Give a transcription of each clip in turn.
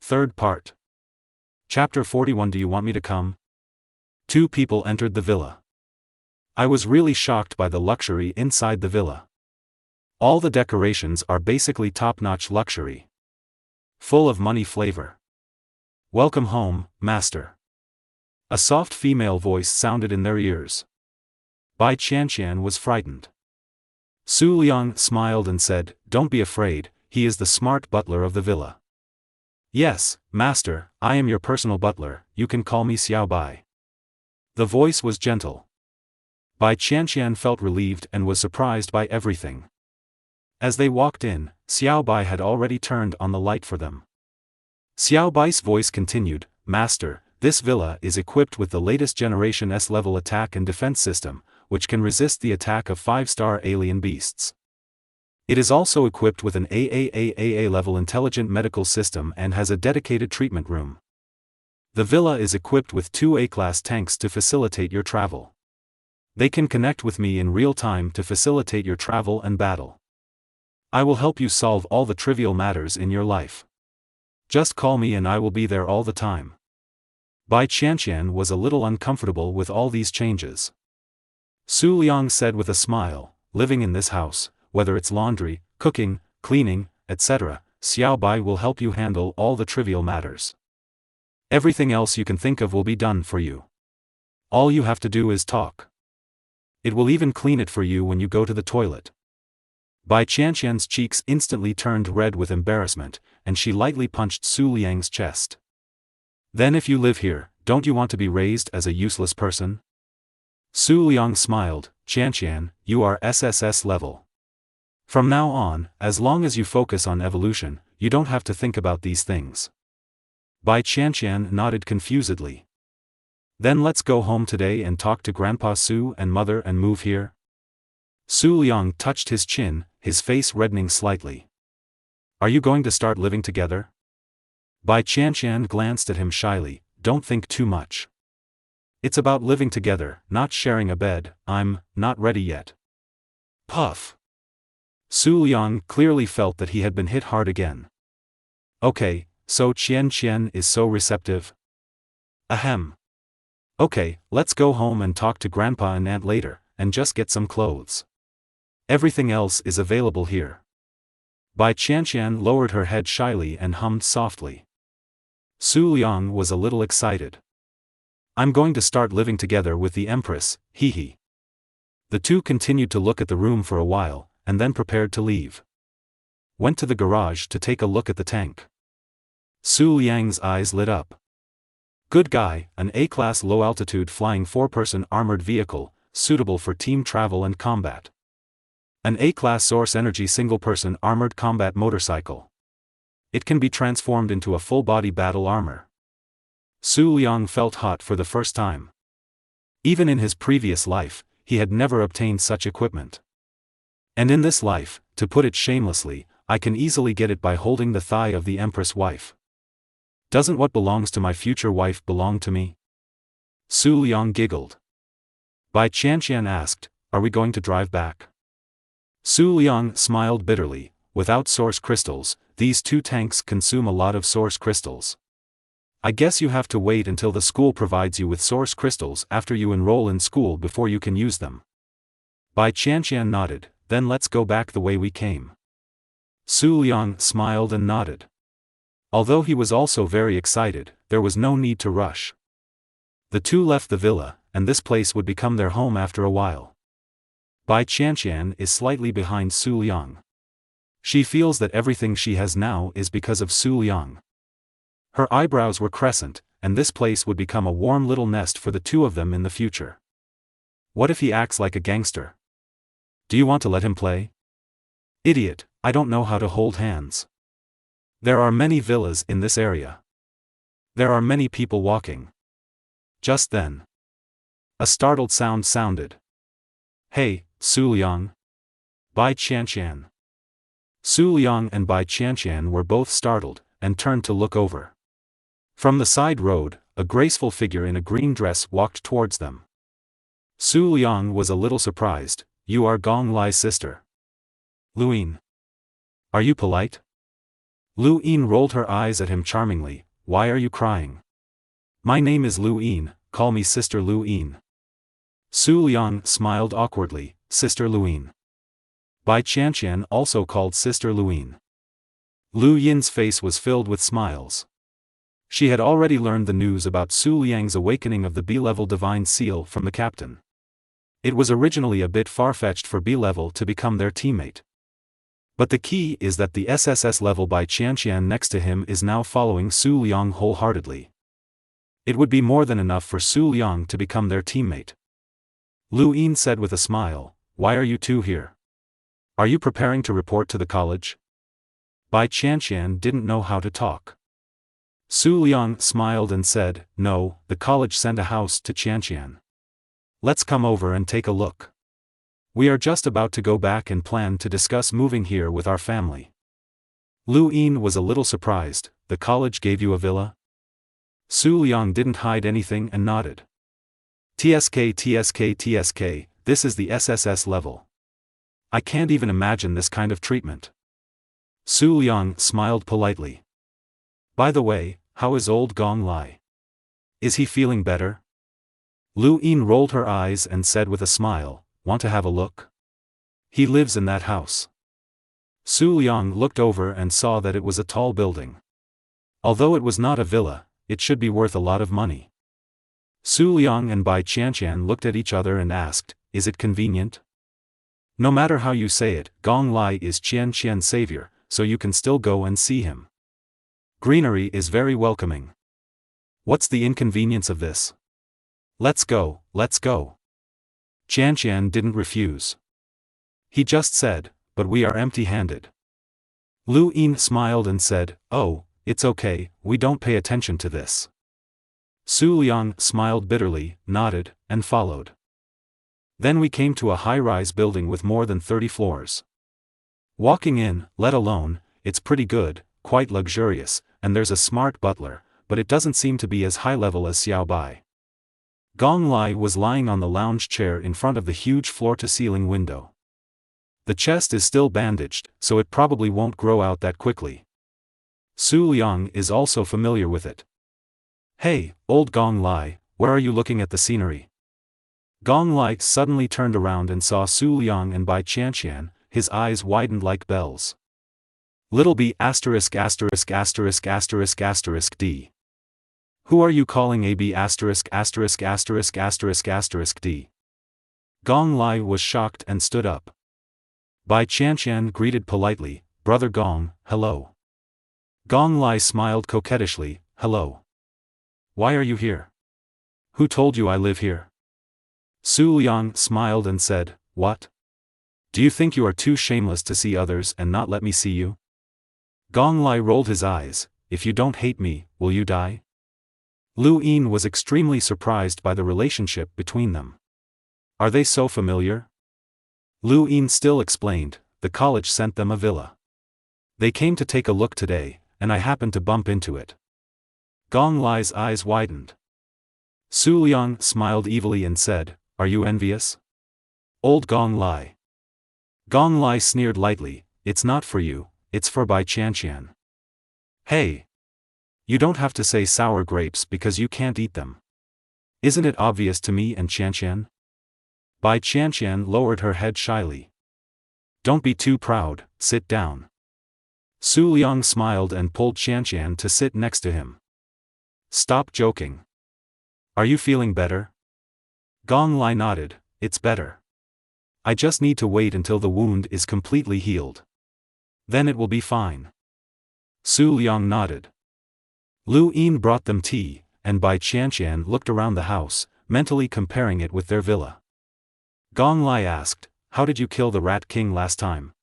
Third part. Chapter 41. Do you want me to come? Two people entered the villa. I was really shocked by the luxury inside the villa. All the decorations are basically top-notch luxury. Full of money flavor. Welcome home, master. A soft female voice sounded in their ears. Bai Qianqian was frightened. Su Liang smiled and said, "Don't be afraid, he is the smart butler of the villa." "Yes, master, I am your personal butler, you can call me Xiao Bai." The voice was gentle. Bai Qianqian felt relieved and was surprised by everything. As they walked in, Xiao Bai had already turned on the light for them. Xiao Bai's voice continued, "Master, this villa is equipped with the latest generation S-level attack and defense system, which can resist the attack of 5-star alien beasts. It is also equipped with an AAA-level intelligent medical system and has a dedicated treatment room. The villa is equipped with 2 A-class tanks to facilitate your travel. They can connect with me in real time to facilitate your travel and battle. I will help you solve all the trivial matters in your life. Just call me and I will be there all the time." Bai Qianqian was a little uncomfortable with all these changes. Su Liang said with a smile, "Living in this house, whether it's laundry, cooking, cleaning, etc., Xiao Bai will help you handle all the trivial matters. Everything else you can think of will be done for you. All you have to do is talk. It will even clean it for you when you go to the toilet." Bai Qianqian's cheeks instantly turned red with embarrassment, and she lightly punched Su Liang's chest. "Then if you live here, don't you want to be raised as a useless person?" Su Liang smiled, "Qianqian, you are SSS level. From now on, as long as you focus on evolution, you don't have to think about these things." Bai Qianqian nodded confusedly. "Then let's go home today and talk to Grandpa Su and Mother and move here?" Su Liang touched his chin, his face reddening slightly. "Are you going to start living together?" Bai Qianqian glanced at him shyly, "Don't think too much. It's about living together, not sharing a bed. I'm not ready yet." Puff. Su Liang clearly felt that he had been hit hard again. "Okay, so Qian is so receptive." "Ahem. Okay, let's go home and talk to Grandpa and Aunt later, and just get some clothes. Everything else is available here." Bai Qianqian lowered her head shyly and hummed softly. Su Liang was a little excited. "I'm going to start living together with the Empress, hee. The two continued to look at the room for a while, and then prepared to leave. Went to the garage to take a look at the tank. Su Liang's eyes lit up. Good guy, an A-class low-altitude flying 4-person armored vehicle, suitable for team travel and combat. An A-class source energy single-person armored combat motorcycle. It can be transformed into a full-body battle armor. Su Liang felt hot for the first time. Even in his previous life, he had never obtained such equipment. And in this life, to put it shamelessly, I can easily get it by holding the thigh of the Empress wife. Doesn't what belongs to my future wife belong to me? Su Liang giggled. Bai Qianqian asked, "Are we going to drive back?" Su Liang smiled bitterly. "Without source crystals, these 2 tanks consume a lot of source crystals. I guess you have to wait until the school provides you with source crystals after you enroll in school before you can use them." Bai Qianqian nodded. "Then let's go back the way we came." Su Liang smiled and nodded. Although he was also very excited, there was no need to rush. The two left the villa, and this place would become their home after a while. Bai Qianqian is slightly behind Su Liang. She feels that everything she has now is because of Su Liang. Her eyebrows were crescent, and this place would become a warm little nest for the two of them in the future. What if he acts like a gangster? Do you want to let him play? Idiot, I don't know how to hold hands. There are many villas in this area. There are many people walking. Just then, a startled sound sounded. "Hey, Su Liang." Bai Qianqian. Su Liang and Bai Qianqian were both startled, and turned to look over. From the side road, a graceful figure in a green dress walked towards them. Su Liang was a little surprised. "You are Gong Lai's sister. Luin. Are you polite?" Lu Yin rolled her eyes at him charmingly. Why are you crying? My name is Lu Yin, call me Sister Lu Yin. Su Liang smiled awkwardly, Sister Lu Yin. Bai Qianqian also called Sister Lu Yin. Lu Yin's face was filled with smiles. She had already learned the news about Su Liang's awakening of the B-level divine seal from the captain. It was originally a bit far-fetched for B-level to become their teammate. But the key is that the SSS level Bai Qianqian next to him is now following Su Liang wholeheartedly. It would be more than enough for Su Liang to become their teammate. Lu Yin said with a smile, why are you two here? Are you preparing to report to the college? Bai Qianqian didn't know how to talk. Su Liang smiled and said, no, the college sent a house to Qianqian. Let's come over and take a look. We are just about to go back and plan to discuss moving here with our family. Lu Yin was a little surprised. The college gave you a villa? Su Liang didn't hide anything and nodded. TSK, this is the SSS level. I can't even imagine this kind of treatment. Su Liang smiled politely. By the way, how is old Gong Lai? Is he feeling better? Lu Yin rolled her eyes and said with a smile, want to have a look? He lives in that house. Su Liang looked over and saw that it was a tall building. Although it was not a villa, it should be worth a lot of money. Su Liang and Bai Qianqian looked at each other and asked, is it convenient? No matter how you say it, Gong Lai is Qianqian's savior, so you can still go and see him. Greenery is very welcoming. What's the inconvenience of this? Let's go, let's go. Qianqian didn't refuse. He just said, but we are empty-handed. Lu Yin smiled and said, oh, it's okay, we don't pay attention to this. Su Liang smiled bitterly, nodded, and followed. Then we came to a high-rise building with more than 30 floors. Walking in, let alone, it's pretty good, quite luxurious, and there's a smart butler, but it doesn't seem to be as high-level as Xiao Bai. Gong Lai was lying on the lounge chair in front of the huge floor-to-ceiling window. The chest is still bandaged, so it probably won't grow out that quickly. Su Liang is also familiar with it. Hey, old Gong Lai, where are you looking at the scenery? Gong Lai suddenly turned around and saw Su Liang and Bai Qianqian, his eyes widened like bells. Little b*************** d. Who are you calling a b************ d? Gong Lai was shocked and stood up. Bai Qianqian greeted politely, Brother Gong, hello. Gong Lai smiled coquettishly, hello. Why are you here? Who told you I live here? Su Liang smiled and said, what? Do you think you are too shameless to see others and not let me see you? Gong Lai rolled his eyes, if you don't hate me, will you die? Lu Yin was extremely surprised by the relationship between them. Are they so familiar? Lu Yin still explained, the college sent them a villa. They came to take a look today, and I happened to bump into it. Gong Lai's eyes widened. Su Liang smiled evilly and said, are you envious? Old Gong Lai. Gong Lai sneered lightly, it's not for you, it's for Bai Qianqian. Hey! You don't have to say sour grapes because you can't eat them. Isn't it obvious to me and Qianqian? Bai Qianqian lowered her head shyly. Don't be too proud, sit down. Su Liang smiled and pulled Qianqian to sit next to him. Stop joking. Are you feeling better? Gong Lai nodded, it's better. I just need to wait until the wound is completely healed. Then it will be fine. Su Liang nodded. Lu Yin brought them tea, and Bai Qianqian looked around the house, mentally comparing it with their villa. Gong Lai asked, how did you kill the Rat King last time?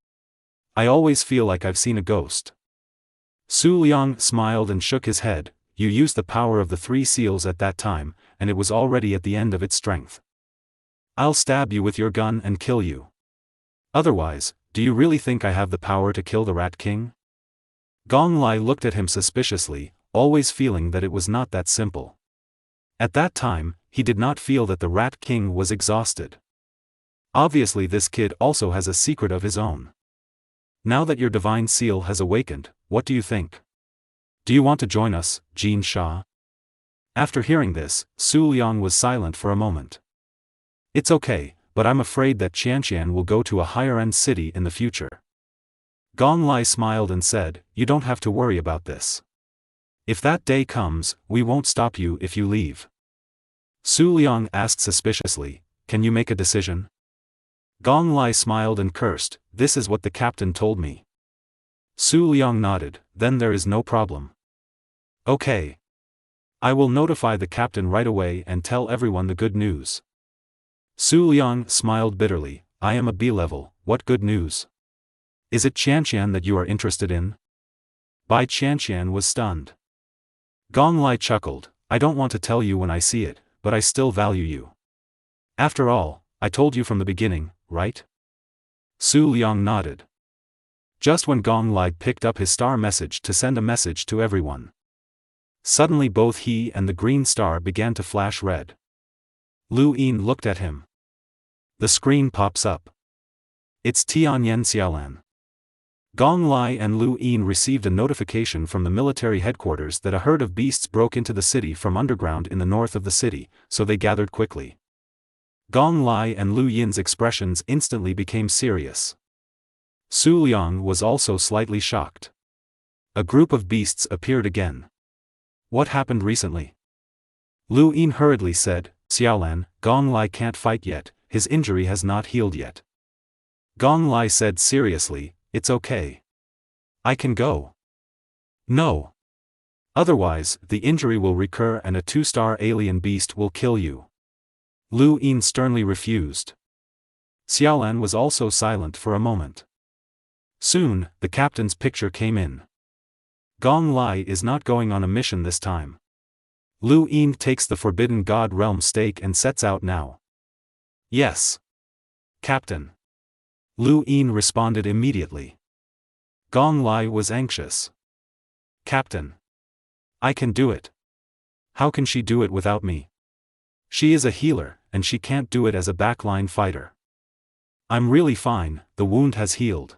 I always feel like I've seen a ghost. Su Liang smiled and shook his head, you used the power of the 3 seals at that time, and it was already at the end of its strength. I'll stab you with your gun and kill you. Otherwise, do you really think I have the power to kill the Rat King? Gong Lai looked at him suspiciously, always feeling that it was not that simple. At that time, he did not feel that the Rat King was exhausted. Obviously this kid also has a secret of his own. Now that your divine seal has awakened, what do you think? Do you want to join us, Jin Sha? After hearing this, Su Liang was silent for a moment. It's okay, but I'm afraid that Qianqian will go to a higher-end city in the future. Gong Lai smiled and said, you don't have to worry about this. If that day comes, we won't stop you if you leave. Su Liang asked suspiciously, can you make a decision? Gong Lai smiled and cursed, this is what the captain told me. Su Liang nodded, then there is no problem. Okay. I will notify the captain right away and tell everyone the good news. Su Liang smiled bitterly, I am a B-level, what good news? Is it Qianqian that you are interested in? Bai Qianqian was stunned. Gong Lai chuckled, I don't want to tell you when I see it, but I still value you. After all, I told you from the beginning, right? Su Liang nodded. Just when Gong Lai picked up his star message to send a message to everyone. Suddenly both he and the green star began to flash red. Lu Yin looked at him. The screen pops up. It's Tianyan Xiaolan. Gong Lai and Lu Yin received a notification from the military headquarters that a herd of beasts broke into the city from underground in the north of the city, so they gathered quickly. Gong Lai and Lu Yin's expressions instantly became serious. Su Liang was also slightly shocked. A group of beasts appeared again. What happened recently? Lu Yin hurriedly said, Xiaolan, Gong Lai can't fight yet, his injury has not healed yet. Gong Lai said seriously, it's okay. I can go. No. Otherwise, the injury will recur and a 2-star alien beast will kill you. Lu Yin sternly refused. Xiaolan was also silent for a moment. Soon, the captain's picture came in. Gong Lai is not going on a mission this time. Lu Yin takes the Forbidden God Realm stake and sets out now. Yes. Captain. Lu Yin responded immediately. Gong Lai was anxious. Captain. I can do it. How can she do it without me? She is a healer, and she can't do it as a backline fighter. I'm really fine, the wound has healed.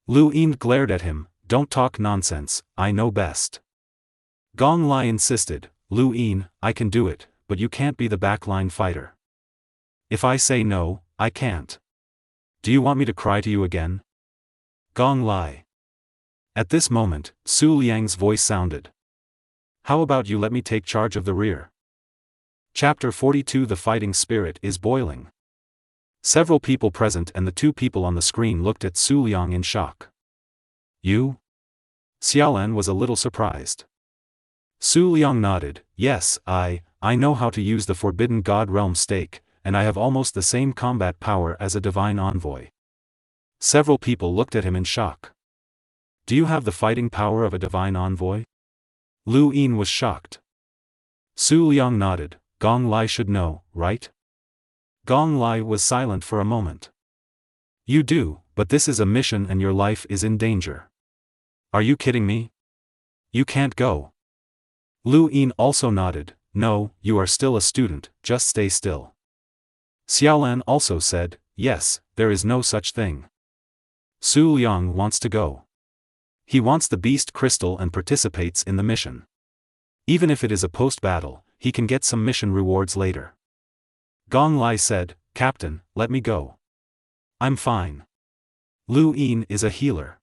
Lu Yin glared at him, don't talk nonsense, I know best. Gong Lai insisted, Lu Yin, I can do it, but you can't be the backline fighter. If I say no, I can't. Do you want me to cry to you again? Gong Lai. At this moment, Su Liang's voice sounded. How about you let me take charge of the rear? Chapter 42 The fighting spirit is boiling. Several people present and the two people on the screen looked at Su Liang in shock. You? Xiaolan was a little surprised. Su Liang nodded, yes, I know how to use the Forbidden God Realm stake, and I have almost the same combat power as a divine envoy. Several people looked at him in shock. Do you have the fighting power of a divine envoy? Lu Yin was shocked. Su Liang nodded, Gong Lai should know, right? Gong Lai was silent for a moment. You do, but this is a mission and your life is in danger. Are you kidding me? You can't go. Lu Yin also nodded, no, you are still a student, just stay still. Xiaolan also said, yes, there is no such thing. Su Liang wants to go. He wants the beast crystal and participates in the mission. Even if it is a post-battle, he can get some mission rewards later. Gong Lai said, Captain, let me go. I'm fine. Lu Yin is a healer.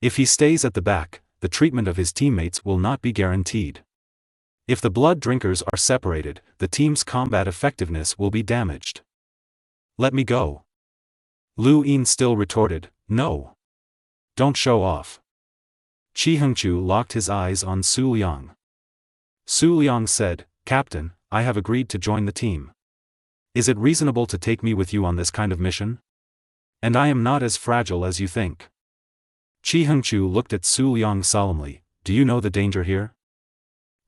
If he stays at the back, the treatment of his teammates will not be guaranteed. If the blood drinkers are separated, the team's combat effectiveness will be damaged. Let me go. Lu Yin still retorted, no. Don't show off. Qi Hengqiu locked his eyes on Su Liang. Su Liang said, Captain, I have agreed to join the team. Is it reasonable to take me with you on this kind of mission? And I am not as fragile as you think. Qi Hengqiu looked at Su Liang solemnly, do you know the danger here?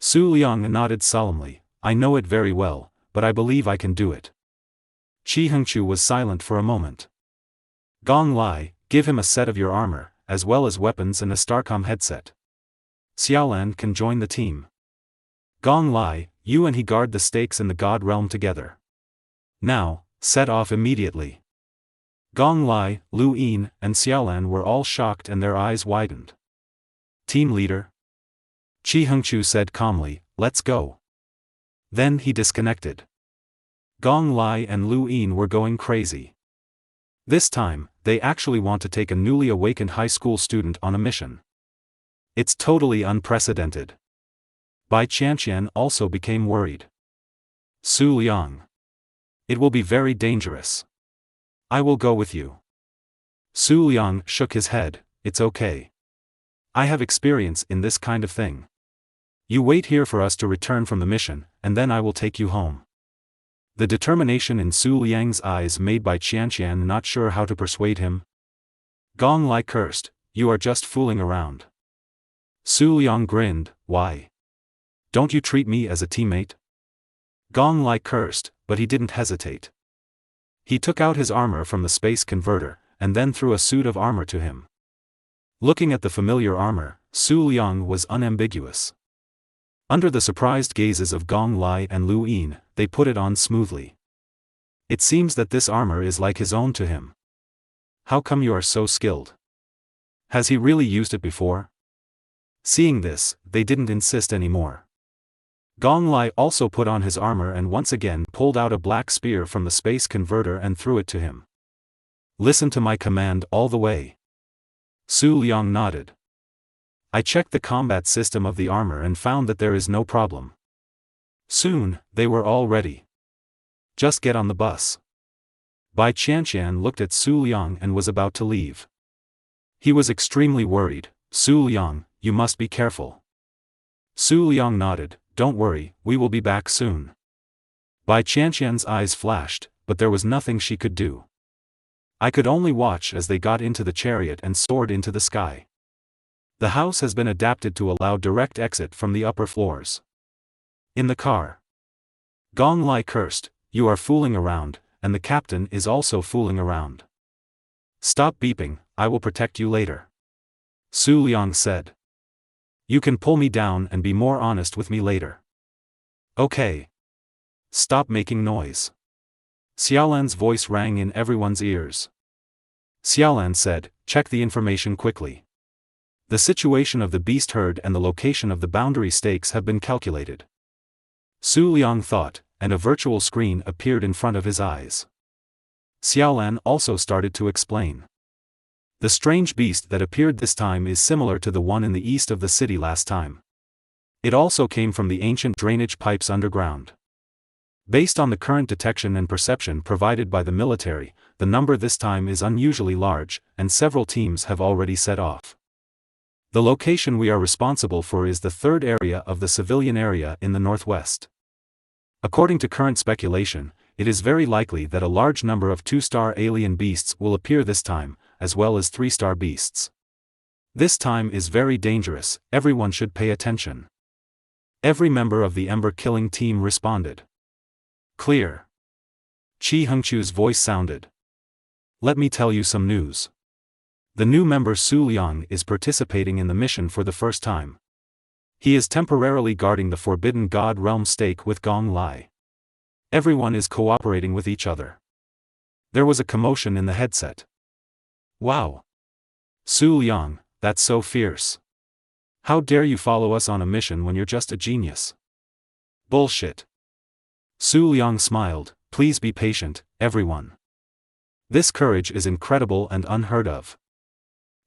Su Liang nodded solemnly, I know it very well, but I believe I can do it. Qi Hengqiu was silent for a moment. Gong Lai, give him a set of your armor, as well as weapons and a Starcom headset. Xiaolan can join the team. Gong Lai, you and he guard the stakes in the God Realm together. Now, set off immediately. Gong Lai, Lu Yin, and Xiaolan were all shocked and their eyes widened. Team leader? Chi Hengchu said calmly, let's go. Then he disconnected. Gong Lai and Lu Yin were going crazy. This time, they actually want to take a newly awakened high school student on a mission. It's totally unprecedented. Bai Qianqian also became worried. Su Liang. It will be very dangerous. I will go with you. Su Liang shook his head, it's okay. I have experience in this kind of thing. You wait here for us to return from the mission, and then I will take you home. The determination in Su Liang's eyes made Bai Qianqian not sure how to persuade him. Gong Lai cursed, you are just fooling around. Su Liang grinned, why? Don't you treat me as a teammate? Gong Lai cursed, but he didn't hesitate. He took out his armor from the space converter, and then threw a suit of armor to him. Looking at the familiar armor, Su Liang was unambiguous. Under the surprised gazes of Gong Lai and Lu Yin, they put it on smoothly. It seems that this armor is like his own to him. How come you are so skilled? Has he really used it before? Seeing this, they didn't insist anymore. Gong Lai also put on his armor and once again pulled out a black spear from the space converter and threw it to him. Listen to my command all the way. Su Liang nodded. I checked the combat system of the armor and found that there is no problem. Soon, they were all ready. Just get on the bus. Bai Qianqian looked at Su Liang and was about to leave. He was extremely worried. Su Liang, you must be careful. Su Liang nodded, don't worry, we will be back soon. Bai Qianqian's eyes flashed, but there was nothing she could do. I could only watch as they got into the chariot and soared into the sky. The house has been adapted to allow direct exit from the upper floors. In the car. Gong Lai cursed, you are fooling around, and the captain is also fooling around. Stop beeping, I will protect you later. Su Liang said. You can pull me down and be more honest with me later. Okay. Stop making noise. Xiaolan's voice rang in everyone's ears. Xiaolan said, check the information quickly. The situation of the beast herd and the location of the boundary stakes have been calculated. Su Liang thought, and a virtual screen appeared in front of his eyes. Xiaolan also started to explain. The strange beast that appeared this time is similar to the one in the east of the city last time. It also came from the ancient drainage pipes underground. Based on the current detection and perception provided by the military, the number this time is unusually large, and several teams have already set off. The location we are responsible for is the third area of the civilian area in the northwest. According to current speculation, it is very likely that a large number of 2-star alien beasts will appear this time, as well as 3-star beasts. This time is very dangerous, everyone should pay attention. Every member of the Ember Killing team responded. Clear. Chi Hengchu's voice sounded. Let me tell you some news. The new member Su Liang is participating in the mission for the first time. He is temporarily guarding the Forbidden God Realm stake with Gong Lai. Everyone is cooperating with each other. There was a commotion in the headset. Wow! Su Liang, that's so fierce. How dare you follow us on a mission when you're just a genius? Bullshit. Su Liang smiled, please be patient, everyone. This courage is incredible and unheard of.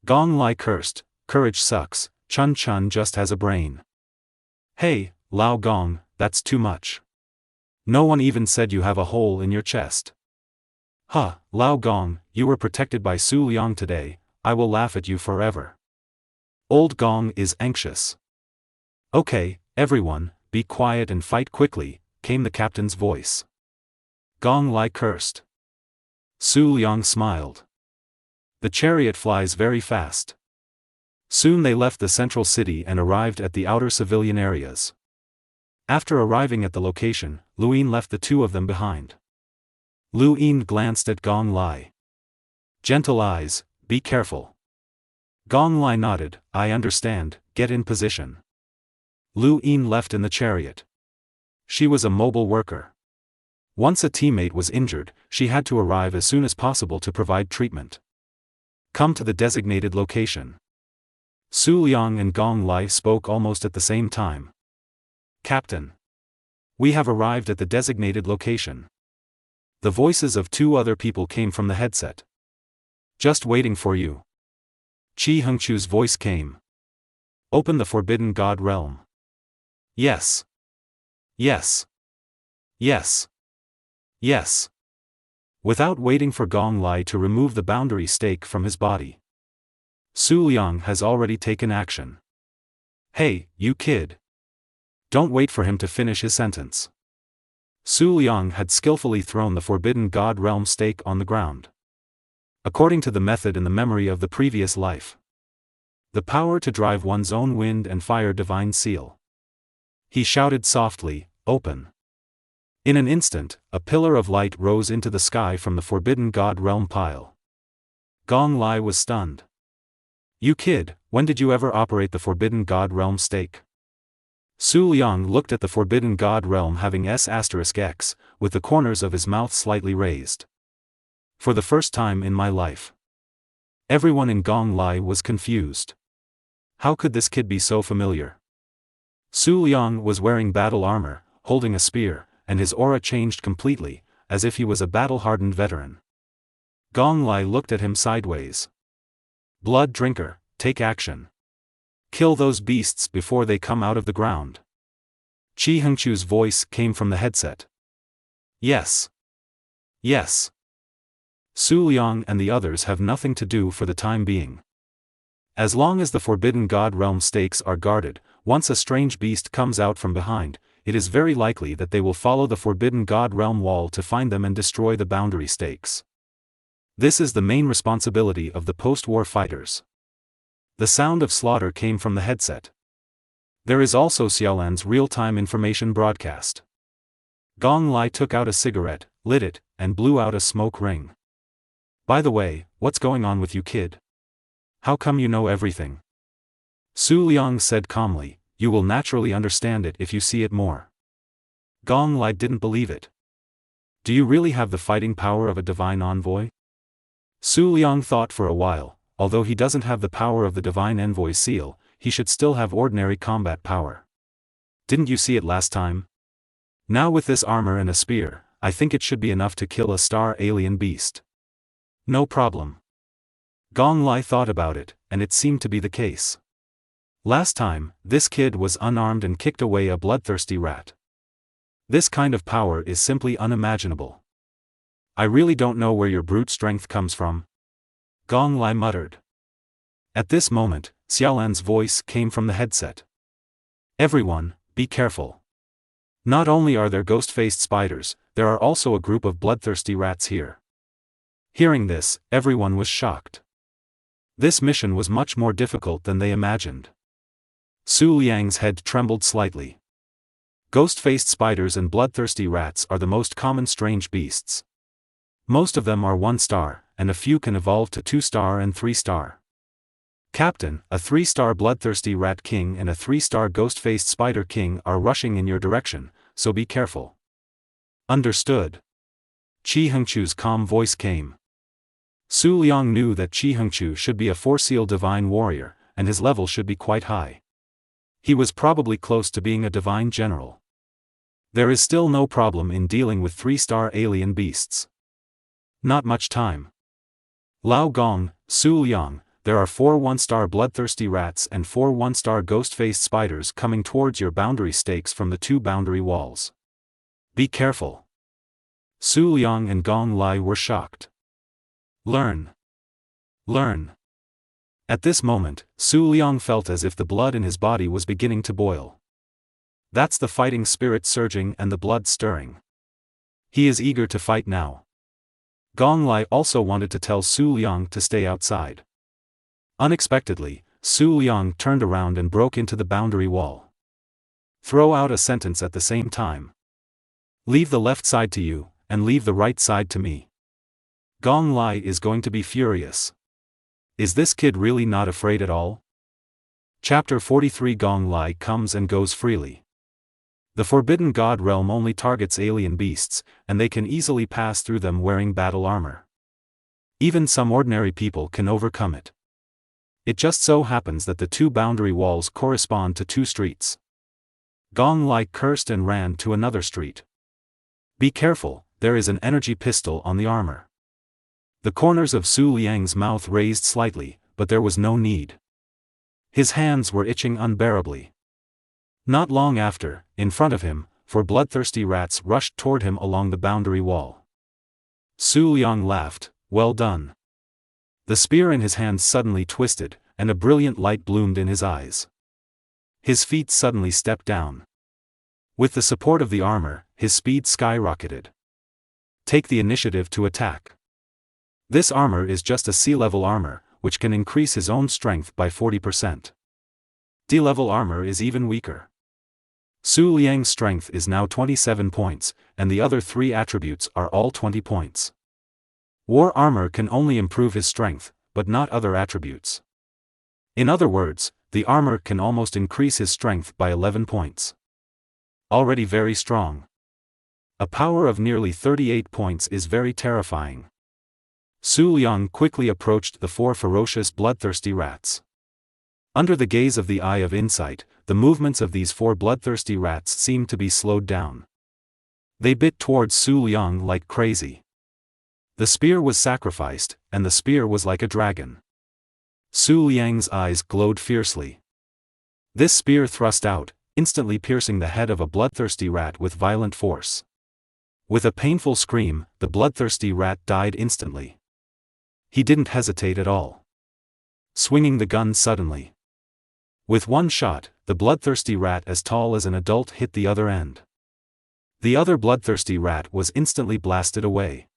Gong Lai cursed, courage sucks, Chun Chun just has a brain. Hey, Lao Gong, that's too much. No one even said you have a hole in your chest. Huh, Lao Gong, you were protected by Su Liang today, I will laugh at you forever. Old Gong is anxious. Okay, everyone, be quiet and fight quickly, came the captain's voice. Gong Lai cursed. Su Liang smiled. The chariot flies very fast. Soon they left the central city and arrived at the outer civilian areas. After arriving at the location, Lu Yin left the two of them behind. Lu Yin glanced at Gong Lai. Gentle eyes, be careful. Gong Lai nodded, I understand, get in position. Lu Yin left in the chariot. She was a mobile worker. Once a teammate was injured, she had to arrive as soon as possible to provide treatment. Come to the designated location. Su Liang and Gong Lai spoke almost at the same time. Captain. We have arrived at the designated location. The voices of two other people came from the headset. Just waiting for you. Qi Hengchu's voice came. Open the Forbidden God realm. Yes. Yes. Yes. Yes. Without waiting for Gong Lai to remove the boundary stake from his body, Su Liang has already taken action. Hey, you kid. Don't wait for him to finish his sentence. Su Liang had skillfully thrown the Forbidden God realm stake on the ground. According to the method in the memory of the previous life, the power to drive one's own wind and fire divine seal. He shouted softly, "Open." In an instant, a pillar of light rose into the sky from the Forbidden God realm pile. Gong Lai was stunned. You kid, when did you ever operate the Forbidden God realm stake? Su Liang looked at the Forbidden God realm having S**X, with the corners of his mouth slightly raised. For the first time in my life. Everyone in Gong Lai was confused. How could this kid be so familiar? Su Liang was wearing battle armor, holding a spear, and his aura changed completely, as if he was a battle-hardened veteran. Gong Lai looked at him sideways. Blood drinker, take action. Kill those beasts before they come out of the ground. Qi Hengchu's voice came from the headset. Yes. Yes. Su Liang and the others have nothing to do for the time being. As long as the Forbidden God realm stakes are guarded, once a strange beast comes out from behind, it is very likely that they will follow the Forbidden God realm wall to find them and destroy the boundary stakes. This is the main responsibility of the post-war fighters. The sound of slaughter came from the headset. There is also Xiaolan's real-time information broadcast. Gong Lai took out a cigarette, lit it, and blew out a smoke ring. By the way, what's going on with you kid? How come you know everything? Su Liang said calmly, you will naturally understand it if you see it more. Gong Lai didn't believe it. Do you really have the fighting power of a divine envoy? Su Liang thought for a while, although he doesn't have the power of the divine envoy seal, he should still have ordinary combat power. Didn't you see it last time? Now with this armor and a spear, I think it should be enough to kill a star alien beast. No problem. Gong Lai thought about it, and it seemed to be the case. Last time, this kid was unarmed and kicked away a bloodthirsty rat. This kind of power is simply unimaginable. I really don't know where your brute strength comes from. Gong Lai muttered. At this moment, Xiaolan's voice came from the headset. Everyone, be careful. Not only are there ghost-faced spiders, there are also a group of bloodthirsty rats here. Hearing this, everyone was shocked. This mission was much more difficult than they imagined. Su Liang's head trembled slightly. Ghost-faced spiders and bloodthirsty rats are the most common strange beasts. Most of them are 1-star, and a few can evolve to 2-star and 3-star. Captain, a 3-star bloodthirsty rat king and a 3-star ghost-faced spider king are rushing in your direction, so be careful. Understood. Qi Hengchu's calm voice came. Su Liang knew that Qi Hengchu should be a 4-seal divine warrior, and his level should be quite high. He was probably close to being a divine general. There is still no problem in dealing with 3-star alien beasts. Not much time. Lao Gong, Su Liang, there are 4 1-star bloodthirsty rats and 4 1-star ghost-faced spiders coming towards your boundary stakes from the 2 boundary walls. Be careful. Su Liang and Gong Lai were shocked. Learn. Learn. At this moment, Su Liang felt as if the blood in his body was beginning to boil. That's the fighting spirit surging and the blood stirring. He is eager to fight now. Gong Lai also wanted to tell Su Liang to stay outside. Unexpectedly, Su Liang turned around and broke into the boundary wall. Throw out a sentence at the same time. Leave the left side to you, and leave the right side to me. Gong Lai is going to be furious. Is this kid really not afraid at all? Chapter 43 Gong Lai comes and goes freely. The Forbidden God realm only targets alien beasts, and they can easily pass through them wearing battle armor. Even some ordinary people can overcome it. It just so happens that the two boundary walls correspond to two streets. Gong Lai cursed and ran to another street. Be careful, there is an energy pistol on the armor. The corners of Su Liang's mouth raised slightly, but there was no need. His hands were itching unbearably. Not long after, in front of him, 4 bloodthirsty rats rushed toward him along the boundary wall. Su Liang laughed, well done. The spear in his hand suddenly twisted, and a brilliant light bloomed in his eyes. His feet suddenly stepped down. With the support of the armor, his speed skyrocketed. Take the initiative to attack. This armor is just a sea-level armor, which can increase his own strength by 40%. D-level armor is even weaker. Su Liang's strength is now 27 points, and the other 3 attributes are all 20 points. War armor can only improve his strength, but not other attributes. In other words, the armor can almost increase his strength by 11 points. Already very strong. A power of nearly 38 points is very terrifying. Su Liang quickly approached the 4 ferocious bloodthirsty rats. Under the gaze of the Eye of Insight, the movements of these 4 bloodthirsty rats seemed to be slowed down. They bit towards Su Liang like crazy. The spear was sacrificed, and the spear was like a dragon. Su Liang's eyes glowed fiercely. This spear thrust out, instantly piercing the head of a bloodthirsty rat with violent force. With a painful scream, the bloodthirsty rat died instantly. He didn't hesitate at all. Swinging the gun suddenly. With one shot, the bloodthirsty rat as tall as an adult hit the other end. The other bloodthirsty rat was instantly blasted away.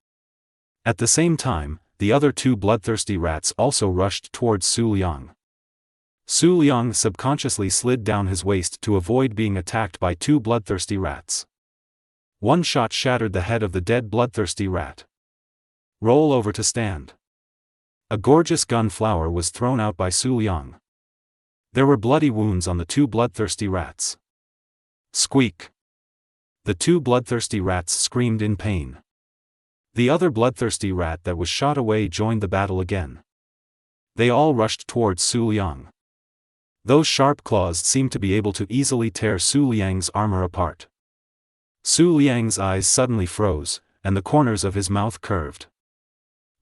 At the same time, the other 2 bloodthirsty rats also rushed towards Su Liang. Su Liang subconsciously slid down his waist to avoid being attacked by 2 bloodthirsty rats. One shot shattered the head of the dead bloodthirsty rat. Roll over to stand. A gorgeous gun flower was thrown out by Su Liang. There were bloody wounds on the 2 bloodthirsty rats. Squeak! The 2 bloodthirsty rats screamed in pain. The other bloodthirsty rat that was shot away joined the battle again. They all rushed towards Su Liang. Those sharp claws seemed to be able to easily tear Su Liang's armor apart. Su Liang's eyes suddenly froze, and the corners of his mouth curved.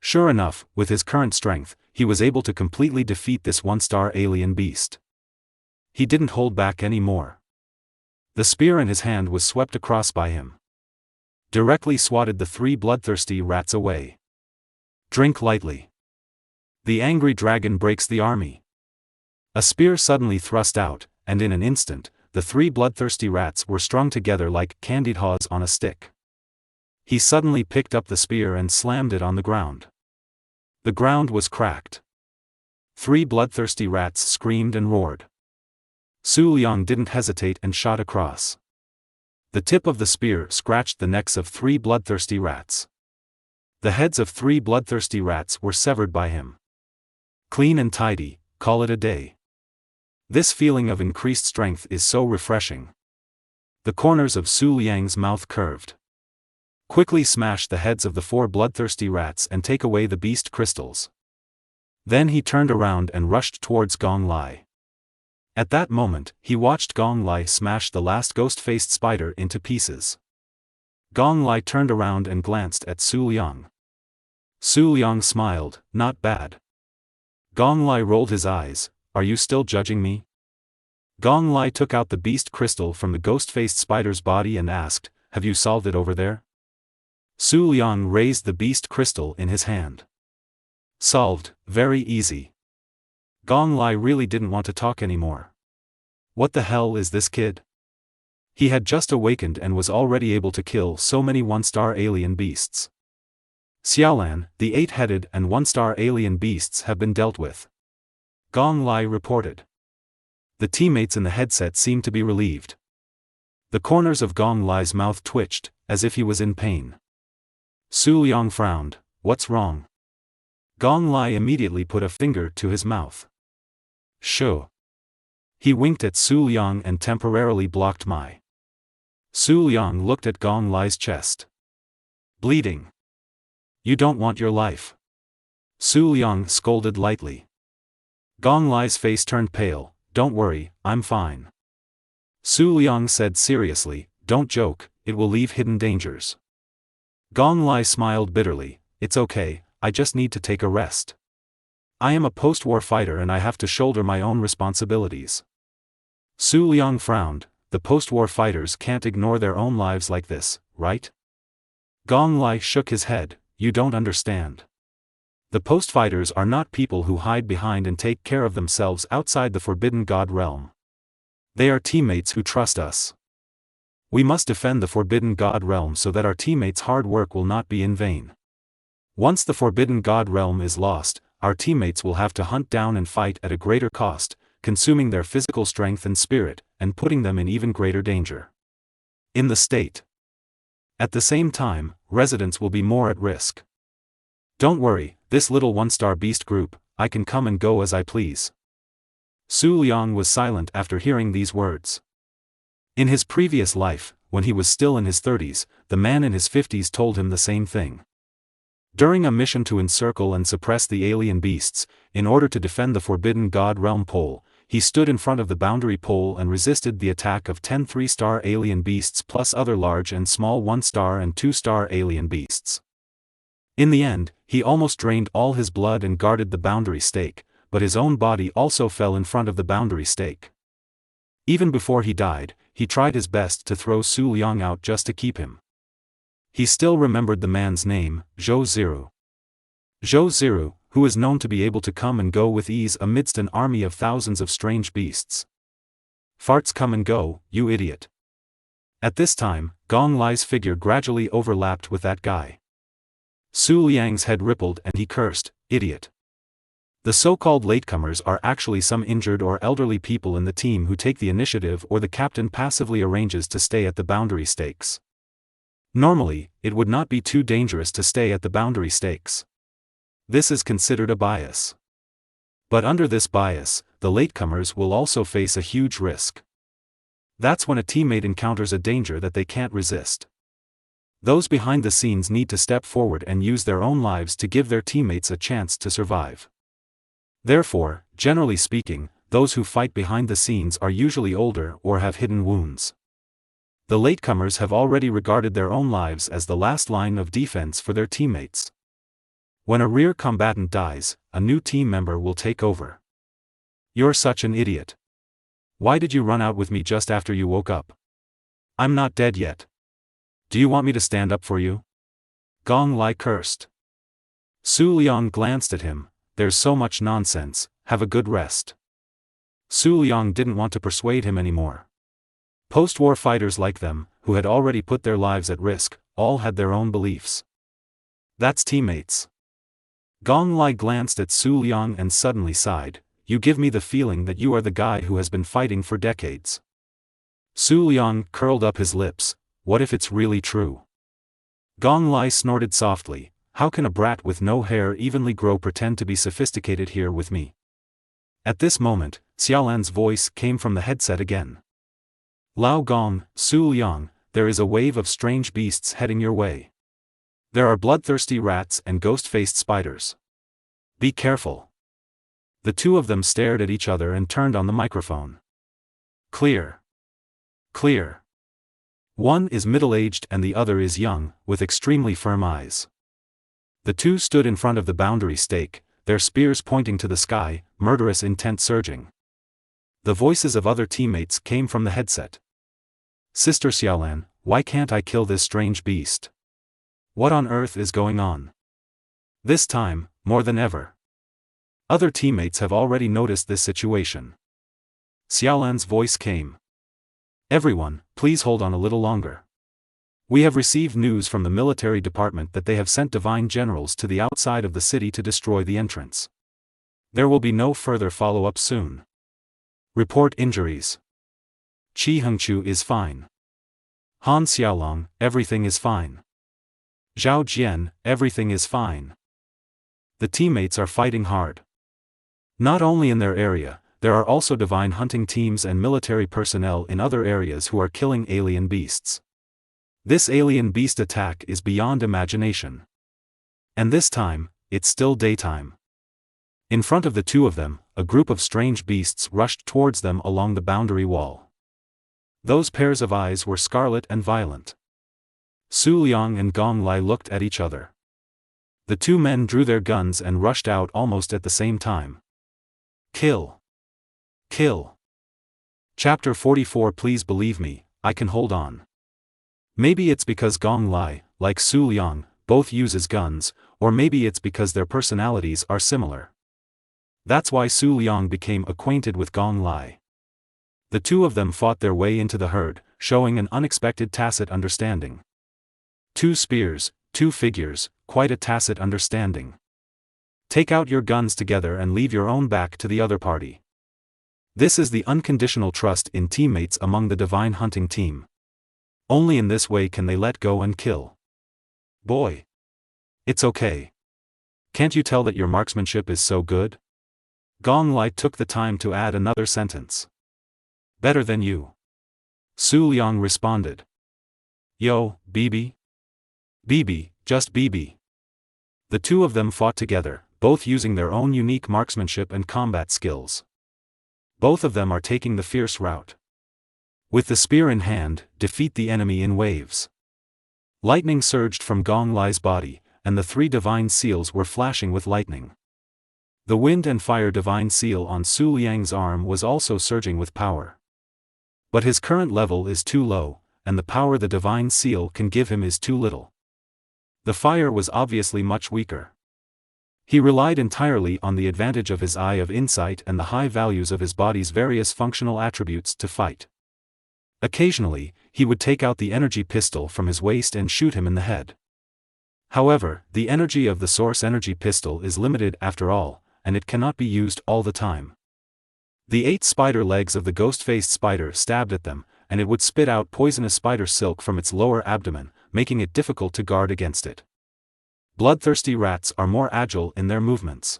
Sure enough, with his current strength, he was able to completely defeat this 1-star alien beast. He didn't hold back any more. The spear in his hand was swept across by him. Directly swatted the 3 bloodthirsty rats away. Drink lightly. The angry dragon breaks the army. A spear suddenly thrust out, and in an instant, the 3 bloodthirsty rats were strung together like candied haws on a stick. He suddenly picked up the spear and slammed it on the ground. The ground was cracked. 3 bloodthirsty rats screamed and roared. Su Liang didn't hesitate and shot across. The tip of the spear scratched the necks of 3 bloodthirsty rats. The heads of 3 bloodthirsty rats were severed by him. Clean and tidy, call it a day. This feeling of increased strength is so refreshing. The corners of Su Liang's mouth curved. Quickly smash the heads of the 4 bloodthirsty rats and take away the beast crystals. Then he turned around and rushed towards Gong Lai. At that moment, he watched Gong Lai smash the last ghost-faced spider into pieces. Gong Lai turned around and glanced at Su Liang. Su Liang smiled, not bad. Gong Lai rolled his eyes, are you still judging me? Gong Lai took out the beast crystal from the ghost-faced spider's body and asked, have you solved it over there? Su Liang raised the beast crystal in his hand. Solved, very easy. Gong Lai really didn't want to talk anymore. What the hell is this kid? He had just awakened and was already able to kill so many 1-star alien beasts. Xiaolan, the 8-headed and 1-star alien beasts have been dealt with. Gong Lai reported. The teammates in the headset seemed to be relieved. The corners of Gong Lai's mouth twitched, as if he was in pain. Su Liang frowned, what's wrong? Gong Lai immediately put a finger to his mouth. Shoo. He winked at Su Liang and temporarily blocked my. Su Liang looked at Gong Lai's chest. Bleeding. You don't want your life. Su Liang scolded lightly. Gong Lai's face turned pale. Don't worry, I'm fine. Su Liang said seriously, don't joke, it will leave hidden dangers. Gong Lai smiled bitterly, it's okay, I just need to take a rest. I am a post-war fighter and I have to shoulder my own responsibilities. Su Liang frowned, the post-war fighters can't ignore their own lives like this, right? Gong Lai shook his head, you don't understand. The post-fighters are not people who hide behind and take care of themselves outside the Forbidden God realm. They are teammates who trust us. We must defend the Forbidden God realm so that our teammates' hard work will not be in vain. Once the Forbidden God realm is lost, our teammates will have to hunt down and fight at a greater cost, consuming their physical strength and spirit, and putting them in even greater danger. In the state. At the same time, residents will be more at risk. Don't worry, this little one-star beast group, I can come and go as I please. Su Liang was silent after hearing these words. In his previous life, when he was still in his 30s, the man in his 50s told him the same thing. During a mission to encircle and suppress the alien beasts, in order to defend the Forbidden God realm pole, he stood in front of the boundary pole and resisted the attack of 10 3-star alien beasts plus other large and small 1-star and 2-star alien beasts. In the end, he almost drained all his blood and guarded the boundary stake, but his own body also fell in front of the boundary stake. Even before he died, he tried his best to throw Su Liang out just to keep him. He still remembered the man's name, Zhou Ziru. Zhou Ziru, who is known to be able to come and go with ease amidst an army of thousands of strange beasts. Farts come and go, you idiot. At this time, Gong Lai's figure gradually overlapped with that guy. Su Liang's head rippled and he cursed, idiot. The so-called latecomers are actually some injured or elderly people in the team who take the initiative or the captain passively arranges to stay at the boundary stakes. Normally, it would not be too dangerous to stay at the boundary stakes. This is considered a bias. But under this bias, the latecomers will also face a huge risk. That's when a teammate encounters a danger that they can't resist. Those behind the scenes need to step forward and use their own lives to give their teammates a chance to survive. Therefore, generally speaking, those who fight behind the scenes are usually older or have hidden wounds. The latecomers have already regarded their own lives as the last line of defense for their teammates. When a rear combatant dies, a new team member will take over. You're such an idiot. Why did you run out with me just after you woke up? I'm not dead yet. Do you want me to stand up for you? Gong Lai cursed. Su Liang glanced at him, there's so much nonsense, have a good rest. Su Liang didn't want to persuade him anymore. Post-war fighters like them, who had already put their lives at risk, all had their own beliefs. That's teammates. Gong Lai glanced at Su Liang and suddenly sighed, you give me the feeling that you are the guy who has been fighting for decades. Su Liang curled up his lips, what if it's really true? Gong Lai snorted softly, how can a brat with no hair evenly grow pretend to be sophisticated here with me? At this moment, Xiaolan's voice came from the headset again. Lao Gong, Su Liang, there is a wave of strange beasts heading your way. There are bloodthirsty rats and ghost-faced spiders. Be careful. The two of them stared at each other and turned on the microphone. Clear. Clear. One is middle-aged and the other is young, with extremely firm eyes. The two stood in front of the boundary stake, their spears pointing to the sky, murderous intent surging. The voices of other teammates came from the headset. Sister Xiaolan, why can't I kill this strange beast? What on earth is going on? This time, more than ever. Other teammates have already noticed this situation. Xiaolan's voice came. Everyone, please hold on a little longer. We have received news from the military department that they have sent divine generals to the outside of the city to destroy the entrance. There will be no further follow-up soon. Report injuries. Qi Hengqiu is fine. Han Xiaolong, everything is fine. Zhao Jian, everything is fine. The teammates are fighting hard. Not only in their area, there are also divine hunting teams and military personnel in other areas who are killing alien beasts. This alien beast attack is beyond imagination. And this time, it's still daytime. In front of the two of them, a group of strange beasts rushed towards them along the boundary wall. Those pairs of eyes were scarlet and violent. Su Liang and Gong Lai looked at each other. The two men drew their guns and rushed out almost at the same time. Kill! Kill! Chapter 44. Please believe me, I can hold on. Maybe it's because Gong Lai, like Su Liang, both uses guns, or maybe it's because their personalities are similar. That's why Su Liang became acquainted with Gong Lai. The two of them fought their way into the herd, showing an unexpected tacit understanding. 2 spears, 2 figures, quite a tacit understanding. Take out your guns together and leave your own back to the other party. This is the unconditional trust in teammates among the divine hunting team. Only in this way can they let go and kill. Boy. It's okay. Can't you tell that your marksmanship is so good? Gong Lai took the time to add another sentence. Better than you. Su Liang responded. Yo, BB? BB, just BB. The two of them fought together, both using their own unique marksmanship and combat skills. Both of them are taking the fierce route. With the spear in hand, defeat the enemy in waves. Lightning surged from Gong Lai's body, and the 3 divine seals were flashing with lightning. The wind and fire divine seal on Su Liang's arm was also surging with power. But his current level is too low, and the power the divine seal can give him is too little. The fire was obviously much weaker. He relied entirely on the advantage of his eye of insight and the high values of his body's various functional attributes to fight. Occasionally, he would take out the energy pistol from his waist and shoot him in the head. However, the energy of the source energy pistol is limited after all, and it cannot be used all the time. The 8 spider legs of the ghost-faced spider stabbed at them, and it would spit out poisonous spider silk from its lower abdomen, making it difficult to guard against it. Bloodthirsty rats are more agile in their movements.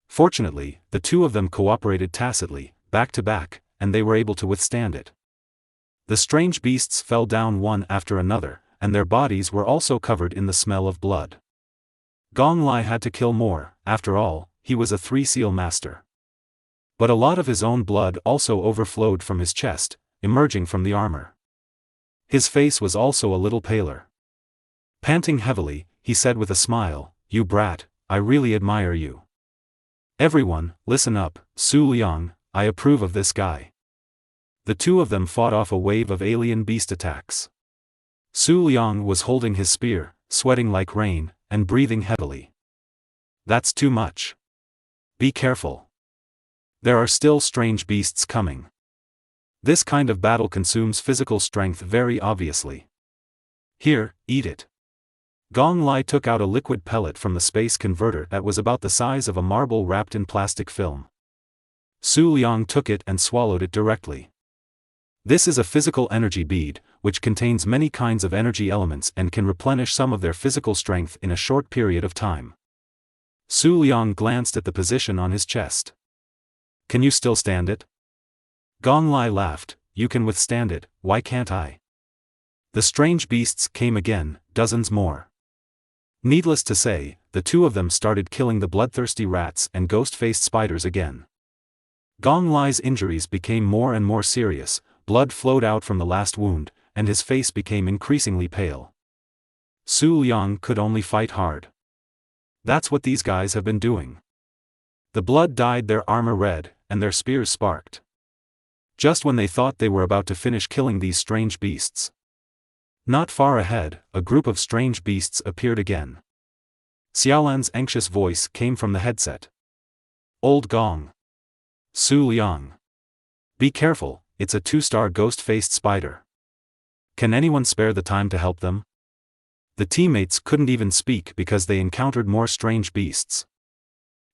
Fortunately, the two of them cooperated tacitly, back to back, and they were able to withstand it. The strange beasts fell down one after another, and their bodies were also covered in the smell of blood. Gong Lai had to kill more, after all, he was a 3-seal master. But a lot of his own blood also overflowed from his chest, emerging from the armor. His face was also a little paler. Panting heavily, he said with a smile, "You brat, I really admire you. Everyone, listen up, Su Liang, I approve of this guy." The two of them fought off a wave of alien beast attacks. Su Liang was holding his spear, sweating like rain, and breathing heavily. That's too much. Be careful. There are still strange beasts coming. This kind of battle consumes physical strength very obviously. Here, eat it. Gong Lai took out a liquid pellet from the space converter that was about the size of a marble wrapped in plastic film. Su Liang took it and swallowed it directly. This is a physical energy bead, which contains many kinds of energy elements and can replenish some of their physical strength in a short period of time. Su Liang glanced at the position on his chest. Can you still stand it? Gong Lai laughed. You can withstand it, why can't I? The strange beasts came again, dozens more. Needless to say, the two of them started killing the bloodthirsty rats and ghost-faced spiders again. Gong Lai's injuries became more and more serious, blood flowed out from the last wound, and his face became increasingly pale. Su Liang could only fight hard. That's what these guys have been doing. The blood dyed their armor red, and their spears sparked. Just when they thought they were about to finish killing these strange beasts. Not far ahead, a group of strange beasts appeared again. Xiaolan's anxious voice came from the headset. Old Gong. Su Liang. Be careful, it's a 2-star ghost-faced spider. Can anyone spare the time to help them? The teammates couldn't even speak because they encountered more strange beasts.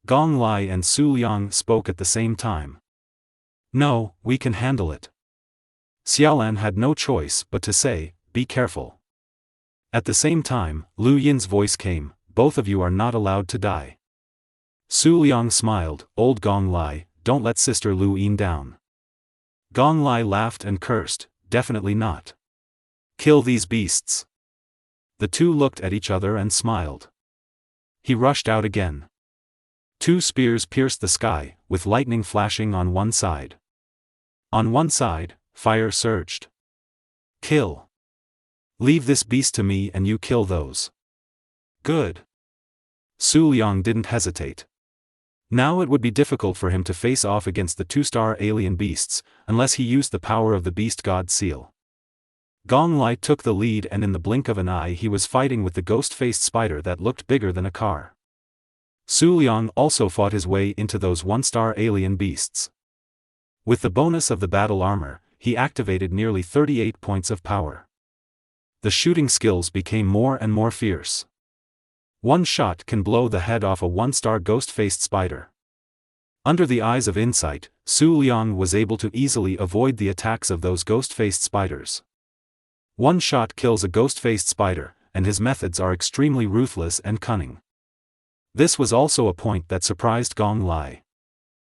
Gong Lai and Su Liang spoke at the same time. No, we can handle it. Xiaolan had no choice but to say, be careful. At the same time, Lu Yin's voice came, both of you are not allowed to die. Su Liang smiled, Old Gong Lai, don't let Sister Lu Yin down. Gong Lai laughed and cursed, definitely not. Kill these beasts. The two looked at each other and smiled. He rushed out again. Two spears pierced the sky, with lightning flashing on one side. On one side, fire surged. Kill. Leave this beast to me and you kill those. Good. Su Liang didn't hesitate. Now it would be difficult for him to face off against the two-star alien beasts, unless he used the power of the beast god seal. Gong Lai took the lead, and in the blink of an eye he was fighting with the ghost-faced spider that looked bigger than a car. Su Liang also fought his way into those one-star alien beasts. With the bonus of the battle armor, he activated nearly 38 points of power. The shooting skills became more and more fierce. One shot can blow the head off a one-star ghost-faced spider. Under the eyes of insight, Su Liang was able to easily avoid the attacks of those ghost-faced spiders. One shot kills a ghost-faced spider, and his methods are extremely ruthless and cunning. This was also a point that surprised Gong Lai.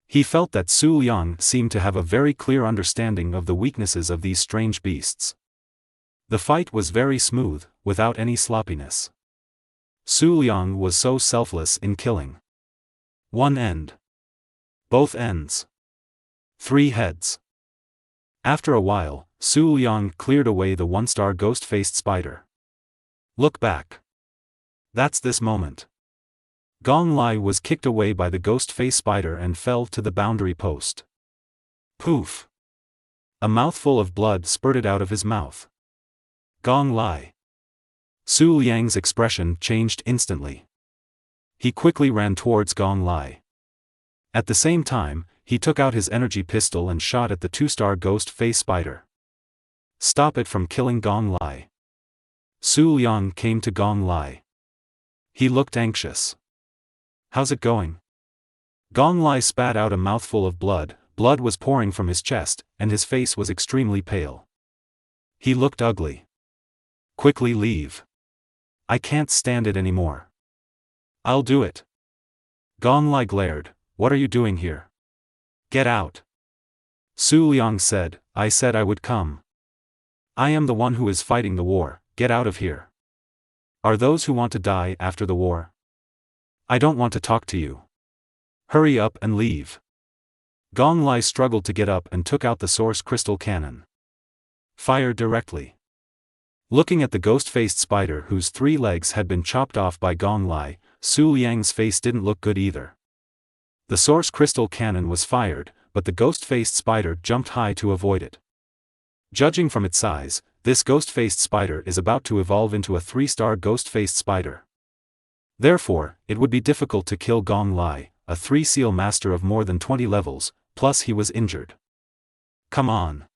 He felt that Su Liang seemed to have a very clear understanding of the weaknesses of these strange beasts. The fight was very smooth, without any sloppiness. Su Liang was so selfless in killing. One end. Both ends. 3 heads. After a while, Su Liang cleared away the one-star ghost-faced spider. Look back. That's this moment. Gong Lai was kicked away by the ghost-faced spider and fell to the boundary post. Poof! A mouthful of blood spurted out of his mouth. Gong Lai. Su Liang's expression changed instantly. He quickly ran towards Gong Lai. At the same time, he took out his energy pistol and shot at the two-star ghost-faced spider. Stop it from killing Gong Lai. Su Liang came to Gong Lai. He looked anxious. How's it going? Gong Lai spat out a mouthful of blood. Blood was pouring from his chest, and his face was extremely pale. He looked ugly. Quickly leave. I can't stand it anymore. I'll do it. Gong Lai glared. What are you doing here? Get out. Su Liang said, I said I would come. I am the one who is fighting the war. Get out of here. Are those who want to die after the war? I don't want to talk to you. Hurry up and leave. Gong Lai struggled to get up and took out the source crystal cannon. Fire directly. Looking at the ghost-faced spider whose 3 legs had been chopped off by Gong Lai, Su Liang's face didn't look good either. The source crystal cannon was fired, but the ghost-faced spider jumped high to avoid it. Judging from its size, this ghost-faced spider is about to evolve into a 3-star ghost-faced spider. Therefore, it would be difficult to kill Gong Lai, a 3-seal master of more than 20 levels, plus he was injured. Come on.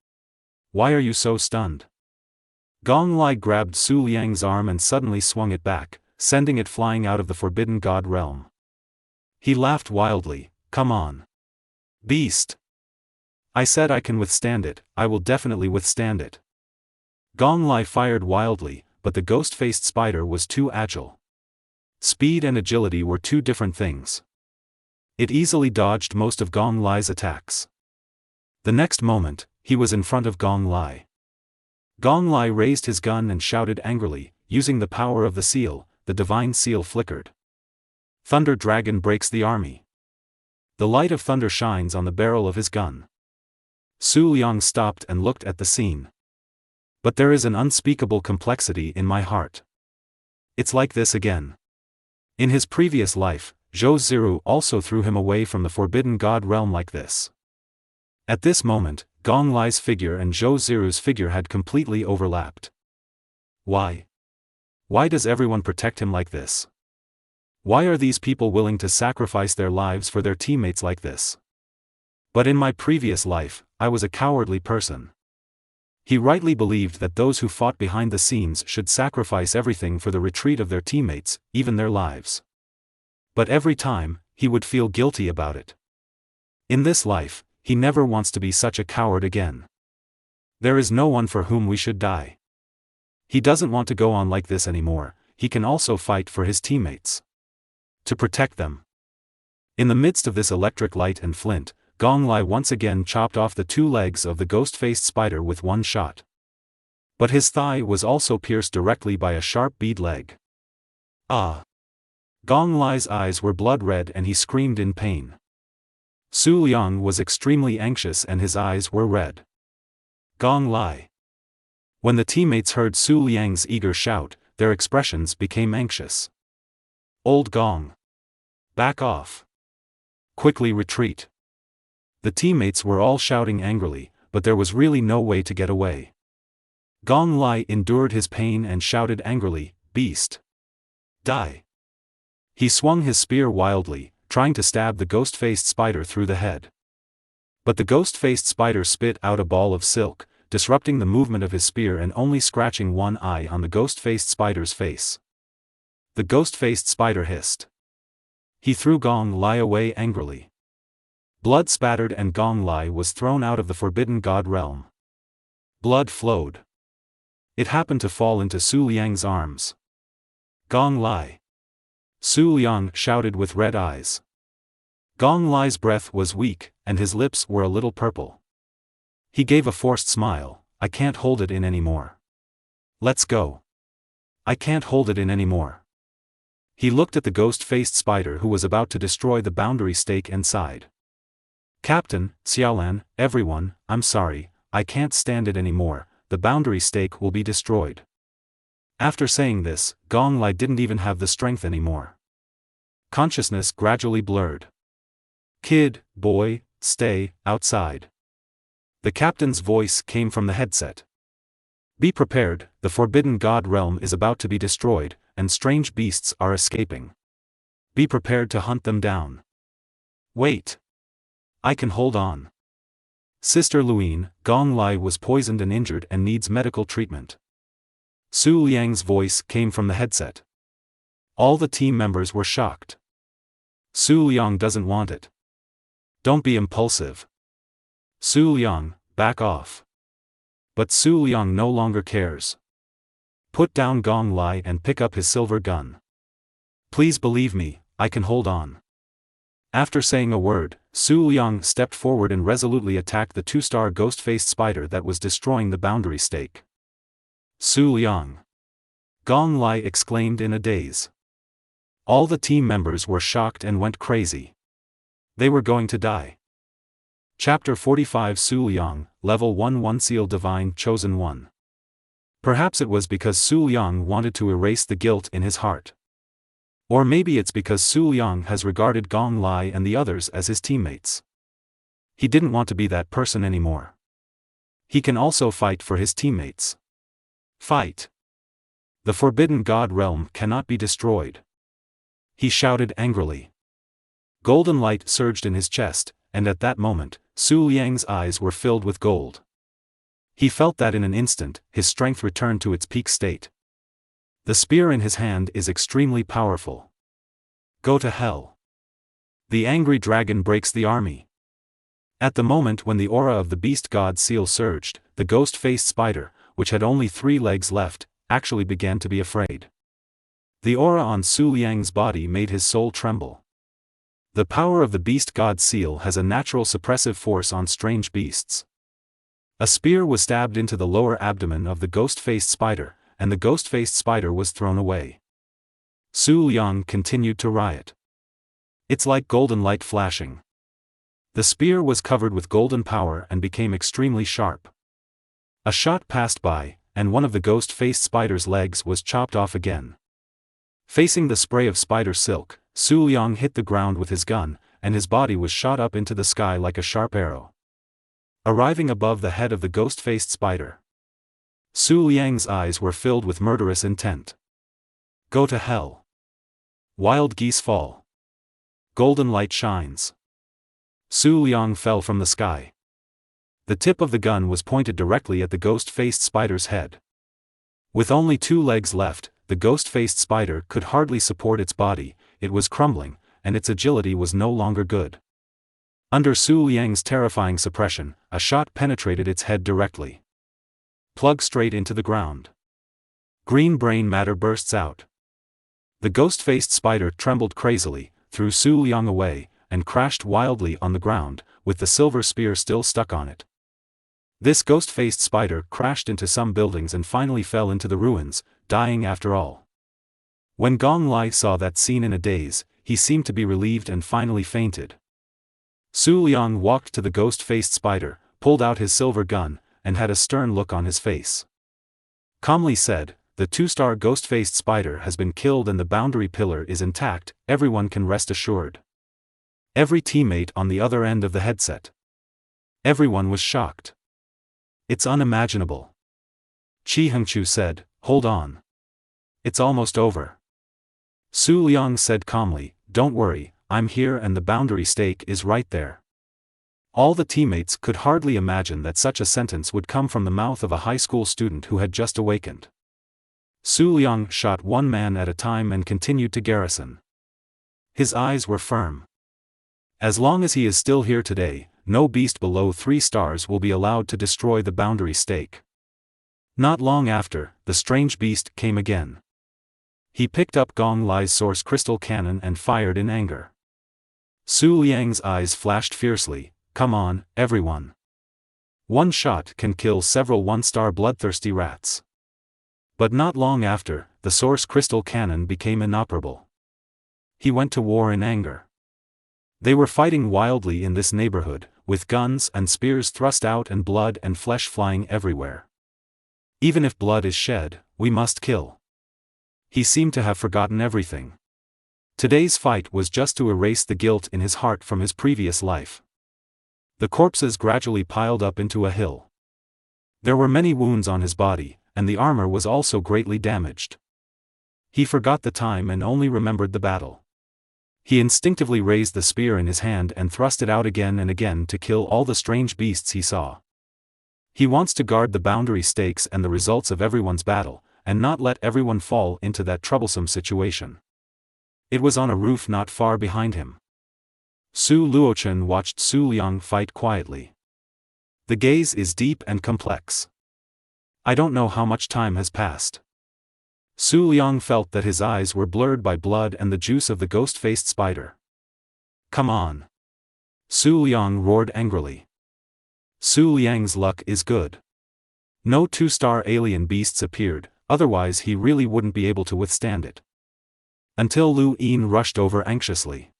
Why are you so stunned? Gong Lai grabbed Su Liang's arm and suddenly swung it back, sending it flying out of the Forbidden God realm. He laughed wildly. Come on. Beast. I said I can withstand it, I will definitely withstand it. Gong Lai fired wildly, but the ghost-faced spider was too agile. Speed and agility were 2 different things. It easily dodged most of Gong Lai's attacks. The next moment, he was in front of Gong Lai. Gong Lai raised his gun and shouted angrily, using the power of the seal. The divine seal flickered. Thunder Dragon breaks the army. The light of thunder shines on the barrel of his gun. Su Liang stopped and looked at the scene. But there is an unspeakable complexity in my heart. It's like this again. In his previous life, Zhou Ziru also threw him away from the Forbidden God realm like this. At this moment, Gong Lai's figure and Zhou Ziru's figure had completely overlapped. Why? Why does everyone protect him like this? Why are these people willing to sacrifice their lives for their teammates like this? But in my previous life, I was a cowardly person. He rightly believed that those who fought behind the scenes should sacrifice everything for the retreat of their teammates, even their lives. But every time, he would feel guilty about it. In this life, he never wants to be such a coward again. There is no one for whom we should die. He doesn't want to go on like this anymore. He can also fight for his teammates. To protect them. In the midst of this electric light and flint, Gong Lai once again chopped off the 2 legs of the ghost-faced spider with 1 shot. But his thigh was also pierced directly by a sharp bead leg. Ah! Gong Lai's eyes were blood red and he screamed in pain. Su Liang was extremely anxious and his eyes were red. Gong Lai. When the teammates heard Su Liang's eager shout, their expressions became anxious. Old Gong. Back off. Quickly retreat. The teammates were all shouting angrily, but there was really no way to get away. Gong Lai endured his pain and shouted angrily, "Beast! Die!" He swung his spear wildly, trying to stab the ghost-faced spider through the head. But the ghost-faced spider spit out a ball of silk, disrupting the movement of his spear and only scratching one eye on the ghost-faced spider's face. The ghost-faced spider hissed. He threw Gong Lai away angrily. Blood spattered and Gong Lai was thrown out of the Forbidden God realm. Blood flowed. It happened to fall into Su Liang's arms. Gong Lai. Su Liang shouted with red eyes. Gong Lai's breath was weak, and his lips were a little purple. He gave a forced smile. "I can't hold it in anymore. Let's go. I can't hold it in anymore." He looked at the ghost-faced spider who was about to destroy the boundary stake and sighed. "Captain, Xiaolan, everyone, I'm sorry, I can't stand it anymore, the boundary stake will be destroyed." After saying this, Gong Lai didn't even have the strength anymore. Consciousness gradually blurred. "Kid, boy, stay outside." The captain's voice came from the headset. "Be prepared, the Forbidden God realm is about to be destroyed, and strange beasts are escaping. Be prepared to hunt them down." "Wait. I can hold on. Sister Luine, Gong Lai was poisoned and injured and needs medical treatment." Su Liang's voice came from the headset. All the team members were shocked. "Su Liang doesn't want it. Don't be impulsive. Su Liang, back off." But Su Liang no longer cares. "Put down Gong Lai and pick up his silver gun. Please believe me, I can hold on." After saying a word, Su Liang stepped forward and resolutely attacked the two-star ghost-faced spider that was destroying the boundary stake. "Su Liang!" Gong Lai exclaimed in a daze. All the team members were shocked and went crazy. They were going to die. Chapter 45 Su Liang, Level 1 Seal Divine Chosen One. Perhaps it was because Su Liang wanted to erase the guilt in his heart. Or maybe it's because Su Liang has regarded Gong Lai and the others as his teammates. He didn't want to be that person anymore. He can also fight for his teammates. Fight! The Forbidden God realm cannot be destroyed. He shouted angrily. Golden light surged in his chest, and at that moment, Su Liang's eyes were filled with gold. He felt that in an instant, his strength returned to its peak state. The spear in his hand is extremely powerful. Go to hell. The angry dragon breaks the army. At the moment when the aura of the beast god seal surged, the ghost-faced spider, which had only 3 legs left, actually began to be afraid. The aura on Su Liang's body made his soul tremble. The power of the beast god seal has a natural suppressive force on strange beasts. A spear was stabbed into the lower abdomen of the ghost-faced spider, and the ghost-faced spider was thrown away. Su Liang continued to riot. It's like golden light flashing. The spear was covered with golden power and became extremely sharp. A shot passed by, and one of the ghost-faced spider's legs was chopped off again. Facing the spray of spider silk, Su Liang hit the ground with his gun, and his body was shot up into the sky like a sharp arrow. Arriving above the head of the ghost-faced spider, Su Liang's eyes were filled with murderous intent. Go to hell. Wild geese fall. Golden light shines. Su Liang fell from the sky. The tip of the gun was pointed directly at the ghost-faced spider's head. With only 2 legs left, the ghost-faced spider could hardly support its body, it was crumbling, and its agility was no longer good. Under Su Liang's terrifying suppression, a shot penetrated its head directly. Plug straight into the ground. Green brain matter bursts out. The ghost-faced spider trembled crazily, threw Su Liang away, and crashed wildly on the ground, with the silver spear still stuck on it. This ghost-faced spider crashed into some buildings and finally fell into the ruins, dying after all. When Gong Lai saw that scene in a daze, he seemed to be relieved and finally fainted. Su Liang walked to the ghost-faced spider, pulled out his silver gun, and had a stern look on his face. Calmly said, "The two-star ghost-faced spider has been killed and the boundary pillar is intact, everyone can rest assured." Every teammate on the other end of the headset. Everyone was shocked. "It's unimaginable." Chi Hengchu said, "Hold on. It's almost over." Su Liang said calmly, "Don't worry, I'm here and the boundary stake is right there." All the teammates could hardly imagine that such a sentence would come from the mouth of a high school student who had just awakened. Su Liang shot one man at a time and continued to garrison. His eyes were firm. As long as he is still here today, no beast below 3 stars will be allowed to destroy the boundary stake. Not long after, the strange beast came again. He picked up Gong Lai's source crystal cannon and fired in anger. Su Liang's eyes flashed fiercely. "Come on, everyone. One shot can kill several 1-star bloodthirsty rats." But not long after, the source crystal cannon became inoperable. He went to war in anger. They were fighting wildly in this neighborhood, with guns and spears thrust out and blood and flesh flying everywhere. "Even if blood is shed, we must kill." He seemed to have forgotten everything. Today's fight was just to erase the guilt in his heart from his previous life. The corpses gradually piled up into a hill. There were many wounds on his body, and the armor was also greatly damaged. He forgot the time and only remembered the battle. He instinctively raised the spear in his hand and thrust it out again and again to kill all the strange beasts he saw. He wants to guard the boundary stakes and the results of everyone's battle, and not let everyone fall into that troublesome situation. It was on a roof not far behind him. Su Luochen watched Su Liang fight quietly. The gaze is deep and complex. I don't know how much time has passed. Su Liang felt that his eyes were blurred by blood and the juice of the ghost-faced spider. "Come on!" Su Liang roared angrily. Su Liang's luck is good. No 2-star alien beasts appeared, otherwise he really wouldn't be able to withstand it. Until Lu Yin rushed over anxiously.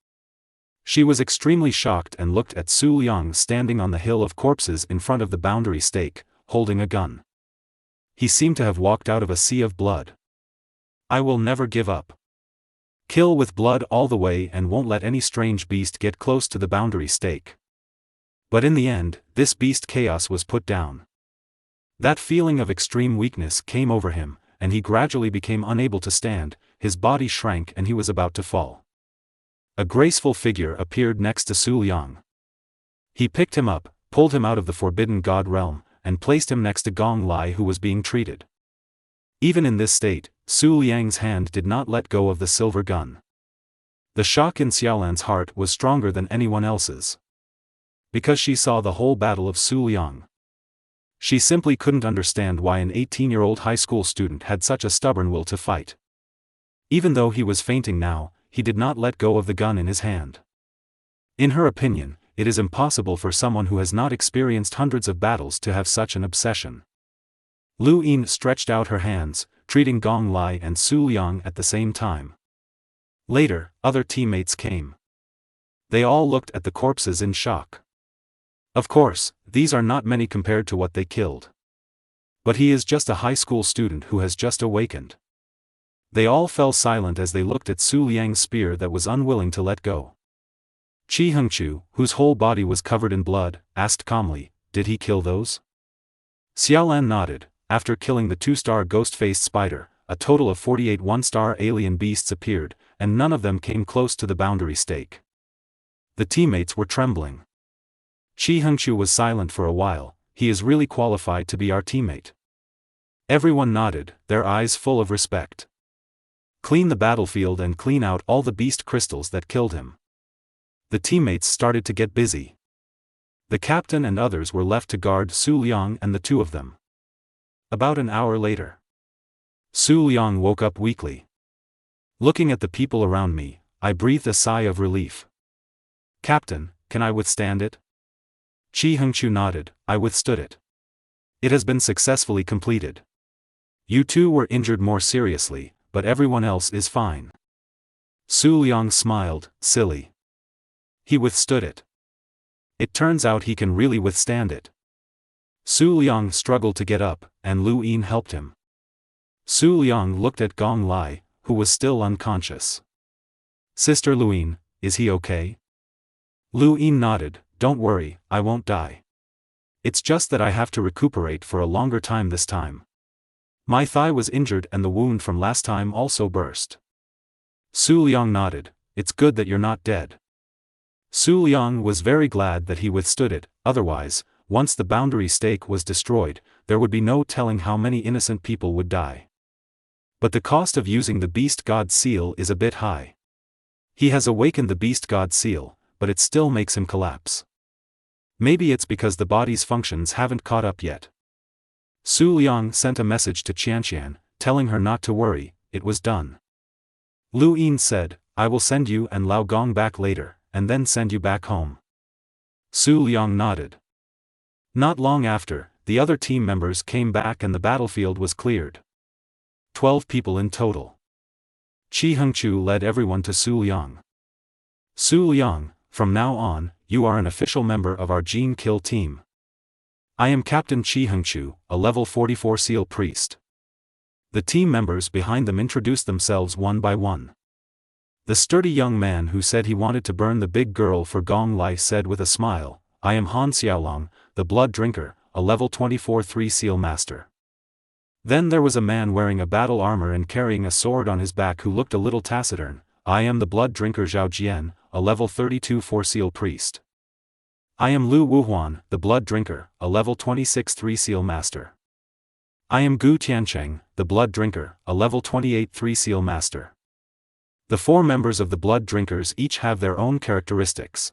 She was extremely shocked and looked at Su Liang standing on the hill of corpses in front of the boundary stake, holding a gun. He seemed to have walked out of a sea of blood. "I will never give up. Kill with blood all the way and won't let any strange beast get close to the boundary stake." But in the end, this beast chaos was put down. That feeling of extreme weakness came over him, and he gradually became unable to stand, his body shrank and he was about to fall. A graceful figure appeared next to Su Liang. He picked him up, pulled him out of the forbidden god realm, and placed him next to Gong Lai who was being treated. Even in this state, Su Liang's hand did not let go of the silver gun. The shock in Xiaolan's heart was stronger than anyone else's. Because she saw the whole battle of Su Liang. She simply couldn't understand why an 18-year-old high school student had such a stubborn will to fight. Even though he was fainting now, he did not let go of the gun in his hand. In her opinion, it is impossible for someone who has not experienced hundreds of battles to have such an obsession. Lu Yin stretched out her hands, treating Gong Lai and Su Liang at the same time. Later, other teammates came. They all looked at the corpses in shock. Of course, these are not many compared to what they killed. But he is just a high school student who has just awakened. They all fell silent as they looked at Su Liang's spear that was unwilling to let go. Chi Hengchu, whose whole body was covered in blood, asked calmly, "Did he kill those?" Xiaolan nodded. After killing the 2-star ghost-faced spider, a total of 48 1-star alien beasts appeared, and none of them came close to the boundary stake. The teammates were trembling. Chi Hengchu was silent for a while. "He is really qualified to be our teammate." Everyone nodded, their eyes full of respect. "Clean the battlefield and clean out all the beast crystals that killed him." The teammates started to get busy. The captain and others were left to guard Su Liang and the two of them. About an hour later, Su Liang woke up weakly. "Looking at the people around me, I breathed a sigh of relief." "Captain, can I withstand it?" Chi Hengchu nodded. "I withstood it. It has been successfully completed. You two were injured more seriously, but everyone else is fine. Su Liang smiled, silly. He withstood it. It turns out he can really withstand it. Su Liang struggled to get up, and Lu Yin helped him. Su Liang looked at Gong Lai, who was still unconscious. Sister Lu Yin, is he okay? Lu Yin nodded, don't worry, I won't die. It's just that I have to recuperate for a longer time this time. My thigh was injured and the wound from last time also burst. Su Liang nodded, it's good that you're not dead. Su Liang was very glad that he withstood it, otherwise, once the boundary stake was destroyed, there would be no telling how many innocent people would die. But the cost of using the Beast God Seal is a bit high. He has awakened the Beast God Seal, but it still makes him collapse. Maybe it's because the body's functions haven't caught up yet. Su Liang sent a message to Qianqian, telling her not to worry, it was done. Lu Yin said, I will send you and Lao Gong back later, and then send you back home. Su Liang nodded. Not long after, the other team members came back and the battlefield was cleared. 12 people in total. Qi Hengqiu led everyone to Su Liang. Su Liang, from now on, you are an official member of our Gene Kill team. I am Captain Qi Hengqiu, a level 44 Seal Priest. The team members behind them introduced themselves one by one. The sturdy young man who said he wanted to burn the big girl for Gong Lai said with a smile, I am Han Xiaolong, the Blood Drinker, a level 24 3 Seal Master. Then there was a man wearing a battle armor and carrying a sword on his back who looked a little taciturn, I am the Blood Drinker Zhao Jian, a level 32 4 Seal Priest. I am Lu Wuhuan, the Blood Drinker, a level 26 3 Seal Master. I am Gu Tiancheng, the Blood Drinker, a level 28 3 Seal Master. The 4 members of the Blood Drinkers each have their own characteristics.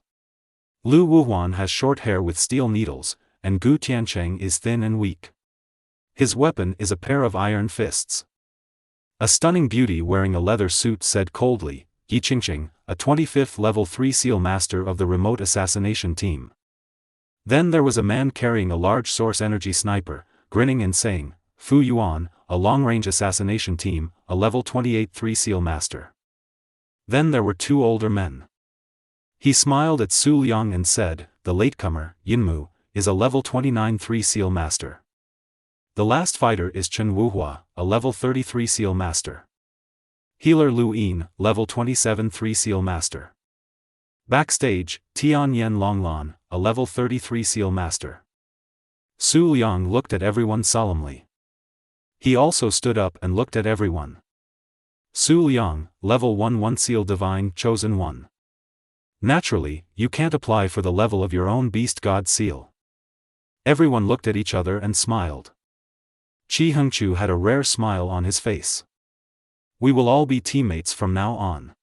Lu Wuhuan has short hair with steel needles, and Gu Tiancheng is thin and weak. His weapon is a pair of iron fists. A stunning beauty wearing a leather suit said coldly, Yi Qingqing, a 25th level 3 Seal Master of the Remote Assassination Team. Then there was a man carrying a large source energy sniper, grinning and saying, Fu Yuan, a long-range assassination team, a level 28 3 Seal Master. Then there were 2 older men. He smiled at Su Liang and said, the latecomer, Yinmu, is a level 29 3 Seal Master. The last fighter is Chen Wuhua, a level 33 Seal Master. Healer Lu Yin, level 27 3 Seal Master. Backstage, Tian Yen Longlan, a level 33 Seal Master. Su Liang looked at everyone solemnly. He also stood up and looked at everyone. Su Liang, level 1 Seal Divine Chosen One. Naturally, you can't apply for the level of your own Beast God Seal. Everyone looked at each other and smiled. Qi Hengqiu had a rare smile on his face. We will all be teammates from now on.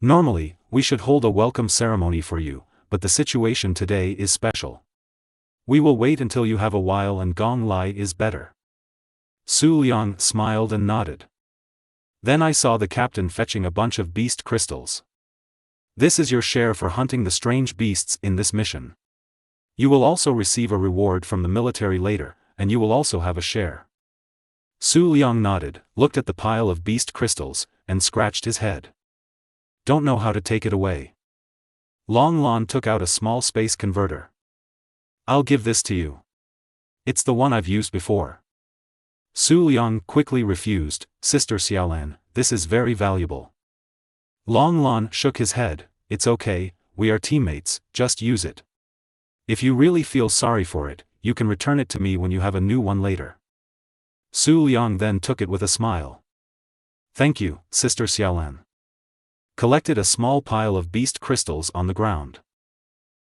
Normally, we should hold a welcome ceremony for you, but the situation today is special. We will wait until you have a while and Gong Lai is better. Su Liang smiled and nodded. Then I saw the captain fetching a bunch of beast crystals. This is your share for hunting the strange beasts in this mission. You will also receive a reward from the military later, and you will also have a share. Su Liang nodded, looked at the pile of beast crystals, and scratched his head. Don't know how to take it away. Long Lan took out a small space converter. I'll give this to you. It's the one I've used before. Su Liang quickly refused, Sister Xiaolan, this is very valuable. Long Lan shook his head, it's okay, we are teammates, just use it. If you really feel sorry for it, you can return it to me when you have a new one later. Su Liang then took it with a smile. Thank you, Sister Xiaolan. Collected a small pile of beast crystals on the ground.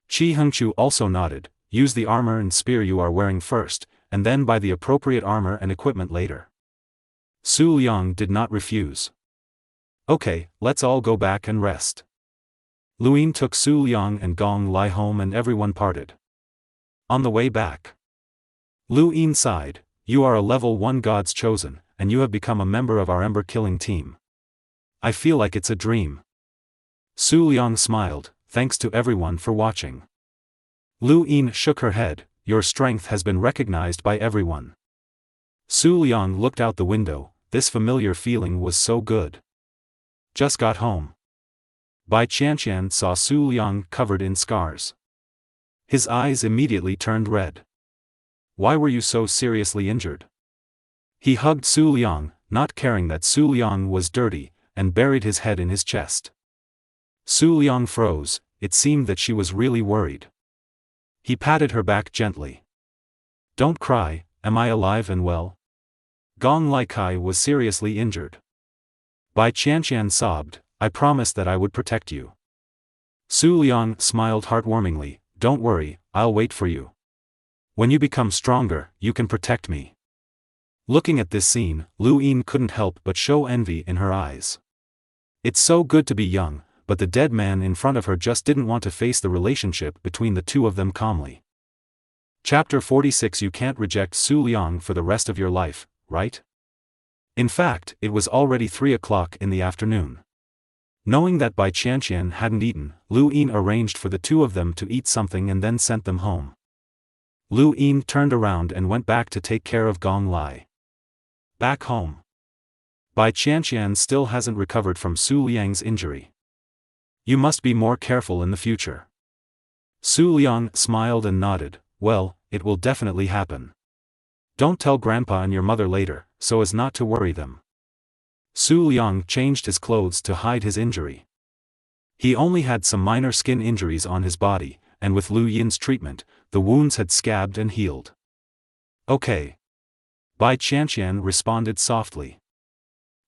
Qi Hengqiu also nodded, use the armor and spear you are wearing first, and then buy the appropriate armor and equipment later. Su Liang did not refuse. Okay, let's all go back and rest. Lu Yin took Su Liang and Gong Lai home and everyone parted. On the way back, Lu Yin sighed, you are a level 1 God's chosen, and you have become a member of our Ember Killing team. I feel like it's a dream. Su Liang smiled, thanks to everyone for watching. Lu Yin shook her head, your strength has been recognized by everyone. Su Liang looked out the window, this familiar feeling was so good. Just got home. Bai Qianqian saw Su Liang covered in scars. His eyes immediately turned red. Why were you so seriously injured? He hugged Su Liang, not caring that Su Liang was dirty, and buried his head in his chest. Su Liang froze. It seemed that she was really worried. He patted her back gently. Don't cry, am I alive and well? Gong Likai was seriously injured. Bai Qianqian sobbed, I promised that I would protect you. Su Liang smiled heartwarmingly, don't worry, I'll wait for you. When you become stronger, you can protect me. Looking at this scene, Lu Yin couldn't help but show envy in her eyes. It's so good to be young, but the dead man in front of her just didn't want to face the relationship between the two of them calmly. Chapter 46. You can't reject Su Liang for the rest of your life, right? In fact, it was already 3 o'clock in the afternoon. Knowing that Bai Qianqian hadn't eaten, Lu Yin arranged for the two of them to eat something and then sent them home. Lu Yin turned around and went back to take care of Gong Lai. Back home. Bai Qianqian still hasn't recovered from Su Liang's injury. You must be more careful in the future. Su Liang smiled and nodded, well, it will definitely happen. Don't tell Grandpa and your mother later, so as not to worry them. Su Liang changed his clothes to hide his injury. He only had some minor skin injuries on his body, and with Lu Yin's treatment, the wounds had scabbed and healed. Okay. Bai Qianqian responded softly.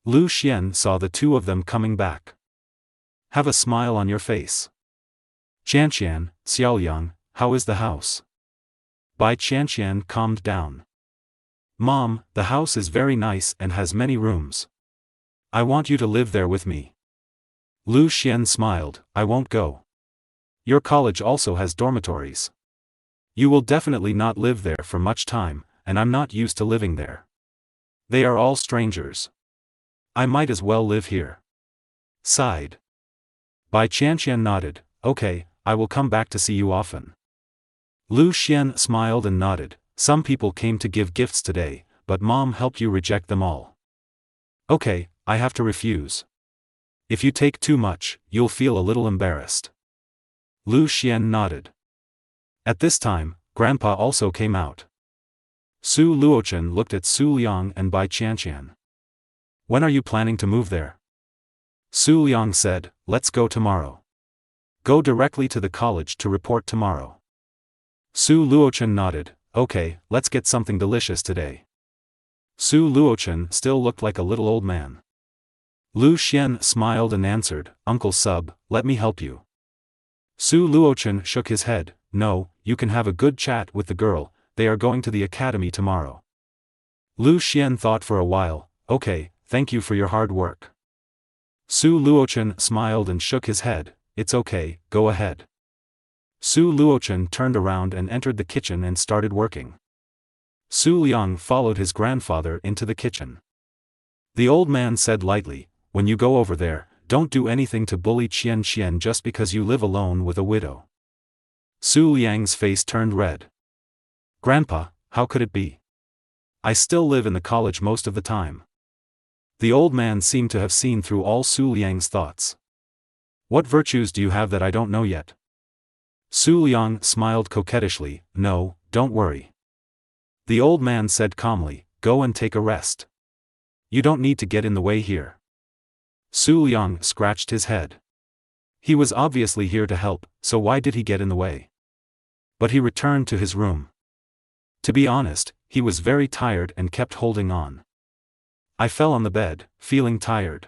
Lu Xian saw the two of them coming back. Have a smile on your face. Qianqian, Xiaoliang, how is the house? Bai Qianqian calmed down. Mom, the house is very nice and has many rooms. I want you to live there with me. Lu Xian smiled, I won't go. Your college also has dormitories. You will definitely not live there for much time, and I'm not used to living there. They are all strangers. I might as well live here. Sighed. Bai Qianqian nodded, okay, I will come back to see you often. Lu Xian smiled and nodded, some people came to give gifts today, but Mom helped you reject them all. Okay, I have to refuse. If you take too much, you'll feel a little embarrassed. Lu Xian nodded. At this time, Grandpa also came out. Su Luochen looked at Su Liang and Bai Qianqian. When are you planning to move there? Su Liang said, let's go tomorrow. Go directly to the college to report tomorrow. Su Luochen nodded, okay, let's get something delicious today. Su Luochen still looked like a little old man. Lu Xian smiled and answered, Uncle Sub, let me help you. Su Luochen shook his head, no, you can have a good chat with the girl, they are going to the academy tomorrow. Lu Xian thought for a while, okay, thank you for your hard work. Su Luochen smiled and shook his head, it's okay, go ahead. Su Luochen turned around and entered the kitchen and started working. Su Liang followed his grandfather into the kitchen. The old man said lightly, when you go over there, don't do anything to bully Qian just because you live alone with a widow. Su Liang's face turned red. Grandpa, how could it be? I still live in the college most of the time. The old man seemed to have seen through all Su Liang's thoughts. What virtues do you have that I don't know yet? Su Liang smiled coquettishly, no, don't worry. The old man said calmly, go and take a rest. You don't need to get in the way here. Su Liang scratched his head. He was obviously here to help, so why did he get in the way? But he returned to his room. To be honest, he was very tired and kept holding on. I fell on the bed, feeling tired.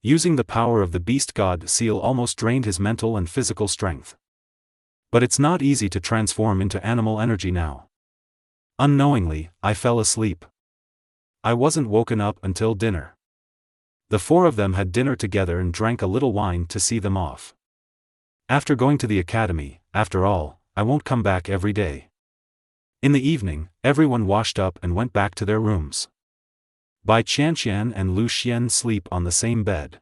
Using the power of the beast god seal almost drained his mental and physical strength. But it's not easy to transform into animal energy now. Unknowingly, I fell asleep. I wasn't woken up until dinner. The four of them had dinner together and drank a little wine to see them off. After going to the academy, after all, I won't come back every day. In the evening, everyone washed up and went back to their rooms. Bai Qianqian and Lu Xian sleep on the same bed.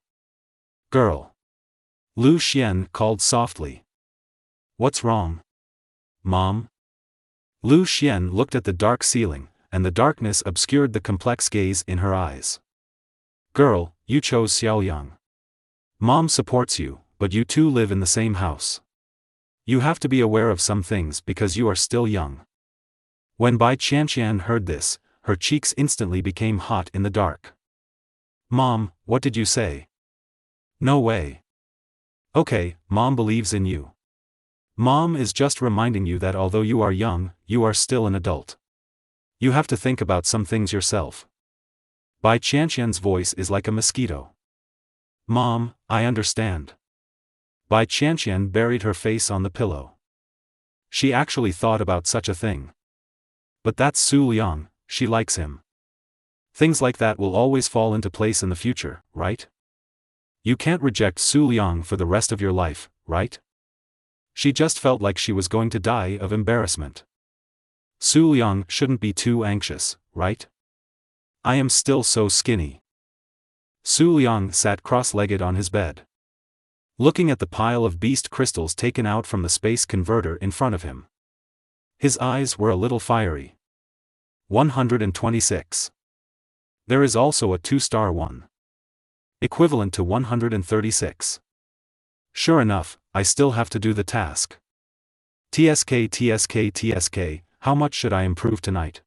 Girl. Lu Xian called softly. What's wrong? Mom? Lu Xian looked at the dark ceiling, and the darkness obscured the complex gaze in her eyes. Girl, you chose Xiaoyang. Mom supports you, but you two live in the same house. You have to be aware of some things because you are still young. When Bai Qianqian heard this, her cheeks instantly became hot in the dark. Mom, what did you say? No way. Okay, Mom believes in you. Mom is just reminding you that although you are young, you are still an adult. You have to think about some things yourself. Bai Qianqian's voice is like a mosquito. Mom, I understand. Bai Qianqian buried her face on the pillow. She actually thought about such a thing. But that's Su Liang, she likes him. Things like that will always fall into place in the future, right? You can't reject Su Liang for the rest of your life, right? She just felt like she was going to die of embarrassment. Su Liang shouldn't be too anxious, right? I am still so skinny. Su Liang sat cross-legged on his bed, looking at the pile of beast crystals taken out from the space converter in front of him. His eyes were a little fiery. 126. There is also a 2-star one, equivalent to 136. Sure enough, I still have to do the task. TSK, how much should I improve tonight?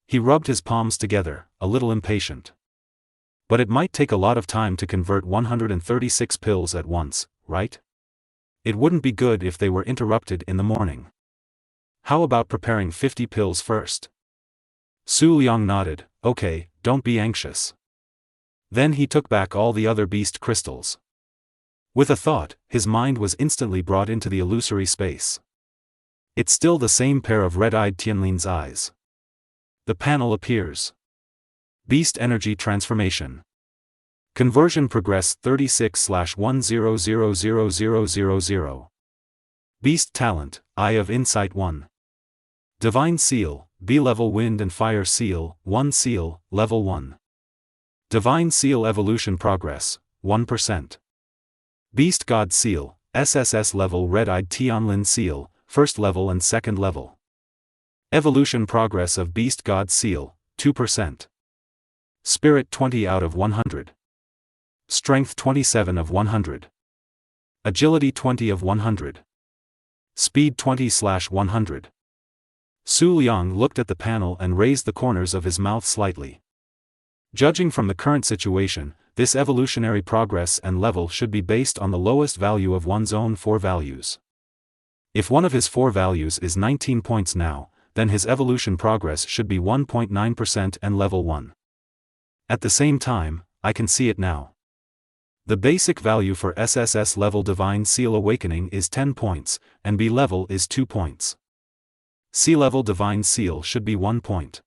He rubbed his palms together, a little impatient. But it might take a lot of time to convert 136 pills at once, right? It wouldn't be good if they were interrupted in the morning. How about preparing 50 pills first? Su Liang nodded, okay, don't be anxious. Then he took back all the other beast crystals. With a thought, his mind was instantly brought into the illusory space. It's still the same pair of red-eyed Tianlin's eyes. The panel appears. Beast Energy Transformation. Conversion Progress 36/10000000. Beast Talent, Eye of Insight 1. Divine Seal, B-Level Wind and Fire Seal, 1 Seal, Level 1. Divine Seal Evolution Progress, 1%. Beast God Seal, SSS-Level Red-Eyed Tianlin Seal, 1st Level and 2nd Level. Evolution Progress of Beast God Seal, 2%. Spirit 20 out of 100. Strength 27 of 100. Agility 20 of 100. Speed 20/100. Su Liang looked at the panel and raised the corners of his mouth slightly. Judging from the current situation, this evolutionary progress and level should be based on the lowest value of one's own 4 values. If one of his 4 values is 19 points now, then his evolution progress should be 1.9% and level 1. At the same time, I can see it now. The basic value for SSS level Divine Seal Awakening is 10 points, and B level is 2 points. C level Divine Seal should be 1 point.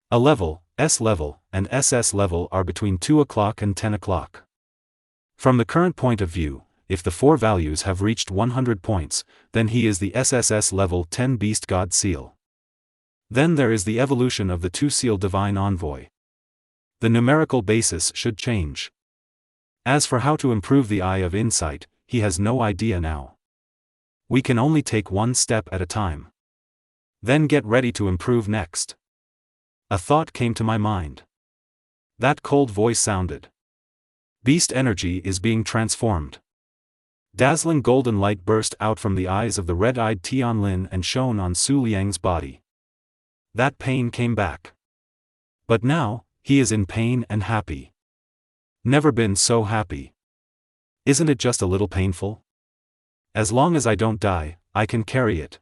A level, S level, and SS level are between 2 o'clock and 10 o'clock. From the current point of view, if the 4 values have reached 100 points, then he is the SSS level 10 Beast God Seal. Then there is the evolution of the 2 Seal Divine Envoy. The numerical basis should change. As for how to improve the Eye of Insight, he has no idea now. We can only take one step at a time. Then get ready to improve next. A thought came to my mind. That cold voice sounded. Beast energy is being transformed. Dazzling golden light burst out from the eyes of the red-eyed Tianlin and shone on Su Liang's body. That pain came back. But now, he is in pain and happy. Never been so happy. Isn't it just a little painful? As long as I don't die, I can carry it.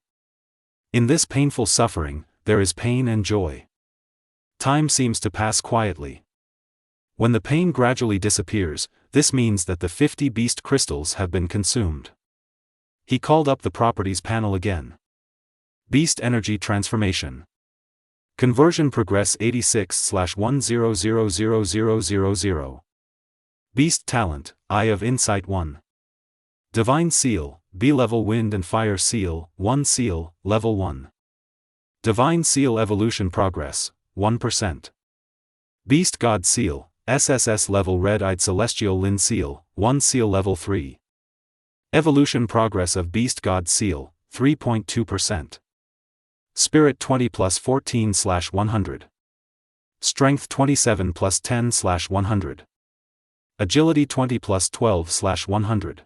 In this painful suffering, there is pain and joy. Time seems to pass quietly. When the pain gradually disappears, this means that the 50 beast crystals have been consumed. He called up the properties panel again. Beast Energy Transformation. Conversion Progress 86/10000000. Beast Talent, Eye of Insight 1. Divine Seal, B-Level Wind and Fire Seal, 1 Seal, Level 1. Divine Seal Evolution Progress, 1%. Beast God Seal, SSS Level Red-Eyed Celestial Lin Seal, 1 Seal Level 3. Evolution Progress of Beast God Seal, 3.2%. Spirit 20 plus 14/100. Strength 27 plus 10/100. Agility 20 plus 12/100.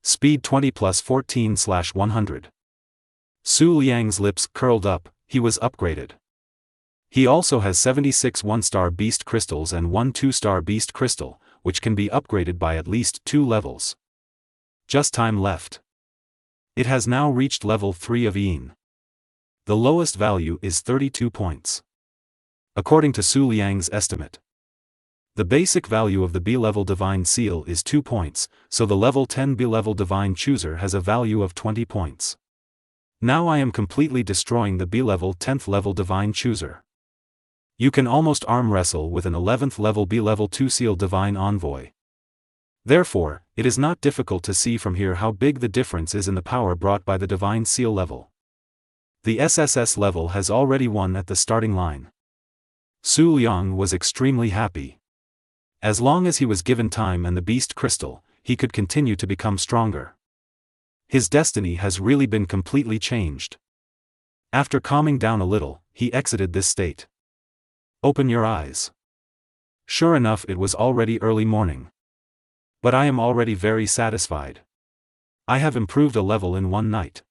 Speed 20 plus 14/100. Su Liang's lips curled up, he was upgraded. He also has 76 1-star beast crystals and 1 2-star beast crystal, which can be upgraded by at least 2 levels. Just time left. It has now reached level 3 of Yin. The lowest value is 32 points. According to Su Liang's estimate, the basic value of the B-level Divine Seal is 2 points, so the level 10 B-level Divine Chooser has a value of 20 points. Now I am completely destroying the B-level 10th level Divine Chooser. You can almost arm wrestle with an 11th level B-level 2 Seal Divine Envoy. Therefore, it is not difficult to see from here how big the difference is in the power brought by the Divine Seal level. The SSS level has already won at the starting line. Su Liang was extremely happy. As long as he was given time and the Beast Crystal, he could continue to become stronger. His destiny has really been completely changed. After calming down a little, he exited this state. Open your eyes. Sure enough, it was already early morning. But I am already very satisfied. I have improved a level in one night.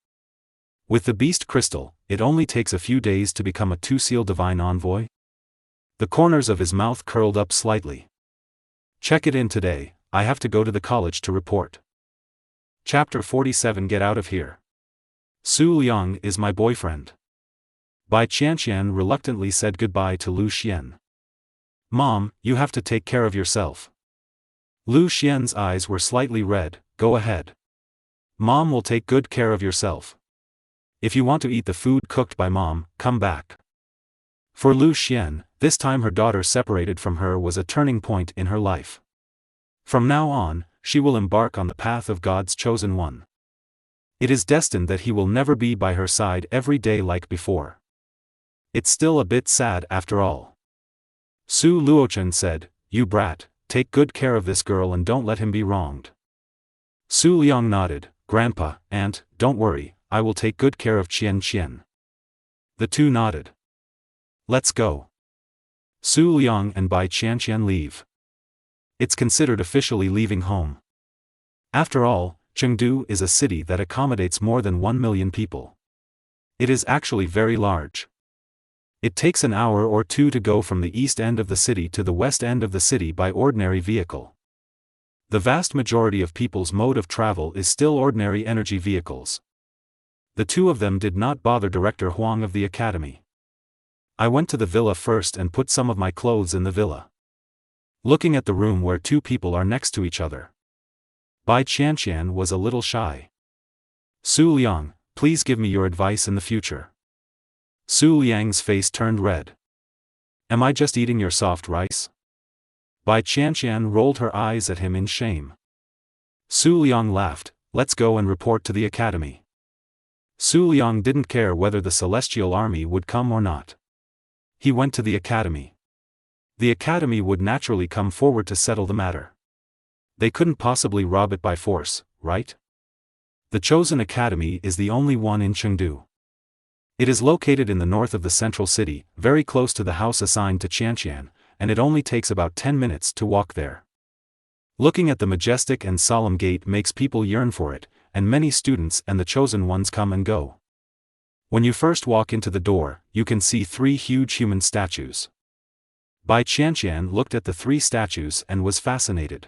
With the Beast Crystal, it only takes a few days to become a 2-seal Divine Envoy. The corners of his mouth curled up slightly. Check it in today, I have to go to the college to report. Chapter 47. Get out of here. Su Liang is my boyfriend. Bai Qianqian reluctantly said goodbye to Lu Xian. Mom, you have to take care of yourself. Lu Xian's eyes were slightly red. Go ahead. Mom will take good care of yourself. If you want to eat the food cooked by Mom, come back. For Lu Xian, this time her daughter separated from her was a turning point in her life. From now on, she will embark on the path of God's chosen one. It is destined that he will never be by her side every day like before. It's still a bit sad after all. Su Luochen said, "You brat, take good care of this girl and don't let him be wronged." Su Liang nodded, "Grandpa, Aunt, don't worry, I will take good care of Qian Qian." The two nodded. Let's go. Su Liang and Bai Qianqian leave. It's considered officially leaving home. After all, Chengdu is a city that accommodates more than 1 million people. It is actually very large. It takes an hour or two to go from the east end of the city to the west end of the city by ordinary vehicle. The vast majority of people's mode of travel is still ordinary energy vehicles. The two of them did not bother Director Huang of the academy. I went to the villa first and put some of my clothes in the villa. Looking at the room where two people are next to each other, Bai Qianqian was a little shy. Su Liang, please give me your advice in the future. Su Liang's face turned red. Am I just eating your soft rice? Bai Qianqian rolled her eyes at him in shame. Su Liang laughed, let's go and report to the academy. Su Liang didn't care whether the celestial army would come or not. He went to the academy. The academy would naturally come forward to settle the matter. They couldn't possibly rob it by force, right? The chosen academy is the only one in Chengdu. It is located in the north of the central city, very close to the house assigned to Qianqian, and it only takes about 10 minutes to walk there. Looking at the majestic and solemn gate makes people yearn for it, and many students and the chosen ones come and go. When you first walk into the door, you can see 3 huge human statues. Bai Qianqian looked at the 3 statues and was fascinated.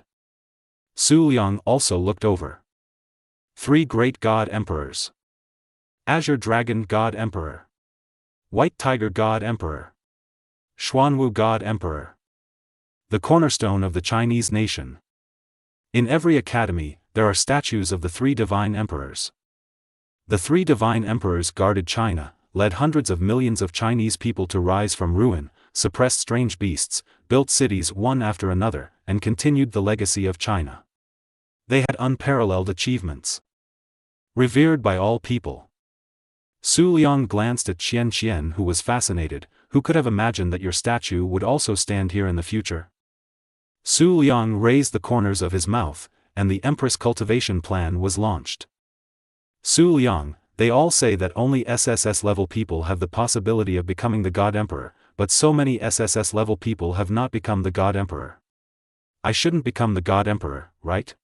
Su Liang also looked over. 3 great god emperors. Azure Dragon God Emperor. White Tiger God Emperor. Xuanwu God Emperor. The cornerstone of the Chinese nation. In every academy, there are statues of the 3 divine emperors. The 3 divine emperors guarded China, led hundreds of millions of Chinese people to rise from ruin, suppressed strange beasts, built cities one after another, and continued the legacy of China. They had unparalleled achievements. Revered by all people. Su Liang glanced at Qian Qian, who was fascinated. Who could have imagined that your statue would also stand here in the future? Su Liang raised the corners of his mouth, and the Empress cultivation plan was launched. Su Liang, They all say that only SSS-level people have the possibility of becoming the God Emperor, but so many SSS-level people have not become the God Emperor. I shouldn't become the God Emperor, right?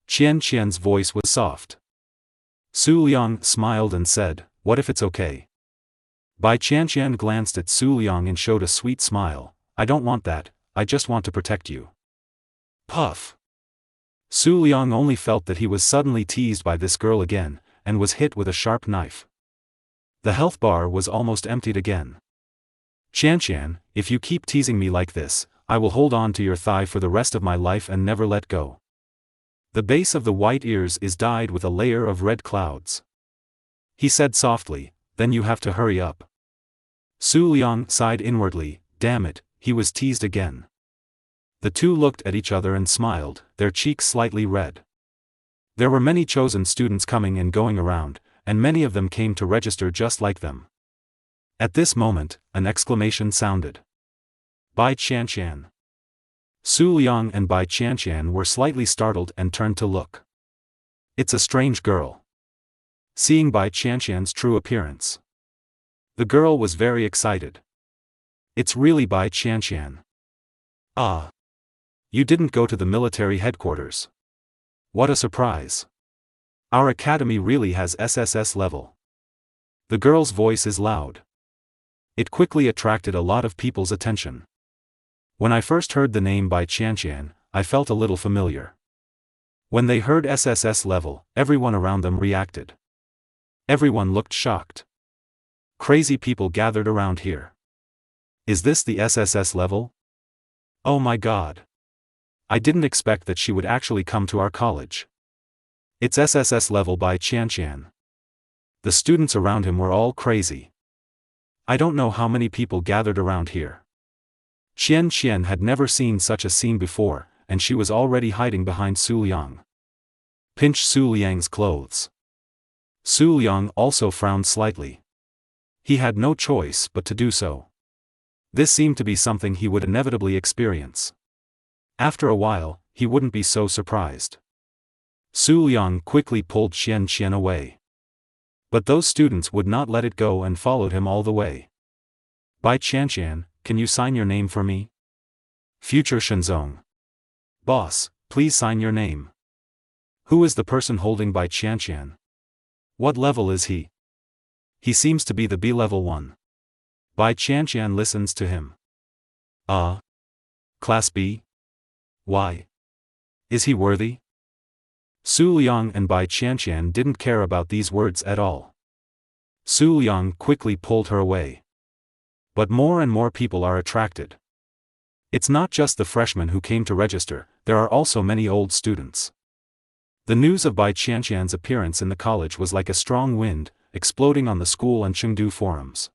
Qian Qian's voice was soft. Su Liang smiled and said, "What if it's okay?" Bai Qianqian glanced at Su Liang and showed a sweet smile. "I don't want that, I just want to protect you." Puff. Su Liang only felt that he was suddenly teased by this girl again, and was hit with a sharp knife. The health bar was almost emptied again. "Qianqian, if you keep teasing me like this, I will hold on to your thigh for the rest of my life and never let go. The base of the white ears is dyed with a layer of red clouds," he said softly. "Then you have to hurry up." Su Liang sighed inwardly. Damn it, he was teased again. The two looked at each other and smiled, their cheeks slightly red. There were many chosen students coming and going around, and many of them came to register just like them. At this moment, an exclamation sounded. "Bai Qianqian." Su Liang and Bai Qianqian were slightly startled and turned to look. It's a strange girl. Seeing Bai Qianqian's true appearance, the girl was very excited. "It's really Bai Qianqian. Ah. You didn't go to the military headquarters. What a surprise. Our academy really has SSS level." The girl's voice is loud. It quickly attracted a lot of people's attention. When I first heard the name Bai Qianqian, I felt a little familiar. When they heard SSS level, everyone around them reacted. Everyone looked shocked. Crazy people gathered around here. Is this the SSS level? Oh my god. I didn't expect that she would actually come to our college. It's SSS level Bai Qianqian. The students around him were all crazy. I don't know how many people gathered around here. Qian Qian had never seen such a scene before, and she was already hiding behind Su Liang. Pinch Su Liang's clothes. Su Liang also frowned slightly. He had no choice but to do so. This seemed to be something he would inevitably experience. After a while, he wouldn't be so surprised. Su Liang quickly pulled Qian Qian away. But those students would not let it go and followed him all the way. "Bai Qianqian, can you sign your name for me?" "Future Shenzong." "Boss, please sign your name." "Who is the person holding Bai Qianqian? What level is he?" "He seems to be the B-level one." Bai Qianqian listens to him. Class B? Why? Is he worthy?" Su Liang and Bai Qianqian didn't care about these words at all. Su Liang quickly pulled her away. But more and more people are attracted. It's not just the freshmen who came to register, there are also many old students. The news of Bai Qianqian's appearance in the college was like a strong wind, exploding on the school and Chengdu forums.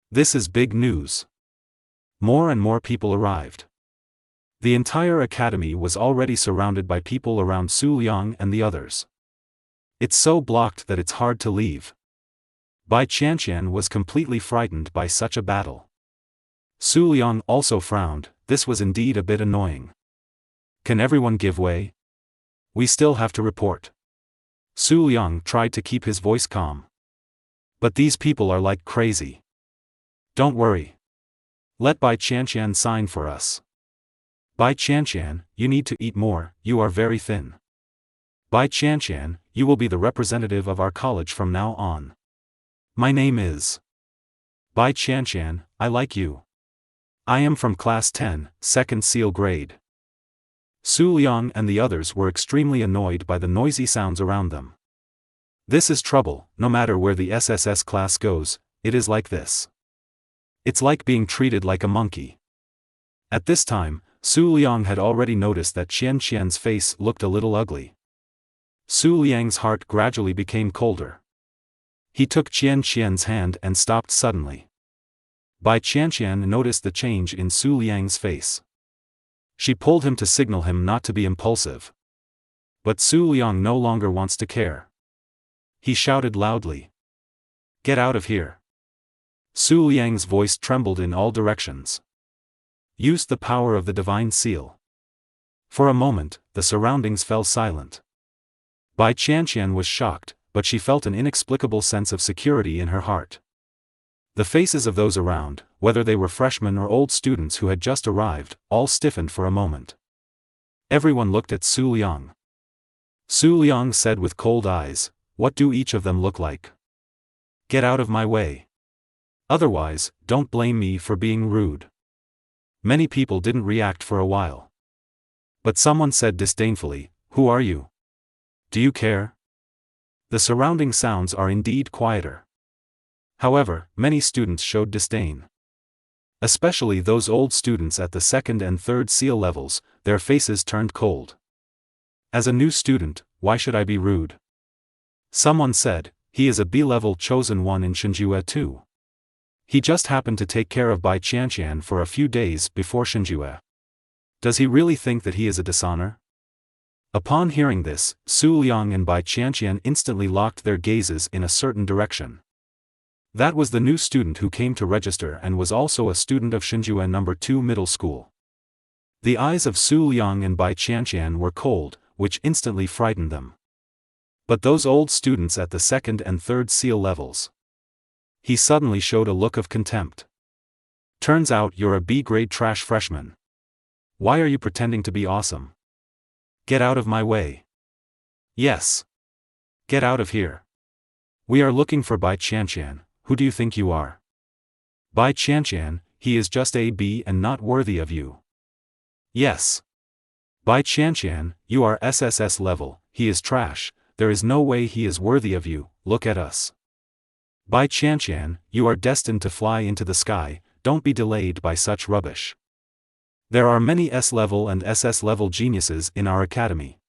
This is big news. More and more people arrived. The entire academy was already surrounded by people around Su Liang and the others. It's so blocked that it's hard to leave. Bai Qianqian was completely frightened by such a battle. Su Liang also frowned. This was indeed a bit annoying. "Can everyone give way? We still have to report." Su Liang tried to keep his voice calm. "But these people are like crazy. Don't worry. Let Bai Qianqian sign for us." "Bai Qianqian, you need to eat more, you are very thin." "Bai Qianqian, you will be the representative of our college from now on." "My name is Bai Qianqian, I like you. I am from class 10, second seal grade." Su Liang and the others were extremely annoyed by the noisy sounds around them. This is trouble, no matter where the SSS class goes, it is like this. It's like being treated like a monkey. At this time, Su Liang had already noticed that Qian Qian's face looked a little ugly. Su Liang's heart gradually became colder. He took Qian Qian's hand and stopped suddenly. Bai Qianqian noticed the change in Su Liang's face. She pulled him to signal him not to be impulsive. But Su Liang no longer wants to care. He shouted loudly. "Get out of here." Su Liang's voice trembled in all directions. Used the power of the divine seal. For a moment, the surroundings fell silent. Bai Qianqian was shocked, but she felt an inexplicable sense of security in her heart. The faces of those around, whether they were freshmen or old students who had just arrived, all stiffened for a moment. Everyone looked at Su Liang. Su Liang said with cold eyes, "What do each of them look like? Get out of my way. Otherwise, don't blame me for being rude." Many people didn't react for a while. But someone said disdainfully, "Who are you? Do you care?" The surrounding sounds are indeed quieter. However, many students showed disdain. Especially those old students at the second and third SEAL levels, their faces turned cold. "As a new student, why should I be rude?" Someone said, "He is a B-level chosen one in Shinjue too. He just happened to take care of Bai Qianqian for a few days before Shinjue. Does he really think that he is a dishonor?" Upon hearing this, Su Liang and Bai Qianqian instantly locked their gazes in a certain direction. That was the new student who came to register and was also a student of Shinjue No. 2 Middle School. The eyes of Su Liang and Bai Qianqian were cold, which instantly frightened them. But those old students at the second and third SEAL levels. He suddenly showed a look of contempt. "Turns out you're a B-grade trash freshman. Why are you pretending to be awesome? Get out of my way. Yes. Get out of here. We are looking for Bai Qianqian. Who do you think you are? Bai Qianqian, he is just a B and not worthy of you. Yes. Bai Qianqian, you are SSS level, he is trash, there is no way he is worthy of you, look at us. Bai Qianqian, you are destined to fly into the sky, don't be delayed by such rubbish. There are many S-level and SS-level geniuses in our academy."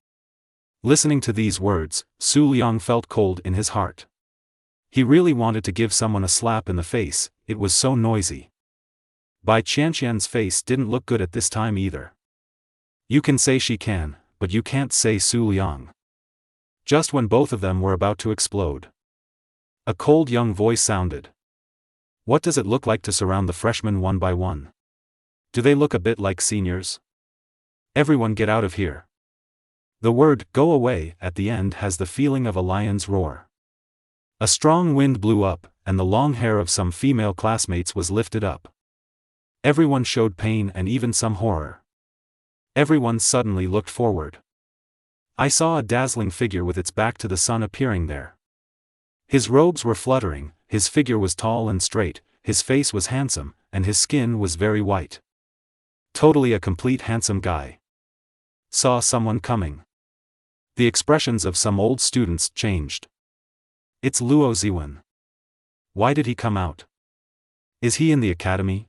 Listening to these words, Su Liang felt cold in his heart. He really wanted to give someone a slap in the face, it was so noisy. Bai Qianqian's face didn't look good at this time either. "You can say she can, but you can't say Su Liang." Just when both of them were about to explode, a cold young voice sounded. "What does it look like to surround the freshmen one by one? Do they look a bit like seniors? Everyone get out of here." The word "go away" at the end has the feeling of a lion's roar. A strong wind blew up, and the long hair of some female classmates was lifted up. Everyone showed pain and even some horror. Everyone suddenly looked forward. I saw a dazzling figure with its back to the sun appearing there. His robes were fluttering, his figure was tall and straight, his face was handsome, and his skin was very white. Totally a complete handsome guy. Saw someone coming. The expressions of some old students changed. "It's Luo Ziwen. Why did he come out? Is he in the academy?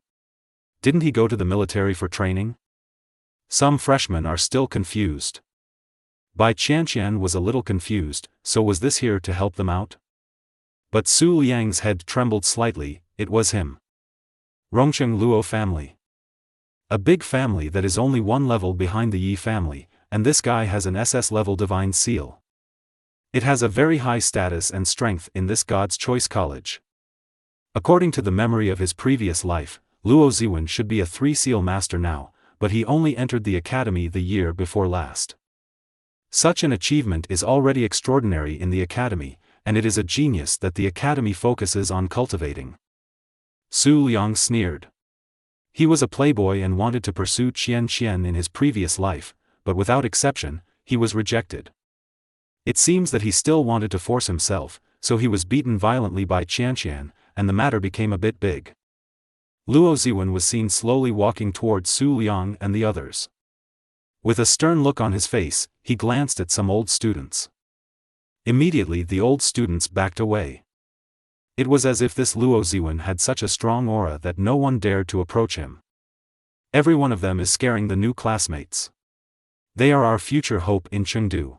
Didn't he go to the military for training?" Some freshmen are still confused. Bai Qianqian was a little confused, so was this here to help them out? But Su Liang's head trembled slightly, it was him. Rongcheng Luo family. A big family that is only one level behind the Yi family, and this guy has an SS level divine seal. It has a very high status and strength in this God's Choice College. According to the memory of his previous life, Luo Ziwen should be a 3 seal master now, but he only entered the academy the year before last. Such an achievement is already extraordinary in the academy, and it is a genius that the academy focuses on cultivating. Su Liang sneered. He was a playboy and wanted to pursue Qian in his previous life, but without exception, he was rejected. It seems that he still wanted to force himself, so he was beaten violently by Qian, and the matter became a bit big. Luo Ziwen was seen slowly walking towards Su Liang and the others. With a stern look on his face, he glanced at some old students. Immediately the old students backed away. It was as if this Luo Ziwen had such a strong aura that no one dared to approach him. Every one of them is scaring the new classmates. They are our future hope in Chengdu.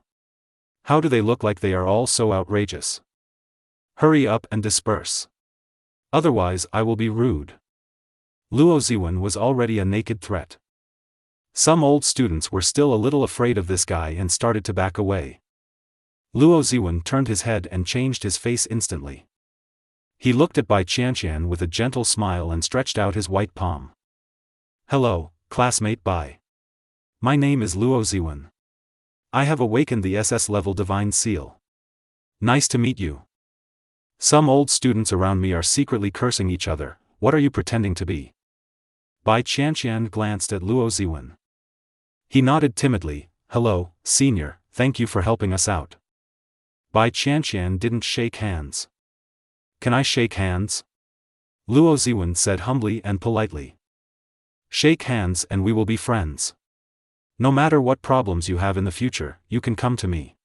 How do they look like they are all so outrageous? Hurry up and disperse. Otherwise I will be rude. Luo Ziwen was already a naked threat. Some old students were still a little afraid of this guy and started to back away. Luo Ziwen turned his head and changed his face instantly. He looked at Bai Qianqian with a gentle smile and stretched out his white palm. "Hello, classmate Bai. My name is Luo Ziwen. I have awakened the SS level divine seal. Nice to meet you. Some old students around me are secretly cursing each other. What are you pretending to be? Bai Qianqian glanced at Luo Ziwen. He nodded timidly. Hello, senior, thank you for helping us out. Bai Qianqian didn't shake hands. Can I shake hands? Luo Ziwen said humbly and politely. Shake hands and we will be friends. No matter what problems you have in the future, you can come to me.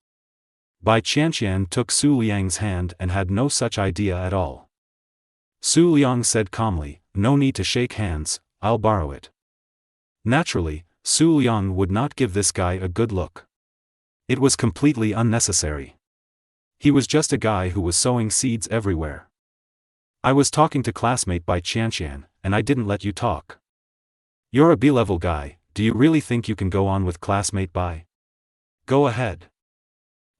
Bai Qianqian took Su Liang's hand and had no such idea at all. Su Liang said calmly, no need to shake hands, I'll borrow it. Naturally, Su Liang would not give this guy a good look. It was completely unnecessary. He was just a guy who was sowing seeds everywhere. I was talking to classmate Bai Qianqian, and I didn't let you talk. You're a B-level guy, do you really think you can go on with classmate Bai? Go ahead.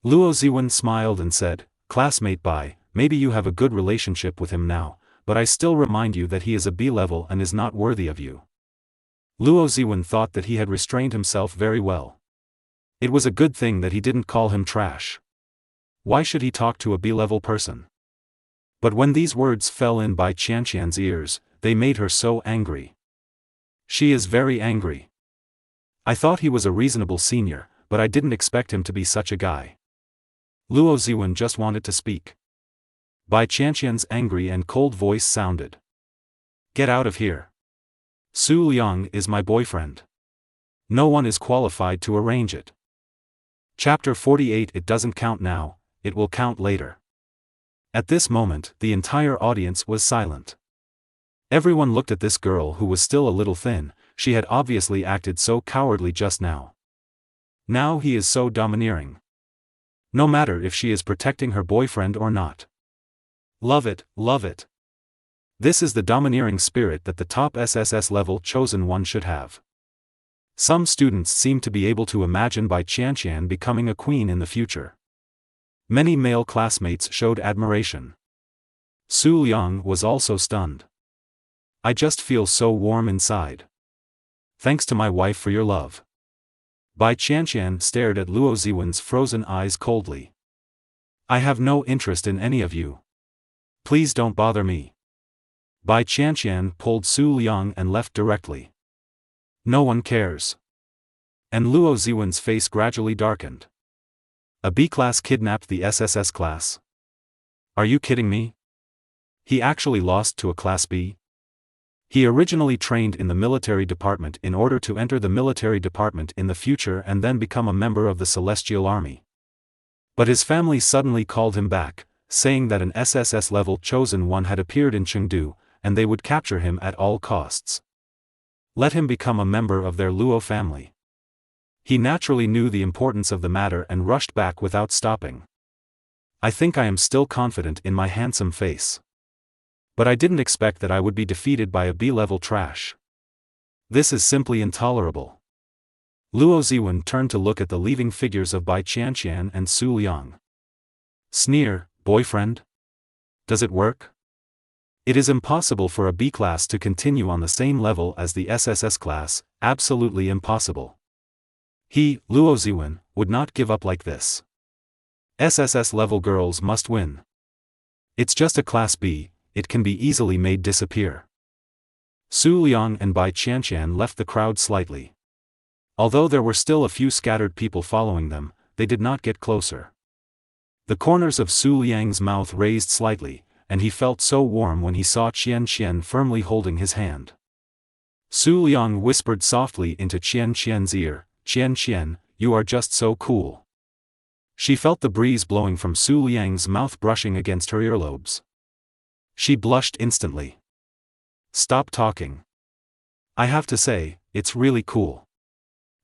Luo Ziwen smiled and said, classmate Bai, maybe you have a good relationship with him now, but I still remind you that he is a B-level and is not worthy of you. Luo Ziwen thought that he had restrained himself very well. It was a good thing that he didn't call him trash. Why should he talk to a B-level person? But when these words fell in Bai Qianqian's ears, they made her so angry. She is very angry. I thought he was a reasonable senior, but I didn't expect him to be such a guy. Luo Ziwen just wanted to speak. Bai Qianqian's angry and cold voice sounded. Get out of here. Su Liang is my boyfriend. No one is qualified to arrange it. Chapter 48. It doesn't count now, it will count later. At this moment, the entire audience was silent. Everyone looked at this girl who was still a little thin. She had obviously acted so cowardly just now. Now he is so domineering. No matter if she is protecting her boyfriend or not. Love it, love it. This is the domineering spirit that the top SSS level chosen one should have. Some students seem to be able to imagine Bai Qianqian becoming a queen in the future. Many male classmates showed admiration. Su Liang was also stunned. I just feel so warm inside. Thanks to my wife for your love. Bai Qianqian stared at Luo Ziwen's frozen eyes coldly. I have no interest in any of you. Please don't bother me. Bai Qianqian pulled Su Liang and left directly. No one cares. And Luo Ziwen's face gradually darkened. A B-class kidnapped the SSS class? Are you kidding me? He actually lost to a class B? He originally trained in the military department in order to enter the military department in the future and then become a member of the Celestial Army. But his family suddenly called him back, saying that an SSS level chosen one had appeared in Chengdu, and they would capture him at all costs. Let him become a member of their Luo family. He naturally knew the importance of the matter and rushed back without stopping. I think I am still confident in my handsome face. But I didn't expect that I would be defeated by a B-level trash. This is simply intolerable. Luo Ziwen turned to look at the leaving figures of Bai Qianqian and Su Liang. Sneer, boyfriend? Does it work? It is impossible for a B-class to continue on the same level as the SSS class, absolutely impossible. He, Luo Ziwen, would not give up like this. SSS level girls must win. It's just a class B, it can be easily made disappear. Su Liang and Bai Qianqian left the crowd slightly. Although there were still a few scattered people following them, they did not get closer. The corners of Su Liang's mouth raised slightly, and he felt so warm when he saw Qian Qian firmly holding his hand. Su Liang whispered softly into Qian Qian's ear, Qian Qian, you are just so cool. She felt the breeze blowing from Su Liang's mouth brushing against her earlobes. She blushed instantly. Stop talking. I have to say, it's really cool.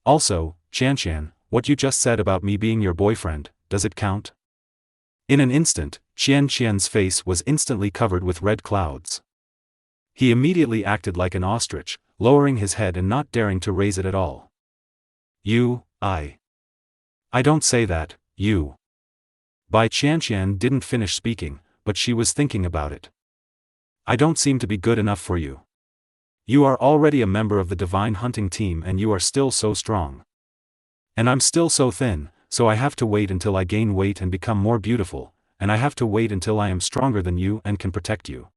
Also, Qian Qian, what you just said about me being your boyfriend, does it count? In an instant, Qian Qian's face was instantly covered with red clouds. He immediately acted like an ostrich, lowering his head and not daring to raise it at all. I don't say that, you. Bai Qianqian didn't finish speaking, but she was thinking about it. I don't seem to be good enough for you. You are already a member of the Divine Hunting Team and you are still so strong. And I'm still so thin, so I have to wait until I gain weight and become more beautiful, and I have to wait until I am stronger than you and can protect you.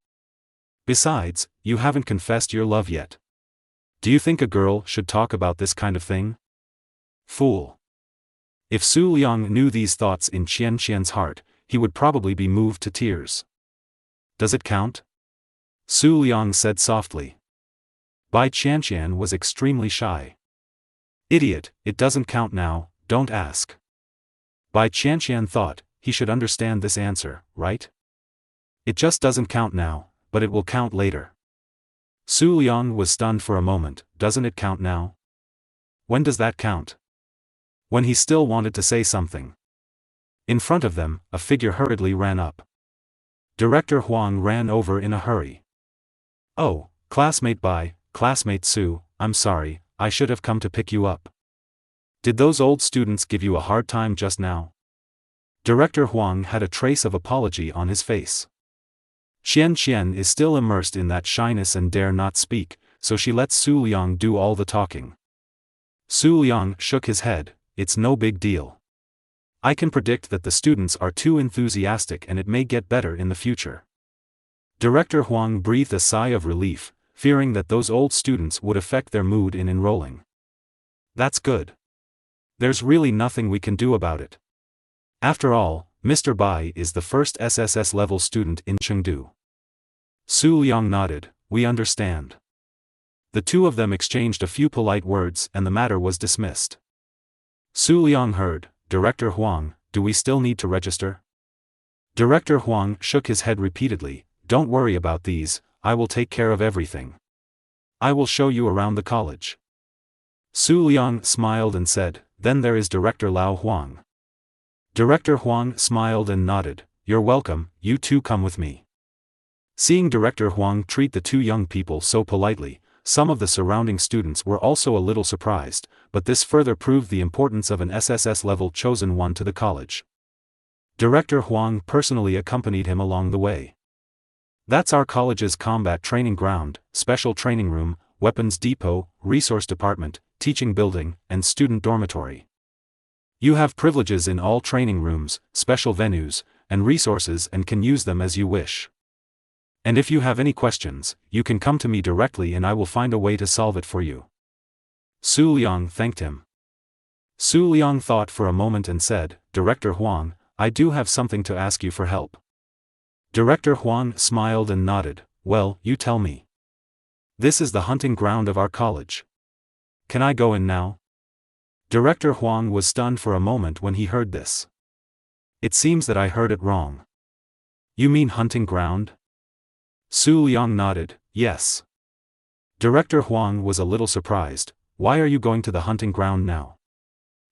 Besides, you haven't confessed your love yet. Do you think a girl should talk about this kind of thing? Fool. If Su Liang knew these thoughts in Qian Qian's heart, he would probably be moved to tears. Does it count? Su Liang said softly. Bai Qianqian was extremely shy. Idiot, it doesn't count now, don't ask. Bai Qianqian thought, he should understand this answer, right? It just doesn't count now, but it will count later. Su Liang was stunned for a moment. Doesn't it count now? When does that count? When he still wanted to say something. In front of them, a figure hurriedly ran up. Director Huang ran over in a hurry. Oh, classmate Bai, classmate Su, I'm sorry, I should have come to pick you up. Did those old students give you a hard time just now? Director Huang had a trace of apology on his face. Qian Qian is still immersed in that shyness and dare not speak, so she lets Su Liang do all the talking. Su Liang shook his head. It's no big deal. I can predict that the students are too enthusiastic and it may get better in the future. Director Huang breathed a sigh of relief, fearing that those old students would affect their mood in enrolling. That's good. There's really nothing we can do about it. After all, Mr. Bai is the first SSS-level student in Chengdu. Su Liang nodded, we understand. The two of them exchanged a few polite words and the matter was dismissed. Su Liang heard, Director Huang, do we still need to register? Director Huang shook his head repeatedly, don't worry about these, I will take care of everything. I will show you around the college. Su Liang smiled and said, then there is Director Lao Huang. Director Huang smiled and nodded, you're welcome, you two come with me. Seeing Director Huang treat the two young people so politely, some of the surrounding students were also a little surprised, but this further proved the importance of an SSS-level chosen one to the college. Director Huang personally accompanied him along the way. That's our college's combat training ground, special training room, weapons depot, resource department, teaching building, and student dormitory. You have privileges in all training rooms, special venues, and resources and can use them as you wish. And if you have any questions, you can come to me directly and I will find a way to solve it for you. Su Liang thanked him. Su Liang thought for a moment and said, Director Huang, I do have something to ask you for help. Director Huang smiled and nodded, well, you tell me. This is the hunting ground of our college. Can I go in now? Director Huang was stunned for a moment when he heard this. It seems that I heard it wrong. You mean hunting ground? Su Liang nodded, yes. Director Huang was a little surprised, why are you going to the hunting ground now?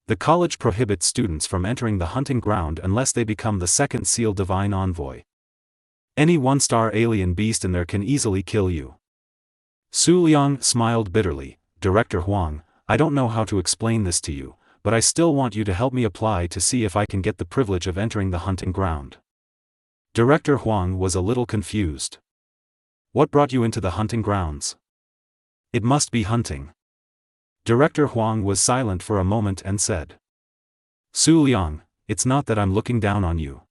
The college prohibits students from entering the hunting ground unless they become the second Seal Divine Envoy. Any one-star alien beast in there can easily kill you. Su Liang smiled bitterly, Director Huang, I don't know how to explain this to you, but I still want you to help me apply to see if I can get the privilege of entering the hunting ground. Director Huang was a little confused. What brought you into the hunting grounds? It must be hunting. Director Huang was silent for a moment and said. Su Liang, it's not that I'm looking down on you.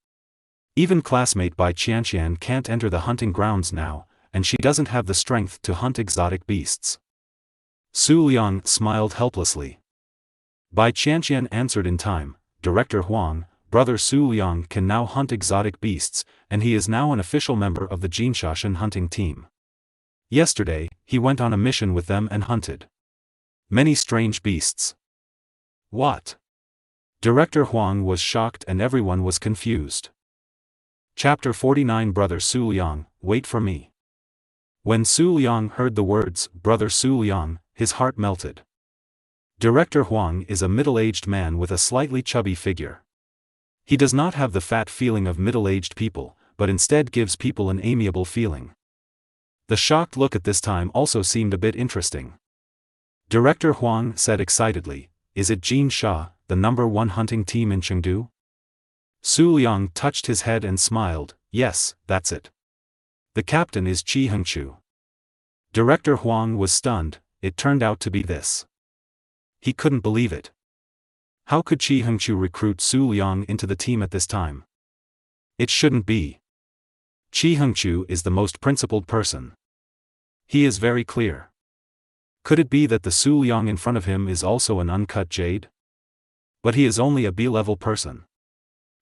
Even classmate Bai Qianqian can't enter the hunting grounds now, and she doesn't have the strength to hunt exotic beasts. Su Liang smiled helplessly. Bai Qianqian answered in time, Director Huang, Brother Su Liang can now hunt exotic beasts, and he is now an official member of the Jinshashan hunting team. Yesterday, he went on a mission with them and hunted many strange beasts. What? Director Huang was shocked and everyone was confused. Chapter 49 Brother Su Liang, wait for me. When Su Liang heard the words, Brother Su Liang, his heart melted. Director Huang is a middle-aged man with a slightly chubby figure. He does not have the fat feeling of middle-aged people, but instead gives people an amiable feeling. The shocked look at this time also seemed a bit interesting. Director Huang said excitedly, is it Jin Sha, the #1 hunting team in Chengdu? Su Liang touched his head and smiled, yes, that's it. The captain is Qi Hengchu. Director Huang was stunned, it turned out to be this. He couldn't believe it. How could Qi Hengchu recruit Su Liang into the team at this time? It shouldn't be. Chi Hengchu is the most principled person. He is very clear. Could it be that the Su Liang in front of him is also an uncut jade? But he is only a B-level person.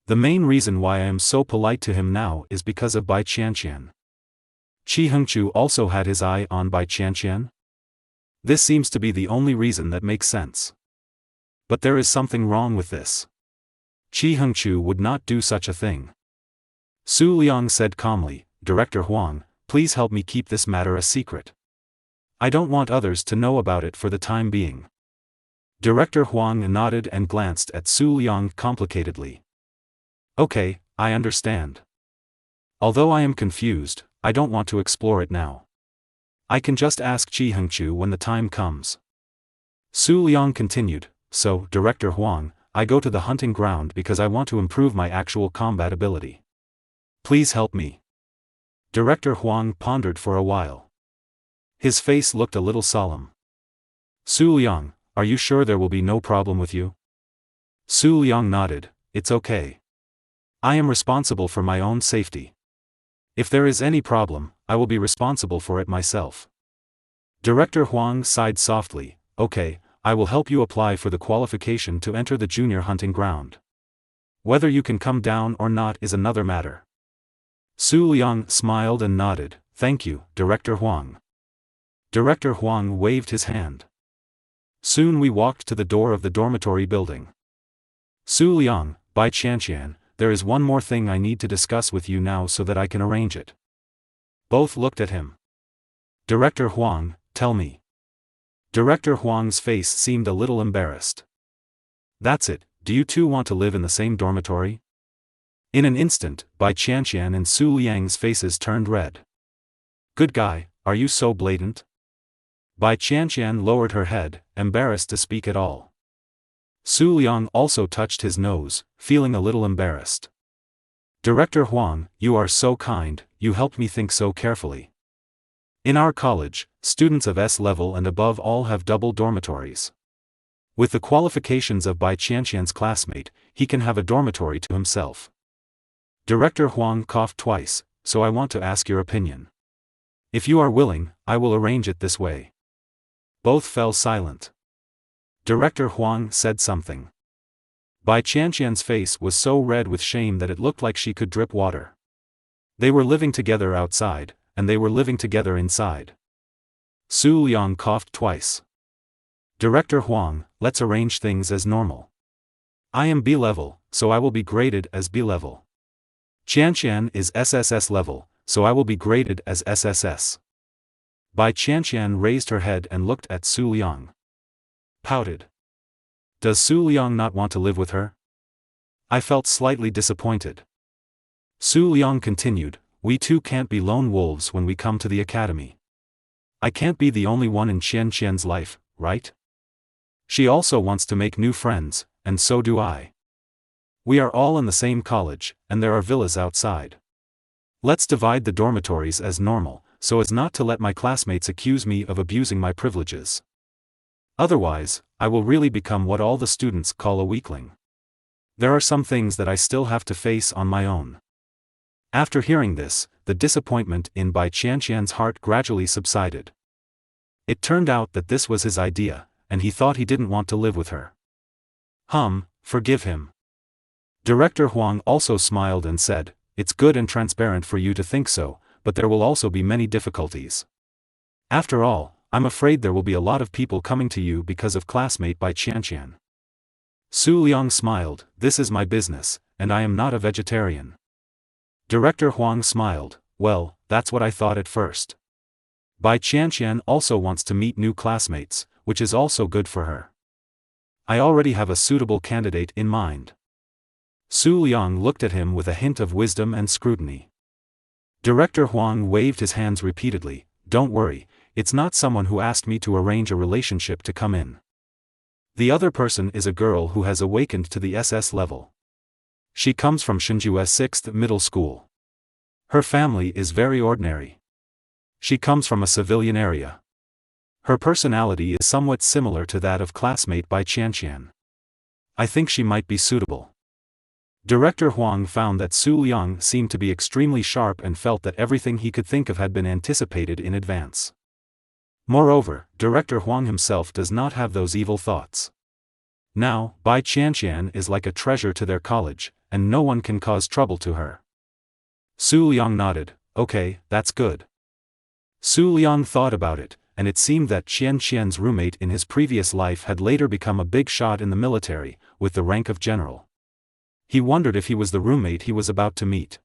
The main reason why I am so polite to him now is because of Bai Qianqian. Chi Hengchu also had his eye on Bai Qianqian? This seems to be the only reason that makes sense. But there is something wrong with this. Chi Hengchu would not do such a thing. Su Liang said calmly, Director Huang, please help me keep this matter a secret. I don't want others to know about it for the time being. Director Huang nodded and glanced at Su Liang complicatedly. Okay, I understand. Although I am confused, I don't want to explore it now. I can just ask Chi Hengchu when the time comes. Su Liang continued, so, Director Huang, I go to the hunting ground because I want to improve my actual combat ability. Please help me. Director Huang pondered for a while. His face looked a little solemn. Su Liang, are you sure there will be no problem with you? Su Liang nodded, it's okay. I am responsible for my own safety. If there is any problem, I will be responsible for it myself. Director Huang sighed softly, okay, I will help you apply for the qualification to enter the junior hunting ground. Whether you can come down or not is another matter. Su Liang smiled and nodded, thank you, Director Huang. Director Huang waved his hand. Soon we walked to the door of the dormitory building. Su Liang, Bai Qianqian, there is one more thing I need to discuss with you now so that I can arrange it. Both looked at him. Director Huang, tell me. Director Huang's face seemed a little embarrassed. That's it, do you two want to live in the same dormitory? In an instant, Bai Qianqian and Su Liang's faces turned red. Good guy, are you so blatant? Bai Qianqian lowered her head, embarrassed to speak at all. Su Liang also touched his nose, feeling a little embarrassed. Director Huang, you are so kind, you helped me think so carefully. In our college, students of S-level and above all have double dormitories. With the qualifications of Bai Qianqian's classmate, he can have a dormitory to himself. Director Huang coughed twice, so I want to ask your opinion. If you are willing, I will arrange it this way. Both fell silent. Director Huang said something. Bai Qianqian's face was so red with shame that it looked like she could drip water. They were living together outside, and they were living together inside. Su Liang coughed twice. Director Huang, let's arrange things as normal. I am B-level, so I will be graded as B-level. Qianqian is SSS level, so I will be graded as SSS. Bai Qianqian raised her head and looked at Su Liang. Pouted. Does Su Liang not want to live with her? I felt slightly disappointed. Su Liang continued, we two can't be lone wolves when we come to the academy. I can't be the only one in Qianqian's life, right? She also wants to make new friends, and so do I. We are all in the same college, and there are villas outside. Let's divide the dormitories as normal, so as not to let my classmates accuse me of abusing my privileges. Otherwise, I will really become what all the students call a weakling. There are some things that I still have to face on my own. After hearing this, the disappointment in Bai Qianqian's heart gradually subsided. It turned out that this was his idea, and he thought he didn't want to live with her. Forgive him. Director Huang also smiled and said, it's good and transparent for you to think so, but there will also be many difficulties. After all, I'm afraid there will be a lot of people coming to you because of classmate Bai Qianqian. Su Liang smiled, this is my business, and I am not a vegetarian. Director Huang smiled, well, that's what I thought at first. Bai Qianqian also wants to meet new classmates, which is also good for her. I already have a suitable candidate in mind. Su Liang looked at him with a hint of wisdom and scrutiny. Director Huang waved his hands repeatedly, don't worry, it's not someone who asked me to arrange a relationship to come in. The other person is a girl who has awakened to the SS level. She comes from Shinju's 6th middle school. Her family is very ordinary. She comes from a civilian area. Her personality is somewhat similar to that of classmate Bai Qianqian. I think she might be suitable. Director Huang found that Su Liang seemed to be extremely sharp and felt that everything he could think of had been anticipated in advance. Moreover, Director Huang himself does not have those evil thoughts. Now, Bai Qianqian is like a treasure to their college, and no one can cause trouble to her. Su Liang nodded, okay, that's good. Su Liang thought about it, and it seemed that Qian Qian's roommate in his previous life had later become a big shot in the military, with the rank of general. He wondered if he was the roommate he was about to meet.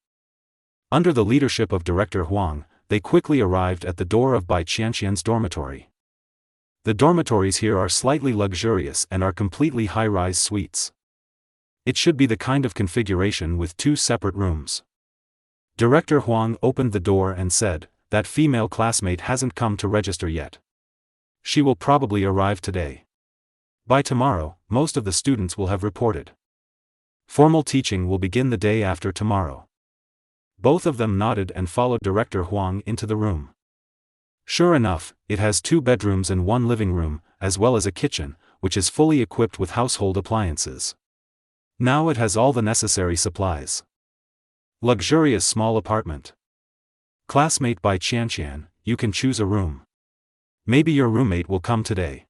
Under the leadership of Director Huang, they quickly arrived at the door of Bai Qianqian's dormitory. The dormitories here are slightly luxurious and are completely high-rise suites. It should be the kind of configuration with 2 separate rooms. Director Huang opened the door and said, "That female classmate hasn't come to register yet. She will probably arrive today. By tomorrow, most of the students will have reported. Formal teaching will begin the day after tomorrow." Both of them nodded and followed Director Huang into the room. Sure enough, it has 2 bedrooms and 1 living room, as well as a kitchen, which is fully equipped with household appliances. Now it has all the necessary supplies. Luxurious small apartment. Classmate Bai Qianqian, you can choose a room. Maybe your roommate will come today.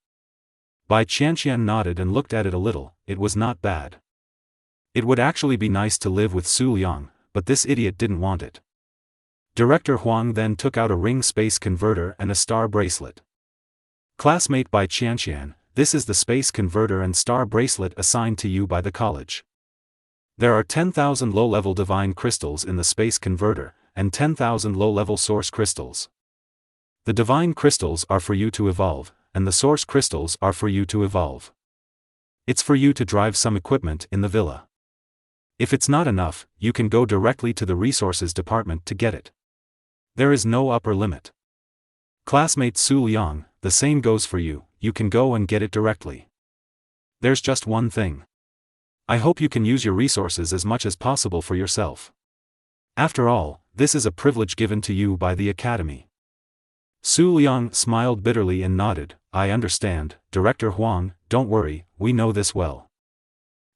Bai Qianqian nodded and looked at it a little. It was not bad. It would actually be nice to live with Su Liang, but this idiot didn't want it. Director Huang then took out a ring space converter and a star bracelet. Classmate Bai Qianqian, this is the space converter and star bracelet assigned to you by the college. There are 10,000 low-level divine crystals in the space converter, and 10,000 low-level source crystals. The divine crystals are for you to evolve, and the source crystals are for you to evolve. It's for you to drive some equipment in the villa. If it's not enough, you can go directly to the resources department to get it. There is no upper limit. Classmate Su Liang, the same goes for you, you can go and get it directly. There's just one thing. I hope you can use your resources as much as possible for yourself. After all, this is a privilege given to you by the academy. Su Liang smiled bitterly and nodded, I understand, Director Huang, don't worry, we know this well.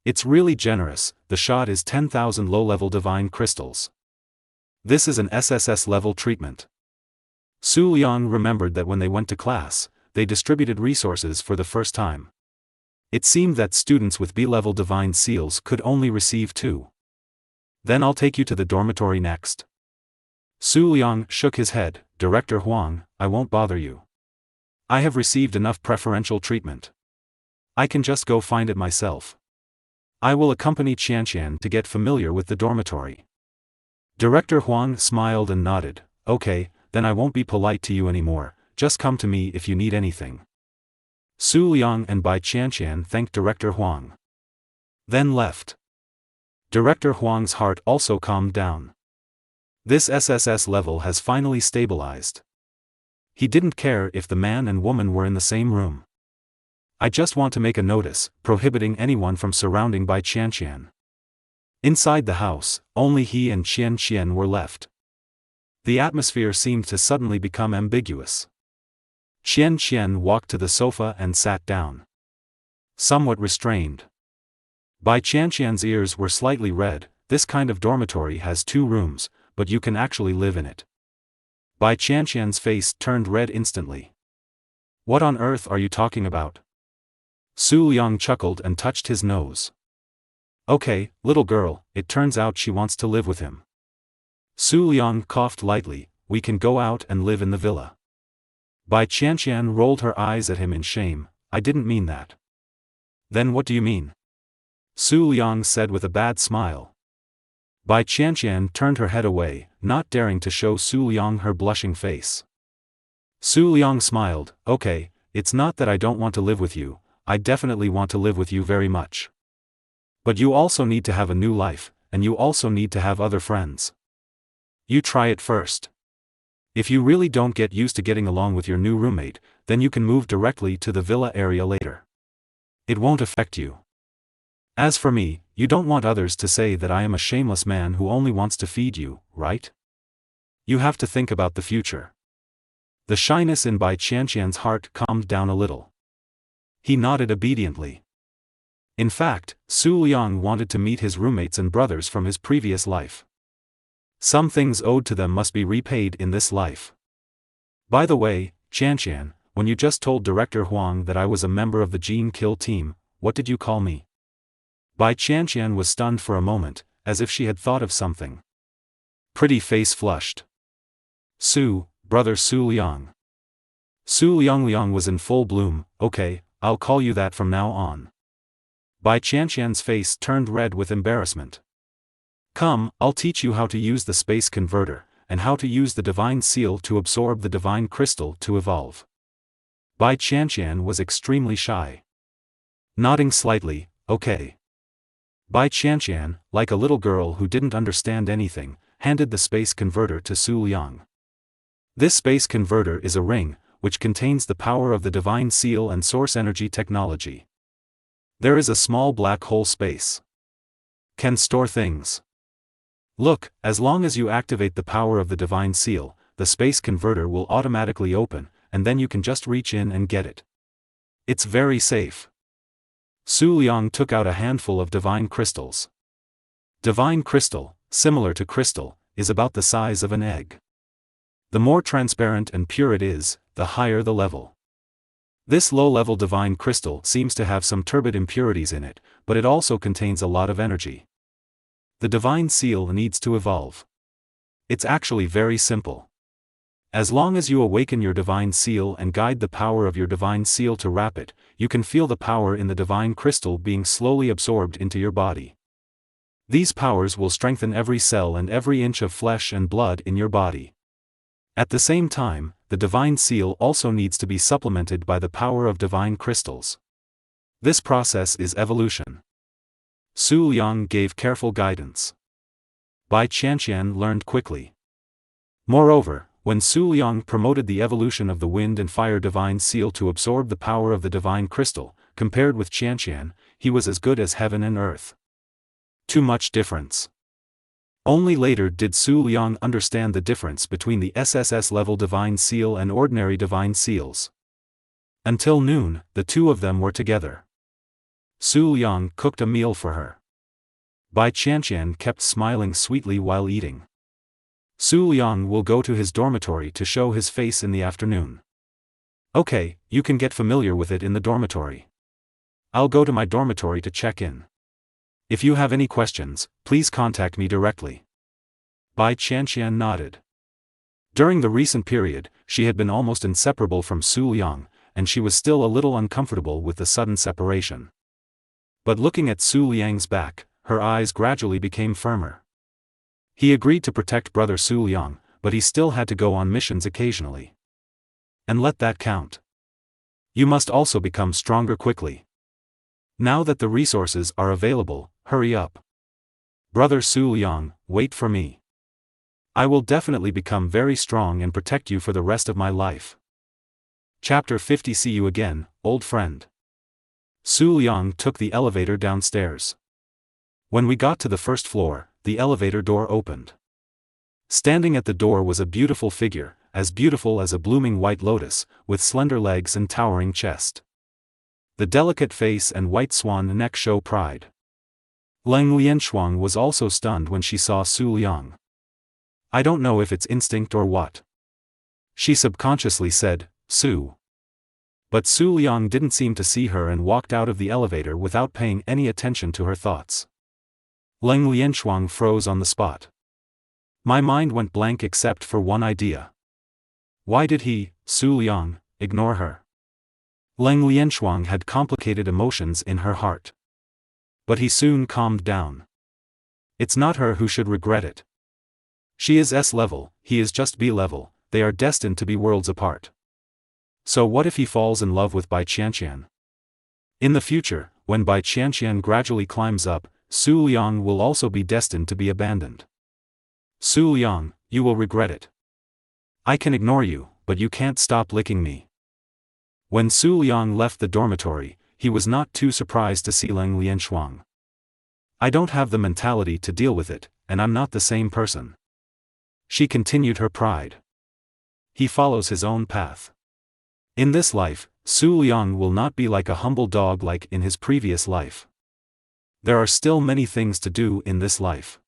It's really generous, the shot is 10,000 low-level divine crystals. This is an SSS-level treatment. Su Liang remembered that when they went to class, they distributed resources for the first time. It seemed that students with B-level divine seals could only receive 2. Then I'll take you to the dormitory next. Su Liang shook his head, Director Huang, I won't bother you. I have received enough preferential treatment. I can just go find it myself. I will accompany Qianqian to get familiar with the dormitory. Director Huang smiled and nodded, okay, then I won't be polite to you anymore, just come to me if you need anything. Su Liang and Bai Qianqian thanked Director Huang. Then left. Director Huang's heart also calmed down. This SSS level has finally stabilized. He didn't care if the man and woman were in the same room. I just want to make a notice, prohibiting anyone from surrounding Bai Qianqian. Inside the house, only he and Qian Qian were left. The atmosphere seemed to suddenly become ambiguous. Qian Qian walked to the sofa and sat down. Somewhat restrained. Bai Qianqian's ears were slightly red. This kind of dormitory has 2 rooms, but you can actually live in it. Bai Qianqian's face turned red instantly. What on earth are you talking about? Su Liang chuckled and touched his nose. Okay, little girl, it turns out she wants to live with him. Su Liang coughed lightly, we can go out and live in the villa. Bai Qianqian rolled her eyes at him in shame, I didn't mean that. Then what do you mean? Su Liang said with a bad smile. Bai Qianqian turned her head away, not daring to show Su Liang her blushing face. Su Liang smiled, okay, it's not that I don't want to live with you, I definitely want to live with you very much. But you also need to have a new life, and you also need to have other friends. You try it first. If you really don't get used to getting along with your new roommate, then you can move directly to the villa area later. It won't affect you. As for me, you don't want others to say that I am a shameless man who only wants to feed you, right? You have to think about the future. The shyness in Bai Qianqian's heart calmed down a little. He nodded obediently. In fact, Su Liang wanted to meet his roommates and brothers from his previous life. Some things owed to them must be repaid in this life. By the way, Qianqian, when you just told Director Huang that I was a member of the Gene Kill team, what did you call me? Bai Qianqian was stunned for a moment, as if she had thought of something. Pretty face flushed. Brother Su Liang. Su Liang was in full bloom. Okay, I'll call you that from now on. Bai Qianqian's face turned red with embarrassment. Come, I'll teach you how to use the space converter, and how to use the divine seal to absorb the divine crystal to evolve. Bai Qianqian was extremely shy. Nodding slightly, okay. Bai Qianqian, like a little girl who didn't understand anything, handed the space converter to Su Liang. This space converter is a ring, which contains the power of the divine seal and source energy technology. There is a small black hole space. Can store things. Look, as long as you activate the power of the divine seal, the space converter will automatically open, and then you can just reach in and get it. It's very safe. Su Liang took out a handful of divine crystals. Divine crystal, similar to crystal, is about the size of an egg. The more transparent and pure it is, the higher the level. This low-level divine crystal seems to have some turbid impurities in it, but it also contains a lot of energy. The divine seal needs to evolve. It's actually very simple. As long as you awaken your divine seal and guide the power of your divine seal to wrap it, you can feel the power in the divine crystal being slowly absorbed into your body. These powers will strengthen every cell and every inch of flesh and blood in your body. At the same time, the divine seal also needs to be supplemented by the power of divine crystals. This process is evolution. Su Liang gave careful guidance. Bai Qianqian learned quickly. Moreover, when Su Liang promoted the evolution of the wind and fire divine seal to absorb the power of the divine crystal, compared with Qianqian, he was as good as heaven and earth. Too much difference. Only later did Su Liang understand the difference between the SSS-level divine seal and ordinary divine seals. Until noon, the two of them were together. Su Liang cooked a meal for her. Bai Qianqian kept smiling sweetly while eating. Su Liang will go to his dormitory to show his face in the afternoon. Okay, you can get familiar with it in the dormitory. I'll go to my dormitory to check in. If you have any questions, please contact me directly. Bai Qianqian nodded. During the recent period, she had been almost inseparable from Su Liang, and she was still a little uncomfortable with the sudden separation. But looking at Su Liang's back, her eyes gradually became firmer. He agreed to protect brother Su Liang, but he still had to go on missions occasionally. And let that count. You must also become stronger quickly. Now that the resources are available, hurry up. Brother Su Liang, wait for me. I will definitely become very strong and protect you for the rest of my life. Chapter 50. See you again, old friend. Su Liang took the elevator downstairs. When we got to the first floor, the elevator door opened. Standing at the door was a beautiful figure, as beautiful as a blooming white lotus, with slender legs and towering chest. The delicate face and white swan neck show pride. Leng Lianshuang was also stunned when she saw Su Liang. I don't know if it's instinct or what. She subconsciously said, Su. But Su Liang didn't seem to see her and walked out of the elevator without paying any attention to her thoughts. Leng Lianshuang froze on the spot. My mind went blank except for one idea. Why did he, Su Liang, ignore her? Leng Lianshuang had complicated emotions in her heart. But he soon calmed down. It's not her who should regret it. She is S-level, he is just B-level, they are destined to be worlds apart. So what if he falls in love with Bai Qianqian? In the future, when Bai Qianqian gradually climbs up, Su Liang will also be destined to be abandoned. Su Liang, you will regret it. I can ignore you, but you can't stop licking me. When Su Liang left the dormitory, he was not too surprised to see Leng Lianshuang. I don't have the mentality to deal with it, and I'm not the same person. She continued her pride. He follows his own path. In this life, Su Liang will not be like a humble dog like in his previous life. There are still many things to do in this life.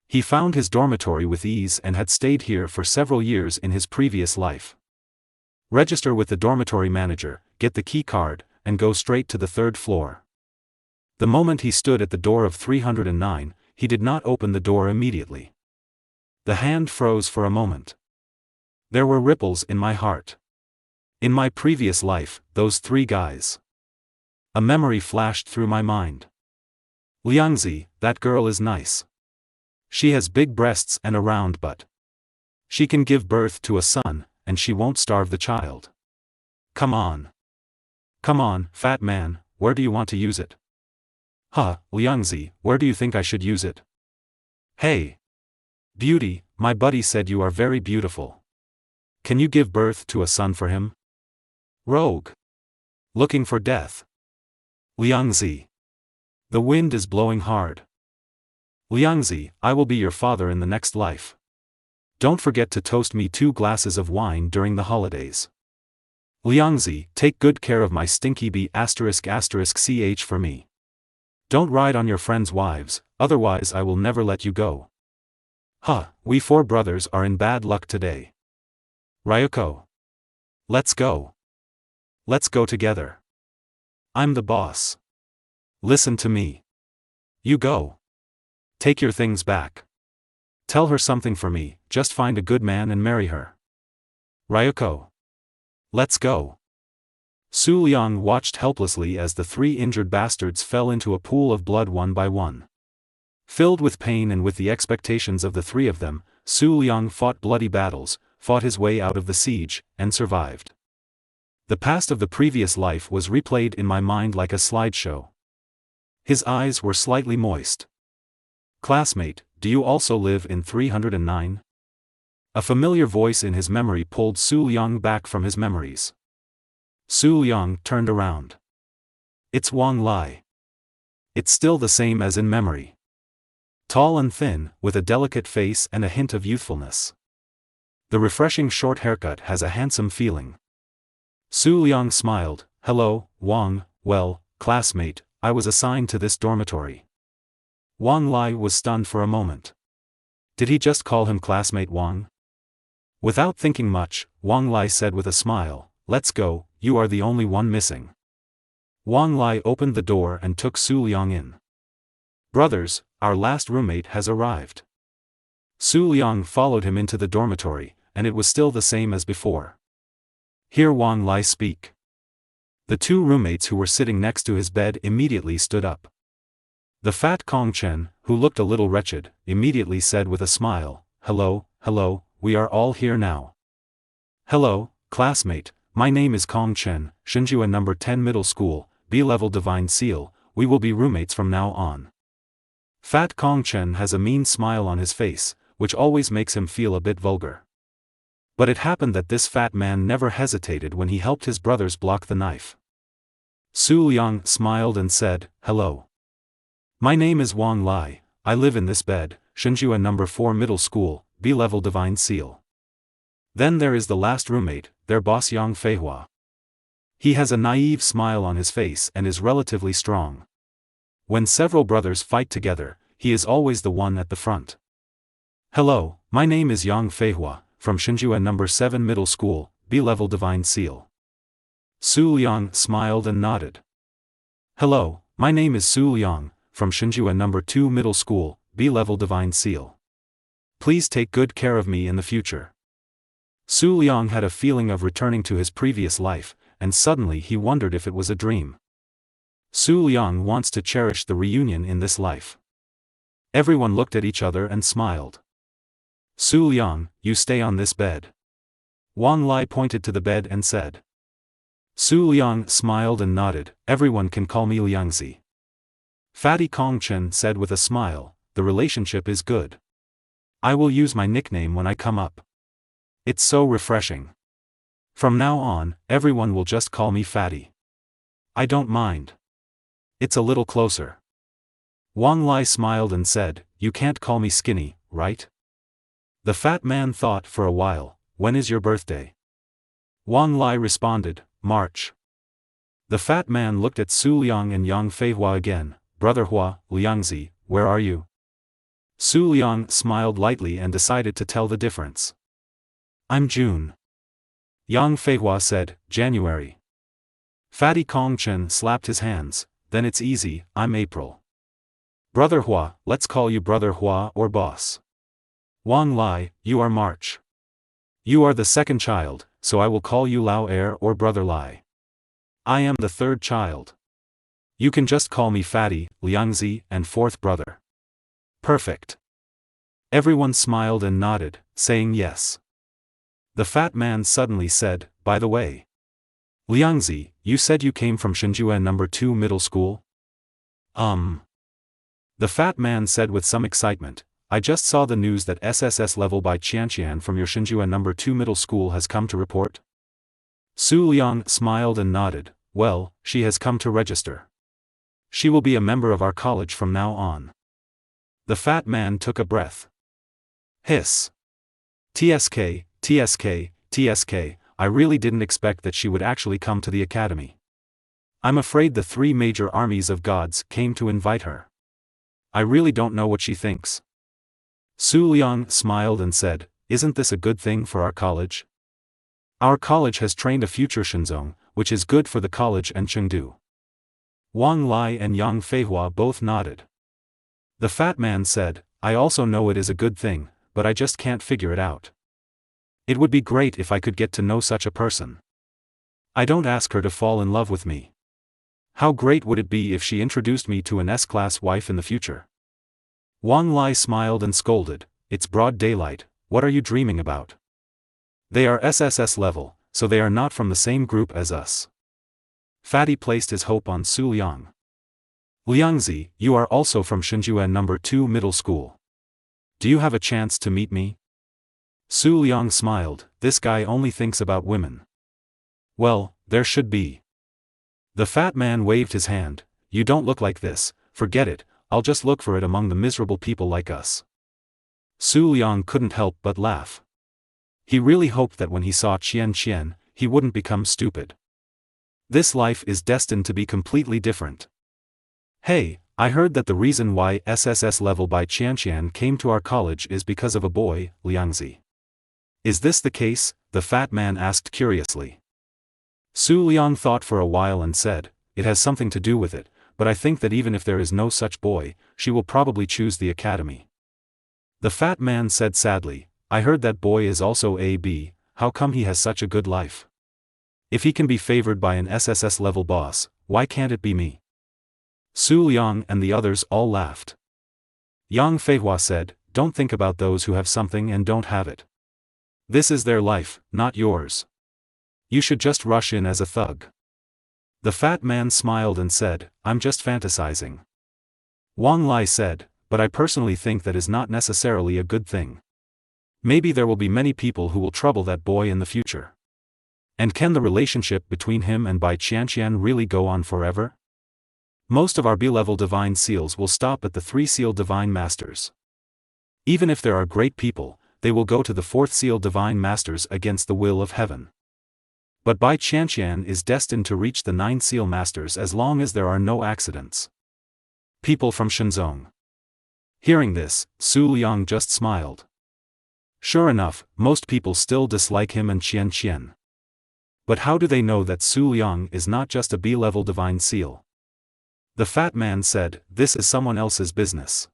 He found his dormitory with ease and had stayed here for several years in his previous life. Register with the dormitory manager, get the key card, and go straight to the third floor. The moment he stood at the door of 309, he did not open the door immediately. The hand froze for a moment. There were ripples in my heart. In my previous life, those three guys. A memory flashed through my mind. Liangzi, that girl is nice. She has big breasts and a round butt. She can give birth to a son, and she won't starve the child. Come on. Come on, fat man, where do you want to use it? Huh, Liangzi, where do you think I should use it? Hey. Beauty, my buddy said you are very beautiful. Can you give birth to a son for him? Rogue. Looking for death. Liangzi. The wind is blowing hard. Liangzi, I will be your father in the next life. Don't forget to toast me 2 glasses of wine during the holidays. Liangzi, take good care of my stinky bee ***ch for me. Don't ride on your friends' wives, otherwise I will never let you go. Huh, we 4 brothers are in bad luck today. Ryuko. Let's go. Let's go together. I'm the boss. Listen to me. You go. Take your things back. Tell her something for me, just find a good man and marry her. Ryuko. Let's go. Su Liang watched helplessly as the 3 injured bastards fell into a pool of blood one by one. Filled with pain and with the expectations of the 3 of them, Su Liang fought bloody battles, fought his way out of the siege, and survived. The past of the previous life was replayed in my mind like a slideshow. His eyes were slightly moist. Classmate, do you also live in 309? A familiar voice in his memory pulled Su Liang back from his memories. Su Liang turned around. It's Wang Lai. It's still the same as in memory. Tall and thin, with a delicate face and a hint of youthfulness. The refreshing short haircut has a handsome feeling. Su Liang smiled. Hello, Wang, well, classmate, I was assigned to this dormitory. Wang Lai was stunned for a moment. Did he just call him classmate Wang? Without thinking much, Wang Lai said with a smile, let's go, you are the only one missing. Wang Lai opened the door and took Su Liang in. Brothers, our last roommate has arrived. Su Liang followed him into the dormitory, and it was still the same as before. Hear Wang Lai speak. The 2 roommates who were sitting next to his bed immediately stood up. The fat Kong Chen, who looked a little wretched, immediately said with a smile, hello, we are all here now. Hello, classmate, my name is Kong Chen, Shinjua number 10 middle school, B-level divine seal, we will be roommates from now on. Fat Kong Chen has a mean smile on his face, which always makes him feel a bit vulgar. But it happened that this fat man never hesitated when he helped his brothers block the knife. Su Liang smiled and said, hello. My name is Wang Lai, I live in this bed, Shinjua number 4 middle school, B-level divine seal. Then there is the last roommate, their boss Yang Feihua. He has a naive smile on his face and is relatively strong. When several brothers fight together, he is always the one at the front. Hello, my name is Yang Feihua, from Shinjua number 7 middle school, B-level divine seal. Su Liang smiled and nodded. Hello, my name is Su Liang, from Shinjua number 2 middle school, B-level divine seal. Please take good care of me in the future. Su Liang had a feeling of returning to his previous life, and suddenly he wondered if it was a dream. Su Liang wants to cherish the reunion in this life. Everyone looked at each other and smiled. Su Liang, you stay on this bed. Wang Lai pointed to the bed and said. Su Liang smiled and nodded, everyone can call me Liangzi. Fatty Kong Chen said with a smile, the relationship is good. I will use my nickname when I come up. It's so refreshing. From now on, everyone will just call me Fatty. I don't mind. It's a little closer. Wang Lai smiled and said, you can't call me skinny, right? The fat man thought for a while, when is your birthday? Wang Lai responded, March. The fat man looked at Su Liang and Yang Feihua again, Brother Hua, Liangzi, where are you? Su Liang smiled lightly and decided to tell the difference. I'm June. Yang Feihua said, January. Fatty Kong Chen slapped his hands, then it's easy, I'm April. Brother Hua, let's call you Brother Hua or boss. Wang Lai, you are March. You are the second child, so I will call you Lao Er or Brother Lai. I am the third child. You can just call me Fatty, Liangzi, and fourth brother. Perfect. Everyone smiled and nodded, saying yes. The fat man suddenly said, by the way. Liangzi, you said you came from Shinjuan No. 2 middle school? The fat man said with some excitement, I just saw the news that SSS-LEVEL by Qianqian from your Shinjuan No. 2 middle school has come to report. Su Liang smiled and nodded, well, she has come to register. She will be a member of our college from now on. The fat man took a breath. Hiss. TSK, TSK, TSK, I really didn't expect that she would actually come to the academy. I'm afraid the three major armies of gods came to invite her. I really don't know what she thinks. Su Liang smiled and said, isn't this a good thing for our college? Our college has trained a future Shenzong, which is good for the college and Chengdu. Wang Lai and Yang Feihua both nodded. The fat man said, I also know it is a good thing, but I just can't figure it out. It would be great if I could get to know such a person. I don't ask her to fall in love with me. How great would it be if she introduced me to an S-class wife in the future? Wang Lai smiled and scolded, it's broad daylight, what are you dreaming about? They are SSS level, so they are not from the same group as us. Fatty placed his hope on Su Liang. Liangzi, you are also from Shinjuan No. 2 middle school. Do you have a chance to meet me? Su Liang smiled, this guy only thinks about women. Well, there should be. The fat man waved his hand, you don't look like this, forget it, I'll just look for it among the miserable people like us. Su Liang couldn't help but laugh. He really hoped that when he saw Qian, he wouldn't become stupid. This life is destined to be completely different. Hey, I heard that the reason why SSS-LEVEL by Qian came to our college is because of a boy, Liangzi. Is this the case? The fat man asked curiously. Su Liang thought for a while and said, it has something to do with it, but I think that even if there is no such boy, she will probably choose the academy. The fat man said sadly, I heard that boy is also AB, how come he has such a good life? If he can be favored by an SSS-level boss, why can't it be me? Su Liang and the others all laughed. Yang Feihua said, don't think about those who have something and don't have it. This is their life, not yours. You should just rush in as a thug. The fat man smiled and said, I'm just fantasizing. Wang Lai said, but I personally think that is not necessarily a good thing. Maybe there will be many people who will trouble that boy in the future. And can the relationship between him and Bai Qianqian really go on forever? Most of our B-level divine seals will stop at the 3 seal divine masters. Even if there are great people, they will go to the 4th seal divine masters against the will of heaven. But Bai Qianqian is destined to reach the 9 seal masters as long as there are no accidents. People from Shenzong. Hearing this, Su Liang just smiled. Sure enough, most people still dislike him and Qian. But how do they know that Su Liang is not just a B-level divine seal? The fat man said, this is someone else's business.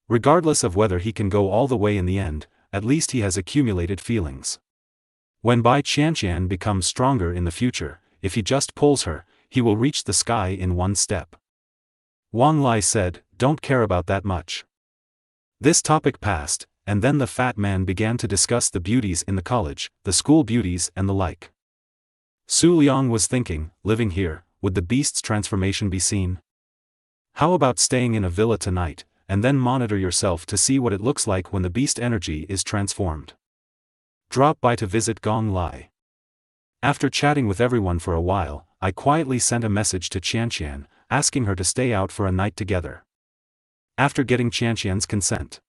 Regardless of whether he can go all the way in the end, at least he has accumulated feelings. When Bai Qianqian becomes stronger in the future, if he just pulls her, he will reach the sky in one step. Wang Lai said, don't care about that much. This topic passed, and then the fat man began to discuss the beauties in the college, the school beauties and the like. Su Liang was thinking, living here, would the beast's transformation be seen? How about staying in a villa tonight, and then monitor yourself to see what it looks like when the beast energy is transformed? Drop by to visit Gong Lai. After chatting with everyone for a while, I quietly sent a message to Qian, asking her to stay out for a night together. After getting Qian's consent,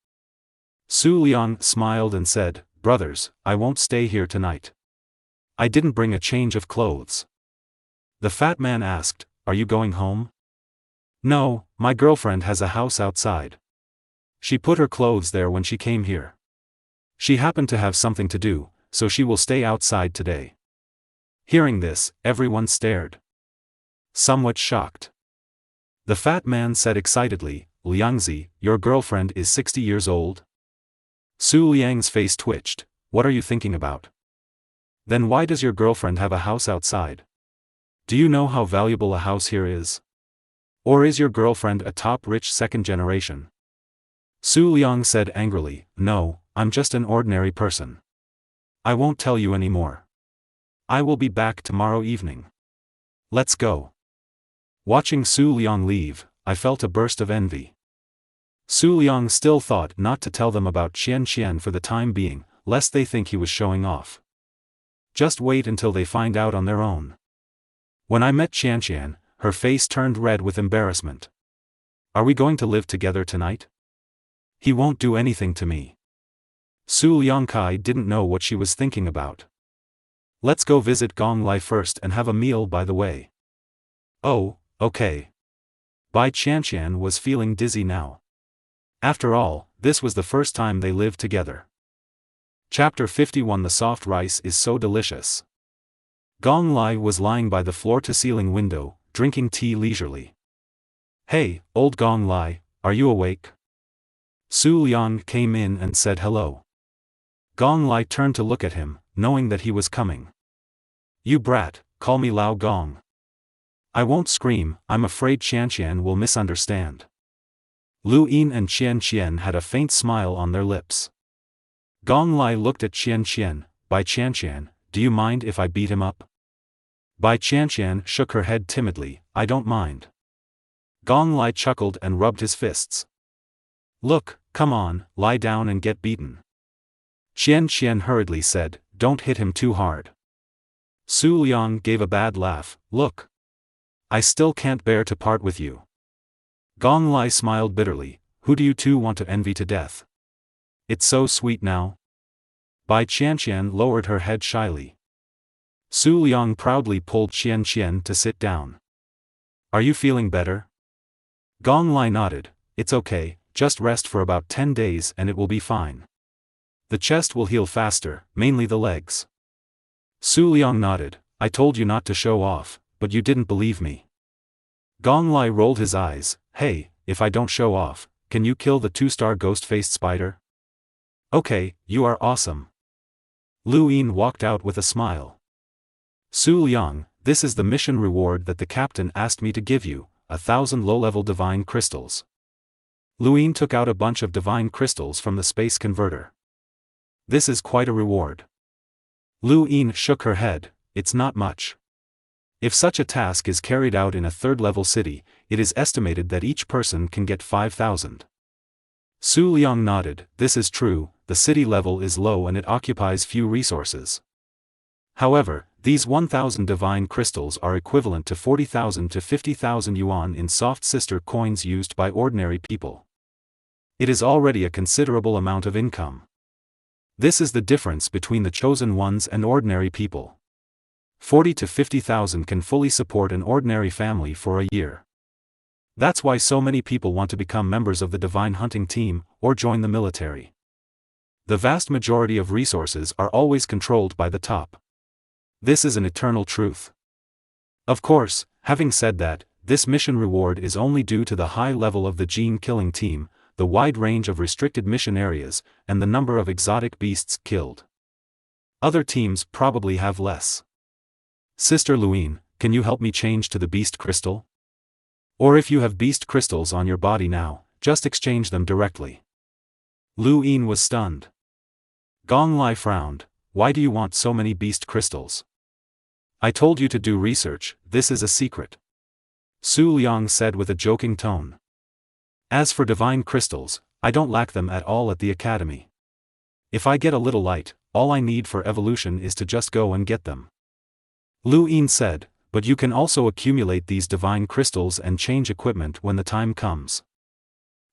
Su Liang smiled and said, brothers, I won't stay here tonight. I didn't bring a change of clothes. The fat man asked, are you going home? No, My girlfriend has a house outside. She put her clothes there when she came here. She happened to have something to do, so she will stay outside today. Hearing this, everyone stared. Somewhat shocked. The fat man said excitedly, Liangzi, your girlfriend is 60 years old? Su Liang's face twitched. What are you thinking about? Then why does your girlfriend have a house outside? Do you know how valuable a house here is? Or is your girlfriend a top rich second generation? Su Liang said angrily, no, I'm just an ordinary person. I won't tell you anymore. I will be back tomorrow evening. Let's go. Watching Su Liang leave, I felt a burst of envy. Su Liang still thought not to tell them about Qian Qian for the time being, lest they think he was showing off. Just wait until they find out on their own. When I met Qian Qian, her face turned red with embarrassment. Are we going to live together tonight? He won't do anything to me. Su Liangkai didn't know what she was thinking about. Let's go visit Gong Lai first and have a meal by the way. Oh, okay. Bai Qianqian was feeling dizzy now. After all, this was the first time they lived together. Chapter 51. The soft rice is so delicious. Gong Lai was lying by the floor-to-ceiling window, drinking tea leisurely. Hey, old Gong Lai, are you awake? Su Liang came in and said hello. Gong Lai turned to look at him, knowing that he was coming. You brat, call me Lao Gong. I won't scream, I'm afraid Qianqian will misunderstand. Lu Yin and Qian Qian had a faint smile on their lips. Gong Lai looked at Qian Qian. Bai Qianqian, do you mind if I beat him up? Bai Qianqian shook her head timidly, I don't mind. Gong Lai chuckled and rubbed his fists. Look, come on, lie down and get beaten. Qian Qian hurriedly said, don't hit him too hard. Su Liang gave a bad laugh, look. I still can't bear to part with you. Gong Lai smiled bitterly, who do you two want to envy to death? It's so sweet now. Bai Qianqian lowered her head shyly. Su Liang proudly pulled Qian Qian to sit down. Are you feeling better? Gong Lai nodded, it's okay, just rest for about 10 days and it will be fine. The chest will heal faster, mainly the legs. Su Liang nodded, I told you not to show off, but you didn't believe me. Gong Lai rolled his eyes, hey, if I don't show off, can you kill the 2-star ghost-faced spider? Okay, you are awesome. Lu Yin walked out with a smile. Su Liang, this is the mission reward that the captain asked me to give you, 1,000 low-level divine crystals. Lu Yin took out a bunch of divine crystals from the space converter. This is quite a reward. Lu Yin shook her head, it's not much. If such a task is carried out in a third-level city, it is estimated that each person can get 5,000. Su Liang nodded, this is true, the city level is low and it occupies few resources. However, these 1,000 divine crystals are equivalent to 40,000 to 50,000 yuan in soft sister coins used by ordinary people. It is already a considerable amount of income. This is the difference between the chosen ones and ordinary people. 40 to 50,000 can fully support an ordinary family for a year. That's why so many people want to become members of the divine hunting team, or join the military. The vast majority of resources are always controlled by the top. This is an eternal truth. Of course, having said that, this mission reward is only due to the high level of the gene-killing team, the wide range of restricted mission areas, and the number of exotic beasts killed. Other teams probably have less. Sister Luin, can you help me change to the beast crystal? Or if you have beast crystals on your body now, just exchange them directly. Lu Yin was stunned. Gong Lai frowned, why do you want so many beast crystals? I told you to do research, this is a secret. Su Liang said with a joking tone. As for divine crystals, I don't lack them at all at the academy. If I get a little light, all I need for evolution is to just go and get them. Lu Yin said, but you can also accumulate these divine crystals and change equipment when the time comes.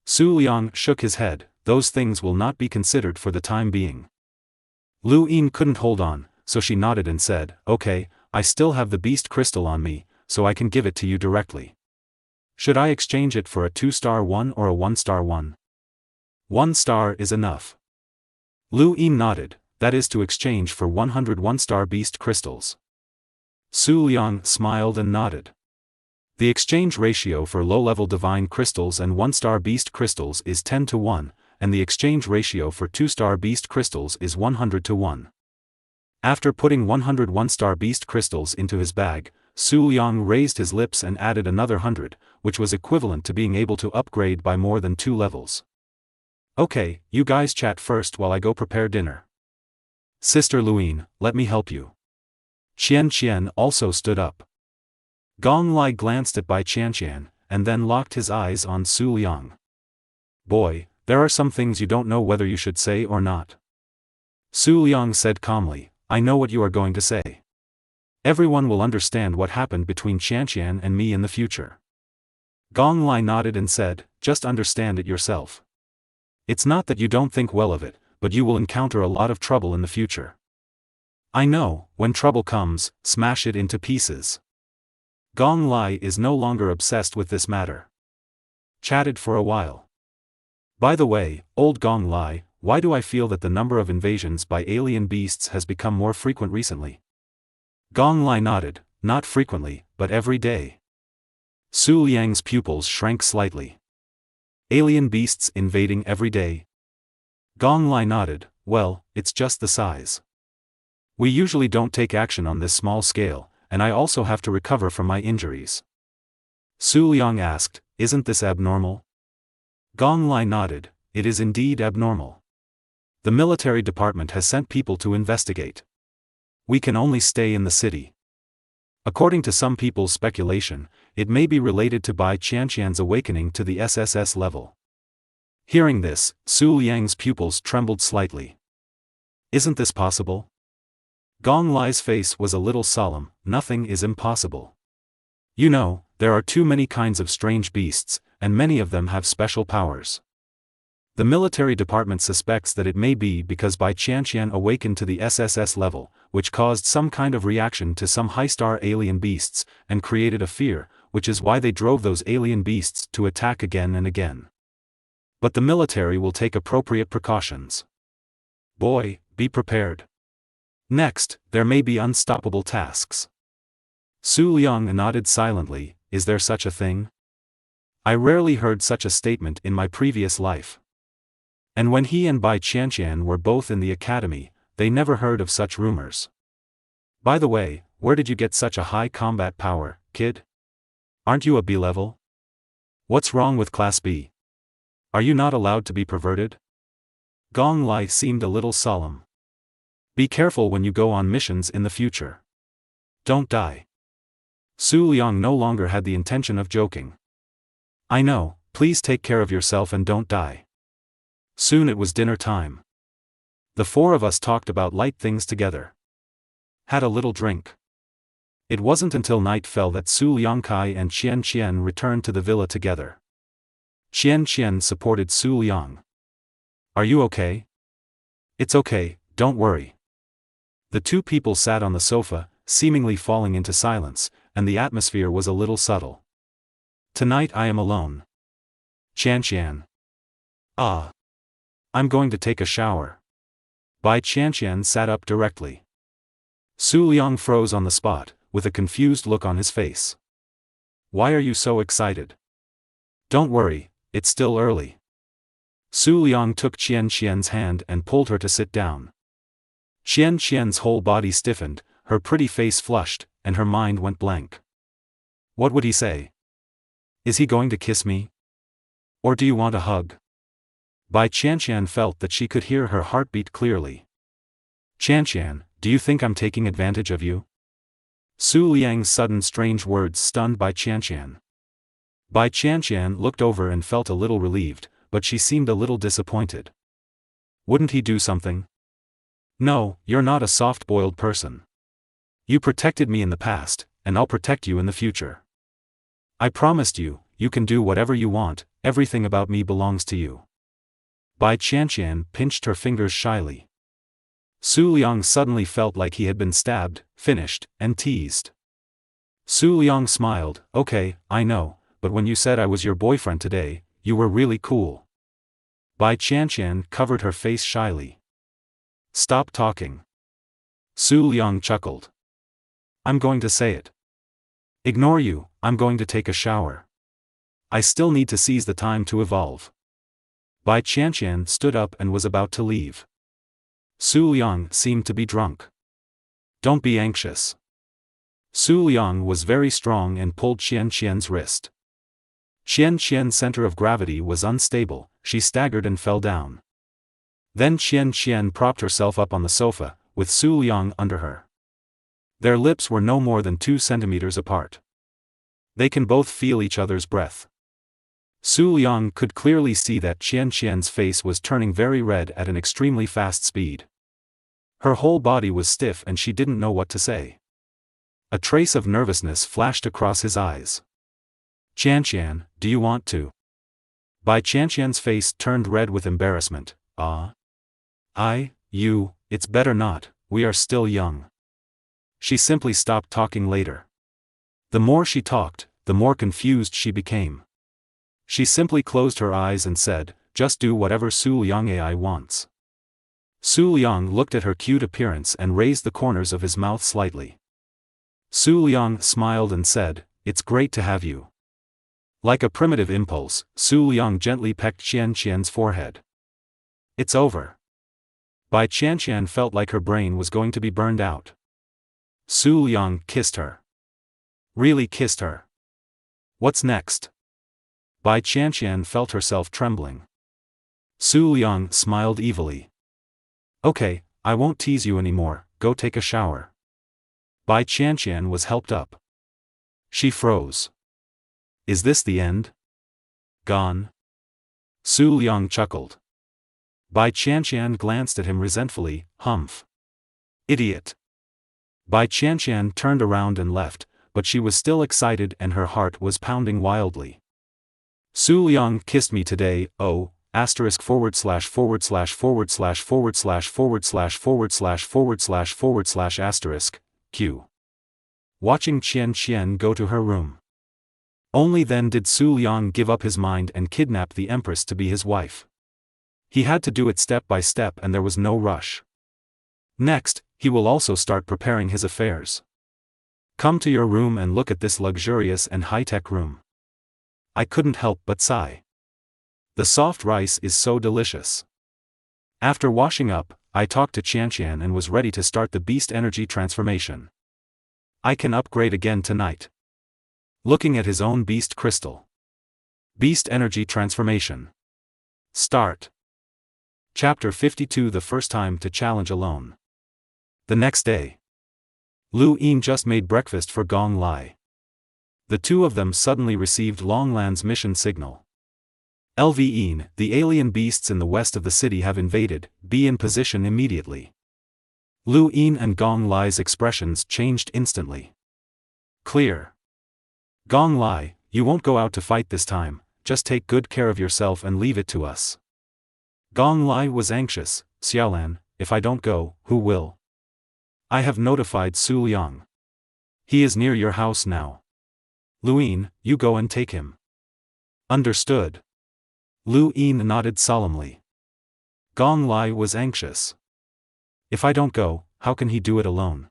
Su Liang shook his head, those things will not be considered for the time being. Lu Yin couldn't hold on, so she nodded and said, okay, I still have the beast crystal on me, so I can give it to you directly. Should I exchange it for a 2-star one or a 1-star one? 1 star is enough. Lu Ying nodded, that is to exchange for 100 1-star beast crystals. Su Liang smiled and nodded. The exchange ratio for low-level divine crystals and 1-star beast crystals is 10 to 1, and the exchange ratio for 2-star beast crystals is 100 to 1. After putting 100 1-star beast crystals into his bag, Su Liang raised his lips and added another 100, which was equivalent to being able to upgrade by more than 2 levels. Okay, you guys chat first while I go prepare dinner. Sister Luine, let me help you. Qian Qian also stood up. Gong Lai glanced at Bai Qianqian, and then locked his eyes on Su Liang. Boy, there are some things you don't know whether you should say or not. Su Liang said calmly, I know what you are going to say. Everyone will understand what happened between Qianqian and me in the future. Gong Lai nodded and said, just understand it yourself. It's not that you don't think well of it, but you will encounter a lot of trouble in the future. I know, when trouble comes, smash it into pieces. Gong Lai is no longer obsessed with this matter. Chatted for a while. By the way, old Gong Lai, why do I feel that the number of invasions by alien beasts has become more frequent recently? Gong Lai nodded, not frequently, but every day. Su Liang's pupils shrank slightly. Alien beasts invading every day? Gong Lai nodded, well, it's just the size. We usually don't take action on this small scale, and I also have to recover from my injuries. Su Liang asked, isn't this abnormal? Gong Lai nodded, it is indeed abnormal. The military department has sent people to investigate. We can only stay in the city. According to some people's speculation, it may be related to Bai Qianqian's awakening to the SSS level. Hearing this, Su Liang's pupils trembled slightly. Isn't this possible? Gong Lai's face was a little solemn, nothing is impossible. You know, there are too many kinds of strange beasts, and many of them have special powers. The military department suspects that it may be because Bai Qianqian awakened to the SSS level, which caused some kind of reaction to some high-star alien beasts, and created a fear, which is why they drove those alien beasts to attack again and again. But the military will take appropriate precautions. Boy, be prepared. Next, there may be unstoppable tasks. Su Liang nodded silently, is there such a thing? I rarely heard such a statement in my previous life. And when he and Bai Qianqian were both in the academy, they never heard of such rumors. By the way, where did you get such a high combat power, kid? Aren't you a B level? What's wrong with Class B? Are you not allowed to be perverted? Gong Lai seemed a little solemn. Be careful when you go on missions in the future. Don't die. Su Liang no longer had the intention of joking. I know, please take care of yourself and don't die. Soon it was dinner time. The four of us talked about light things together. Had a little drink. It wasn't until night fell that Su Liangkai and Qian Qian returned to the villa together. Qian Qian supported Su Liang. Are you okay? It's okay, don't worry. The two people sat on the sofa, seemingly falling into silence, and the atmosphere was a little subtle. Tonight I am alone. Qian Qian. Ah. I'm going to take a shower. Bai Qianqian sat up directly. Su Liang froze on the spot, with a confused look on his face. Why are you so excited? Don't worry, it's still early. Su Liang took Qian Qian's hand and pulled her to sit down. Qian Qian's whole body stiffened, her pretty face flushed, and her mind went blank. What would he say? Is he going to kiss me? Or do you want a hug? Bai Qianqian felt that she could hear her heartbeat clearly. Qianqian, do you think I'm taking advantage of you? Su Liang's sudden strange words stunned Bai Qianqian. Bai Qianqian looked over and felt a little relieved, but she seemed a little disappointed. Wouldn't he do something? No, you're not a soft-boiled person. You protected me in the past, and I'll protect you in the future. I promised you, you can do whatever you want, everything about me belongs to you. Bai Qianqian pinched her fingers shyly. Su Liang suddenly felt like he had been stabbed, finished, and teased. Su Liang smiled, okay, I know, but when you said I was your boyfriend today, you were really cool. Bai Qianqian covered her face shyly. Stop talking. Su Liang chuckled. I'm going to say it. Ignore you, I'm going to take a shower. I still need to seize the time to evolve. Bai Qianqian stood up and was about to leave. Su Liang seemed to be drunk. Don't be anxious. Su Liang was very strong and pulled Qianqian's wrist. Qianqian's center of gravity was unstable, she staggered and fell down. Then Qianqian propped herself up on the sofa, with Su Liang under her. Their lips were no more than 2 centimeters apart. They can both feel each other's breath. Su Liang could clearly see that Qianqian's face was turning very red at an extremely fast speed. Her whole body was stiff and she didn't know what to say. A trace of nervousness flashed across his eyes. Qianqian, do you want to? Bai Qianqian's face turned red with embarrassment. It's better not, we are still young. She simply stopped talking later. The more she talked, the more confused she became. She simply closed her eyes and said, just do whatever Su Liang AI wants. Su Liang looked at her cute appearance and raised the corners of his mouth slightly. Su Liang smiled and said, it's great to have you. Like a primitive impulse, Su Liang gently pecked Qianqian's forehead. It's over. Bai Qianqian felt like her brain was going to be burned out. Su Liang kissed her. Really kissed her. What's next? Bai Qianqian felt herself trembling. Su Liang smiled evilly. Okay, I won't tease you anymore, go take a shower. Bai Qianqian was helped up. She froze. Is this the end? Gone? Su Liang chuckled. Bai Qianqian glanced at him resentfully, humph. Idiot. Bai Qianqian turned around and left, but she was still excited and her heart was pounding wildly. Su Liang kissed me today, ******************************** Q. Watching Qianqian go to her room. Only then did Su Liang give up his mind and kidnap the empress to be his wife. He had to do it step by step and there was no rush. Next, he will also start preparing his affairs. Come to your room and look at this luxurious and high-tech room. I couldn't help but sigh. The soft rice is so delicious. After washing up, I talked to Qianqian and was ready to start the beast energy transformation. I can upgrade again tonight. Looking at his own beast crystal. Beast energy transformation. Start. Chapter 52. The first time to challenge alone. The next day. Lu Yin just made breakfast for Gong Lai. The two of them suddenly received Longlan's mission signal. LV Yin, the alien beasts in the west of the city have invaded, be in position immediately. Lu Yin and Gong Lai's expressions changed instantly. Clear. Gong Lai, you won't go out to fight this time, just take good care of yourself and leave it to us. Gong Lai was anxious. Xiaolan, if I don't go, who will? I have notified Su Liang. He is near your house now. Lu Yin, you go and take him. Understood. Lu Yin nodded solemnly. Gong Lai was anxious. If I don't go, how can he do it alone?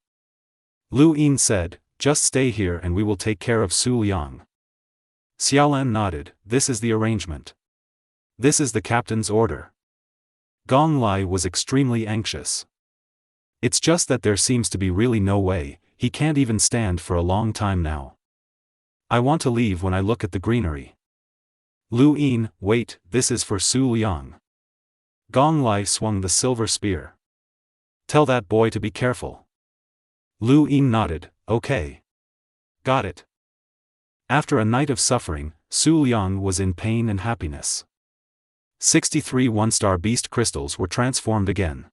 Lu Yin said, just stay here and we will take care of Su Liang. Xiaolan nodded, this is the arrangement. This is the captain's order. Gong Lai was extremely anxious. It's just that there seems to be really no way, he can't even stand for a long time now. I want to leave when I look at the greenery. Lu Yin, wait, this is for Su Liang. Gong Lai swung the silver spear. Tell that boy to be careful. Lu Yin nodded, okay. Got it. After a night of suffering, Su Liang was in pain and happiness. 63 one-star beast crystals were transformed again.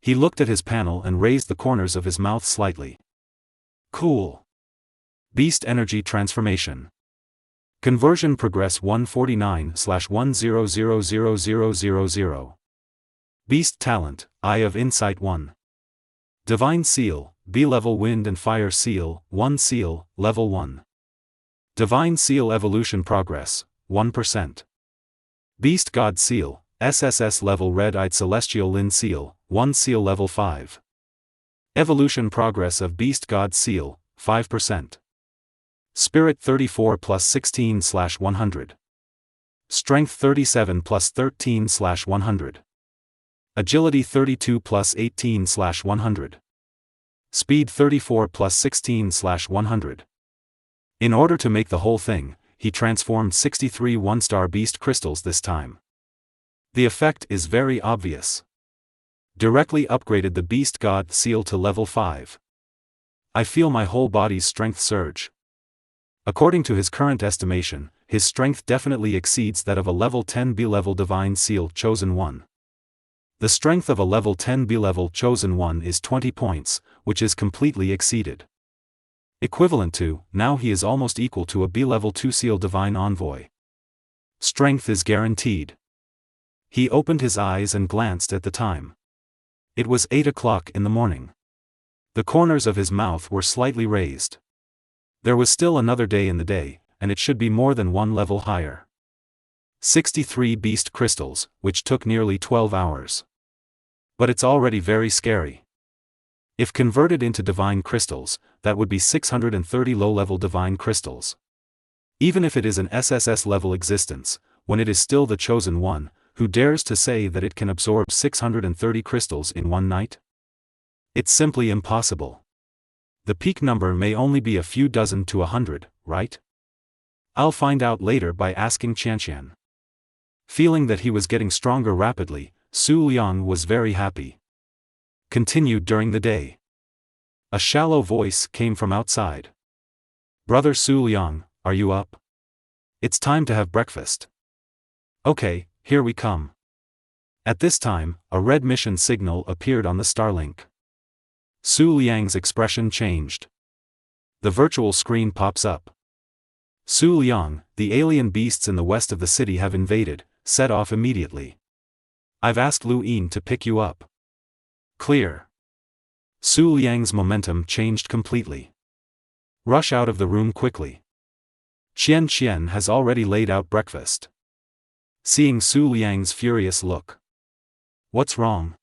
He looked at his panel and raised the corners of his mouth slightly. Cool. Beast energy transformation. Conversion progress 149/1000000. Beast talent, Eye of Insight 1. Divine seal, B-level wind and fire seal, 1 seal, level 1. Divine Seal Evolution Progress, 1%. Beast God Seal, SSS-Level Red-Eyed Celestial Lin Seal, 1 Seal Level 5. Evolution Progress of Beast God Seal, 5%. Spirit 34 plus 16/100. Strength 37 plus 13/100. Agility 32 plus 18/100. Speed 34 plus 16/100. In order to make the whole thing, he transformed 63 one-star beast crystals this time. The effect is very obvious. Directly upgraded the Beast God Seal to level 5. I feel my whole body's strength surge. According to his current estimation, his strength definitely exceeds that of a level 10 B-level Divine Seal Chosen One. The strength of a level 10 B-level Chosen One is 20 points, which is completely exceeded. Equivalent to, now he is almost equal to a B-level 2 Seal Divine Envoy. Strength is guaranteed. He opened his eyes and glanced at the time. It was 8 o'clock in the morning. The corners of his mouth were slightly raised. There was still another day in the day, and it should be more than one level higher. 63 beast crystals, which took nearly 12 hours. But it's already very scary. If converted into divine crystals, that would be 630 low-level divine crystals. Even if it is an SSS-level existence, when it is still the Chosen One, who dares to say that it can absorb 630 crystals in one night? It's simply impossible. The peak number may only be a few dozen to 100, right? I'll find out later by asking Qianqian. Feeling that he was getting stronger rapidly, Su Liang was very happy. Continued during the day. A shallow voice came from outside. Brother Su Liang, are you up? It's time to have breakfast. Okay, here we come. At this time, a red mission signal appeared on the Starlink. Su Liang's expression changed. The virtual screen pops up. Su Liang, the alien beasts in the west of the city have invaded, set off immediately. I've asked Lu Yin to pick you up. Clear. Su Liang's momentum changed completely. Rush out of the room quickly. Qian has already laid out breakfast. Seeing Su Liang's furious look. What's wrong?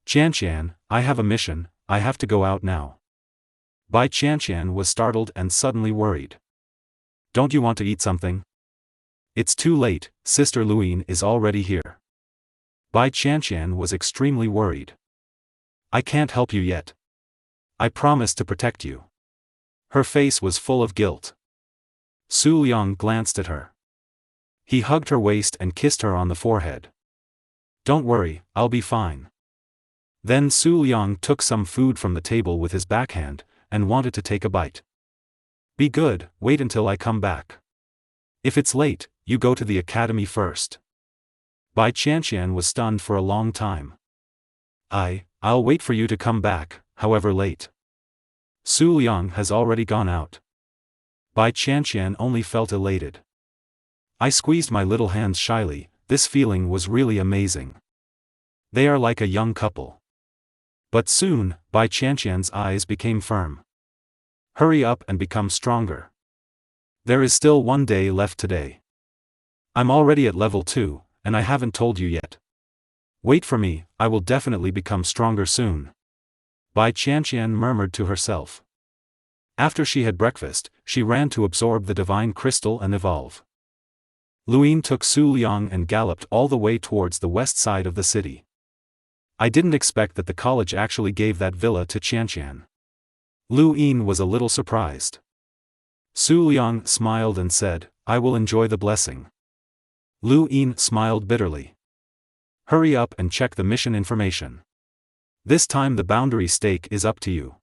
Qian, I have a mission, I have to go out now. Bai Qian was startled and suddenly worried. Don't you want to eat something? It's too late, Sister Luin is already here. Bai Qian was extremely worried. I can't help you yet. I promised to protect you. Her face was full of guilt. Su Liang glanced at her. He hugged her waist and kissed her on the forehead. Don't worry, I'll be fine. Then Su Liang took some food from the table with his backhand, and wanted to take a bite. Be good, wait until I come back. If it's late, you go to the academy first. Bai Qian was stunned for a long time. I'll wait for you to come back, however late. Su Liang has already gone out. Bai Qian only felt elated. I squeezed my little hands shyly, this feeling was really amazing. They are like a young couple. But soon, Bai Qian's eyes became firm. Hurry up and become stronger. There is still one day left today. I'm already at level 2, and I haven't told you yet. Wait for me, I will definitely become stronger soon. Bai Qian murmured to herself. After she had breakfast, she ran to absorb the divine crystal and evolve. Luin took Su Liang and galloped all the way towards the west side of the city. I didn't expect that the college actually gave that villa to Qianqian. Lu Yin was a little surprised. Su Liang smiled and said, I will enjoy the blessing. Lu Yin smiled bitterly. Hurry up and check the mission information. This time the boundary stake is up to you.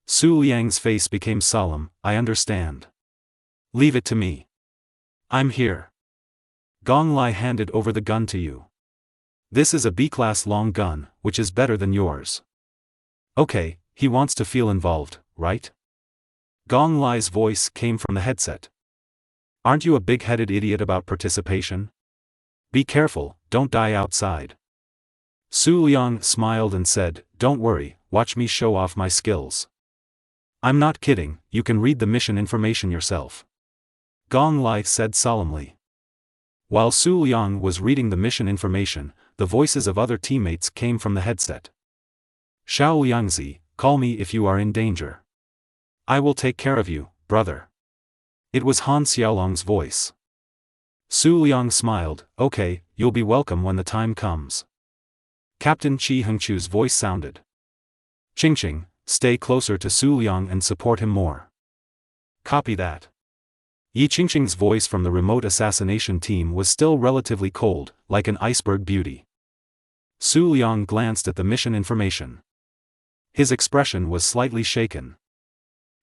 Su Liang's face became solemn, I understand. Leave it to me. I'm here. Gong Lai handed over the gun to you. This is a B-class long gun, which is better than yours. Okay, he wants to feel involved, right? Gong Lai's voice came from the headset. Aren't you a big-headed idiot about participation? Be careful, don't die outside. Su Liang smiled and said, don't worry, watch me show off my skills. I'm not kidding, you can read the mission information yourself. Gong Li said solemnly. While Su Liang was reading the mission information, the voices of other teammates came from the headset. Xiao Liangzi, call me if you are in danger. I will take care of you, brother. It was Han Xiaolong's voice. Su Liang smiled, okay, you'll be welcome when the time comes. Captain Qi Hengchu's voice sounded. Qingqing, stay closer to Su Liang and support him more. Copy that. Yi Qingqing's voice from the remote assassination team was still relatively cold, like an iceberg beauty. Su Liang glanced at the mission information. His expression was slightly shaken.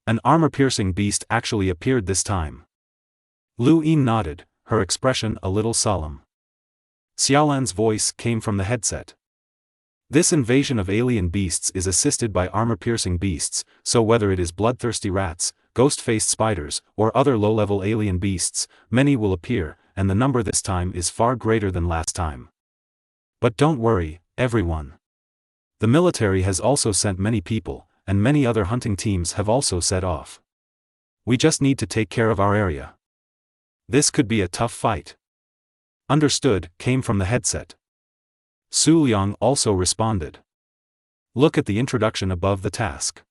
An armor-piercing beast actually appeared this time. Lu Yin nodded, her expression a little solemn. Xiaolan's voice came from the headset. This invasion of alien beasts is assisted by armor-piercing beasts, so whether it is bloodthirsty rats, ghost-faced spiders, or other low-level alien beasts, many will appear, and the number this time is far greater than last time. But don't worry, everyone. The military has also sent many people, and many other hunting teams have also set off. We just need to take care of our area. This could be a tough fight. Understood, came from the headset. Su Liang also responded. Look at the introduction above the task.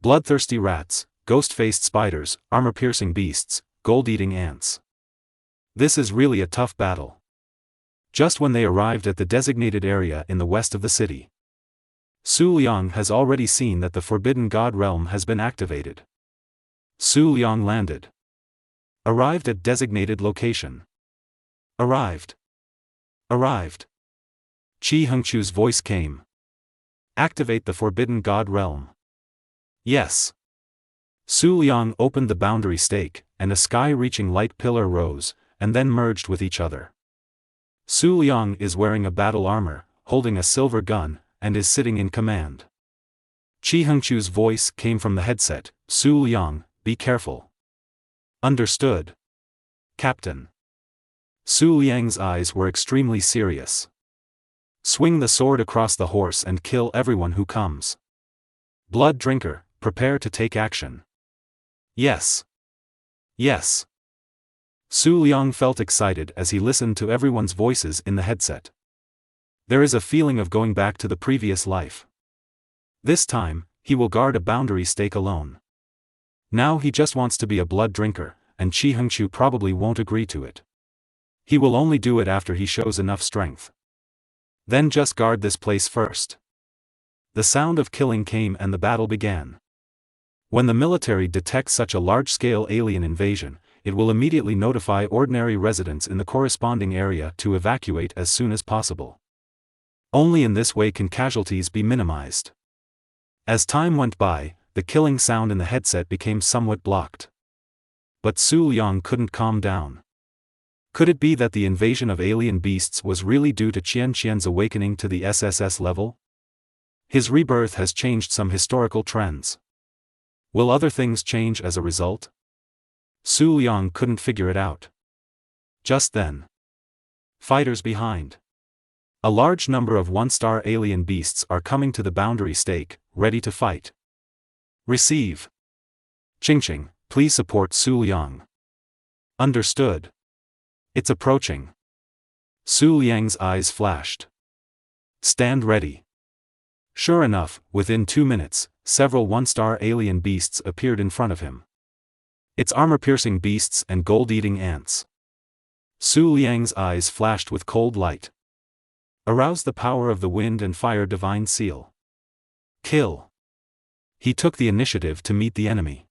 Bloodthirsty rats, ghost-faced spiders, armor-piercing beasts, gold-eating ants. This is really a tough battle. Just when they arrived at the designated area in the west of the city, Su Liang has already seen that the Forbidden God realm has been activated. Su Liang landed. Arrived at designated location. Arrived. Arrived. Qi Hengchu's voice came. Activate the Forbidden God realm. Yes. Su Liang opened the boundary stake, and a sky-reaching light pillar rose, and then merged with each other. Su Liang is wearing a battle armor, holding a silver gun, and is sitting in command. Qi Hengchu's voice came from the headset, Su Liang, be careful. Understood. Captain. Su Liang's eyes were extremely serious. Swing the sword across the horse and kill everyone who comes. Blood drinker, prepare to take action. Yes. Yes. Su Liang felt excited as he listened to everyone's voices in the headset. There is a feeling of going back to the previous life. This time, he will guard a boundary stake alone. Now he just wants to be a blood drinker, and Qi Hengchu probably won't agree to it. He will only do it after he shows enough strength. Then just guard this place first. The sound of killing came and the battle began. When the military detects such a large-scale alien invasion, it will immediately notify ordinary residents in the corresponding area to evacuate as soon as possible. Only in this way can casualties be minimized. As time went by, the killing sound in the headset became somewhat blocked. But Su Liang couldn't calm down. Could it be that the invasion of alien beasts was really due to Qian's awakening to the SSS level? His rebirth has changed some historical trends. Will other things change as a result? Su Liang couldn't figure it out. Just then. Fighters behind. A large number of one-star alien beasts are coming to the boundary stake, ready to fight. Receive. Qingqing, please support Su Liang. Understood. It's approaching. Su Liang's eyes flashed. Stand ready. Sure enough, within 2 minutes, several one-star alien beasts appeared in front of him. It's armor-piercing beasts and gold-eating ants. Su Liang's eyes flashed with cold light. Arouse the power of the wind and fire divine seal. Kill. He took the initiative to meet the enemy.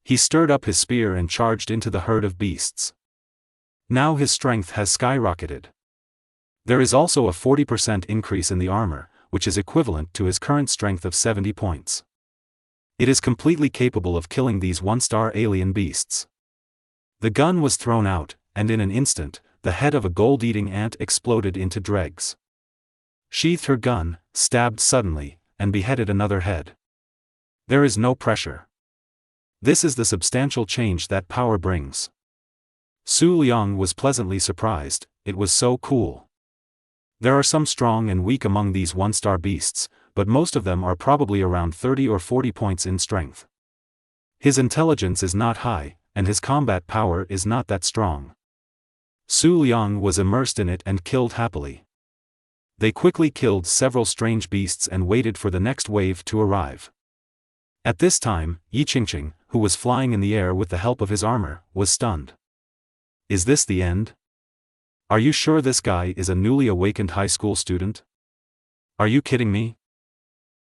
He stirred up his spear and charged into the herd of beasts. Now his strength has skyrocketed. There is also a 40% increase in the armor, which is equivalent to his current strength of 70 points. It is completely capable of killing these one-star alien beasts. The gun was thrown out, and in an instant, the head of a gold-eating ant exploded into dregs. Sheathed her gun, stabbed suddenly, and beheaded another head. There is no pressure. This is the substantial change that power brings. Su Liang was pleasantly surprised, it was so cool. There are some strong and weak among these one-star beasts, but most of them are probably around 30 or 40 points in strength. His intelligence is not high, and his combat power is not that strong. Su Liang was immersed in it and killed happily. They quickly killed several strange beasts and waited for the next wave to arrive. At this time, Yi Qingqing, who was flying in the air with the help of his armor, was stunned. Is this the end? Are you sure this guy is a newly awakened high school student? Are you kidding me?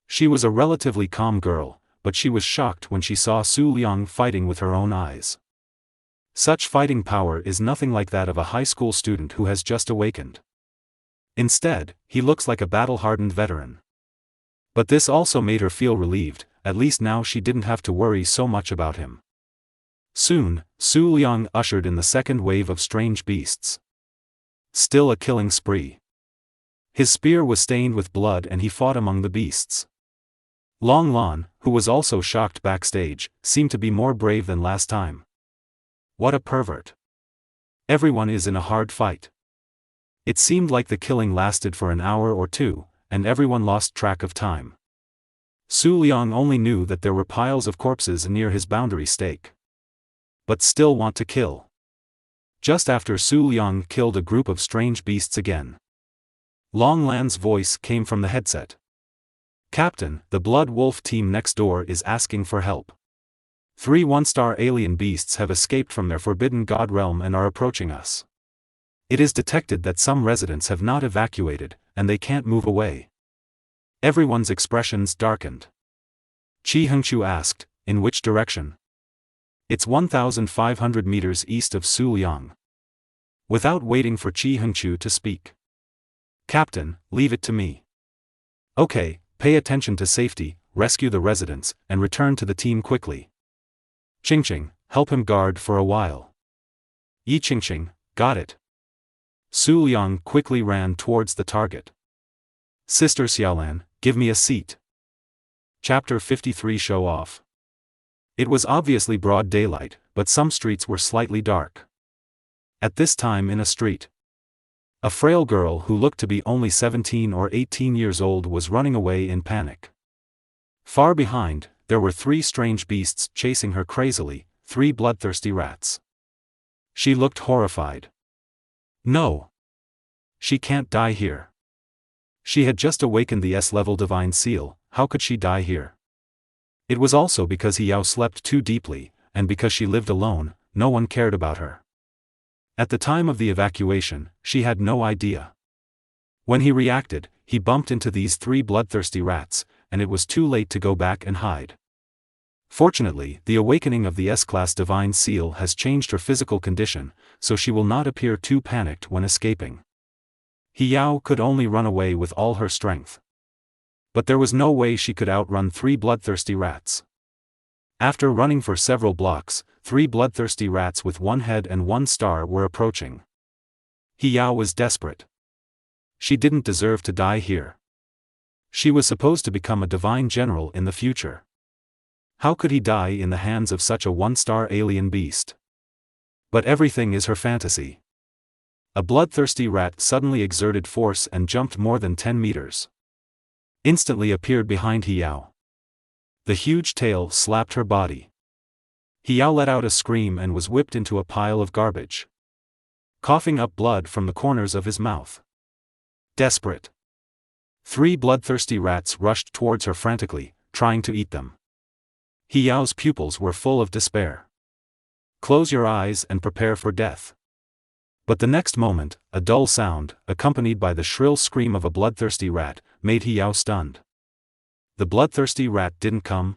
She was a relatively calm girl, but she was shocked when she saw Su Liang fighting with her own eyes. Such fighting power is nothing like that of a high school student who has just awakened. Instead, he looks like a battle-hardened veteran. But this also made her feel relieved, at least now she didn't have to worry so much about him. Soon, Su Liang ushered in the second wave of strange beasts. Still a killing spree. His spear was stained with blood and he fought among the beasts. Long Lan, who was also shocked backstage, seemed to be more brave than last time. What a pervert. Everyone is in a hard fight. It seemed like the killing lasted for an hour or two, and everyone lost track of time. Su Liang only knew that there were piles of corpses near his boundary stake. But still want to kill. Just after Su Liang killed a group of strange beasts again. Long Lan's voice came from the headset. Captain, the Blood Wolf team next door is asking for help. 3 one-star alien beasts have escaped from their forbidden god realm and are approaching us. It is detected that some residents have not evacuated, and they can't move away. Everyone's expressions darkened. Qi Hengqiu asked, in which direction? It's 1,500 meters east of Su Liang. Without waiting for Qi Hengqiu to speak. Captain, leave it to me. Okay, pay attention to safety, rescue the residents, and return to the team quickly. Qingqing, help him guard for a while. Yi Qingqing, got it. Su Liang quickly ran towards the target. Sister Xiaolan, give me a seat. Chapter 53 Show Off. It was obviously broad daylight, but some streets were slightly dark. At this time in a street, a frail girl who looked to be only 17 or 18 years old was running away in panic. Far behind, there were 3 strange beasts chasing her crazily, 3 bloodthirsty rats. She looked horrified. No. She can't die here. She had just awakened the S-level divine seal, how could she die here? It was also because He Yao slept too deeply, and because she lived alone, no one cared about her. At the time of the evacuation, she had no idea. When he reacted, he bumped into these 3 bloodthirsty rats, and it was too late to go back and hide. Fortunately, the awakening of the S-class divine seal has changed her physical condition, so she will not appear too panicked when escaping. He Yao could only run away with all her strength. But there was no way she could outrun 3 bloodthirsty rats. After running for several blocks, 3 bloodthirsty rats with 1 head and 1 star were approaching. He Yao was desperate. She didn't deserve to die here. She was supposed to become a divine general in the future. How could he die in the hands of such a 1-star alien beast? But everything is her fantasy. A bloodthirsty rat suddenly exerted force and jumped more than 10 meters. Instantly appeared behind He Yao. The huge tail slapped her body. He Yao let out a scream and was whipped into a pile of garbage, coughing up blood from the corners of his mouth. Desperate. 3 bloodthirsty rats rushed towards her frantically, trying to eat them. He Yao's pupils were full of despair. Close your eyes and prepare for death. But the next moment, a dull sound, accompanied by the shrill scream of a bloodthirsty rat, made He Yao stunned. The bloodthirsty rat didn't come.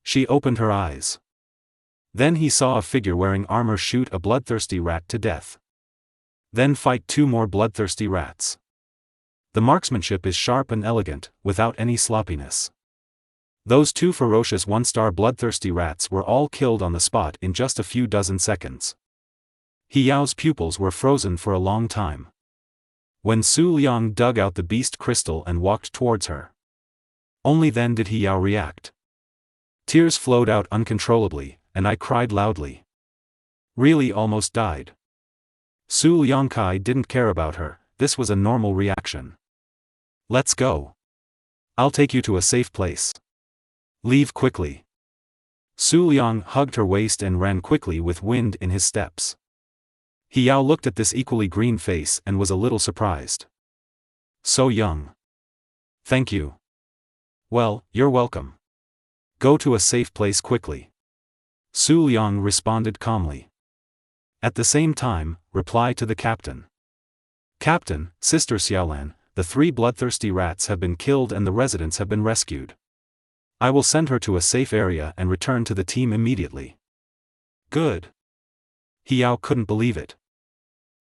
She opened her eyes. Then he saw a figure wearing armor shoot a bloodthirsty rat to death. Then fight 2 more bloodthirsty rats. The marksmanship is sharp and elegant, without any sloppiness. Those 2 ferocious 1-star bloodthirsty rats were all killed on the spot in just a few dozen seconds. He Yao's pupils were frozen for a long time. When Su Liang dug out the beast crystal and walked towards her, only then did He Yao react. Tears flowed out uncontrollably, and I cried loudly. Really almost died. Su Liangkai didn't care about her, this was a normal reaction. Let's go. I'll take you to a safe place. Leave quickly. Su Liang hugged her waist and ran quickly with wind in his steps. He Yao looked at this equally green face and was a little surprised. So young. Thank you. Well, you're welcome. Go to a safe place quickly. Su Liang responded calmly. At the same time, reply to the captain. Captain, Sister Xiaolan, the 3 bloodthirsty rats have been killed and the residents have been rescued. I will send her to a safe area and return to the team immediately. Good. He Yao couldn't believe it.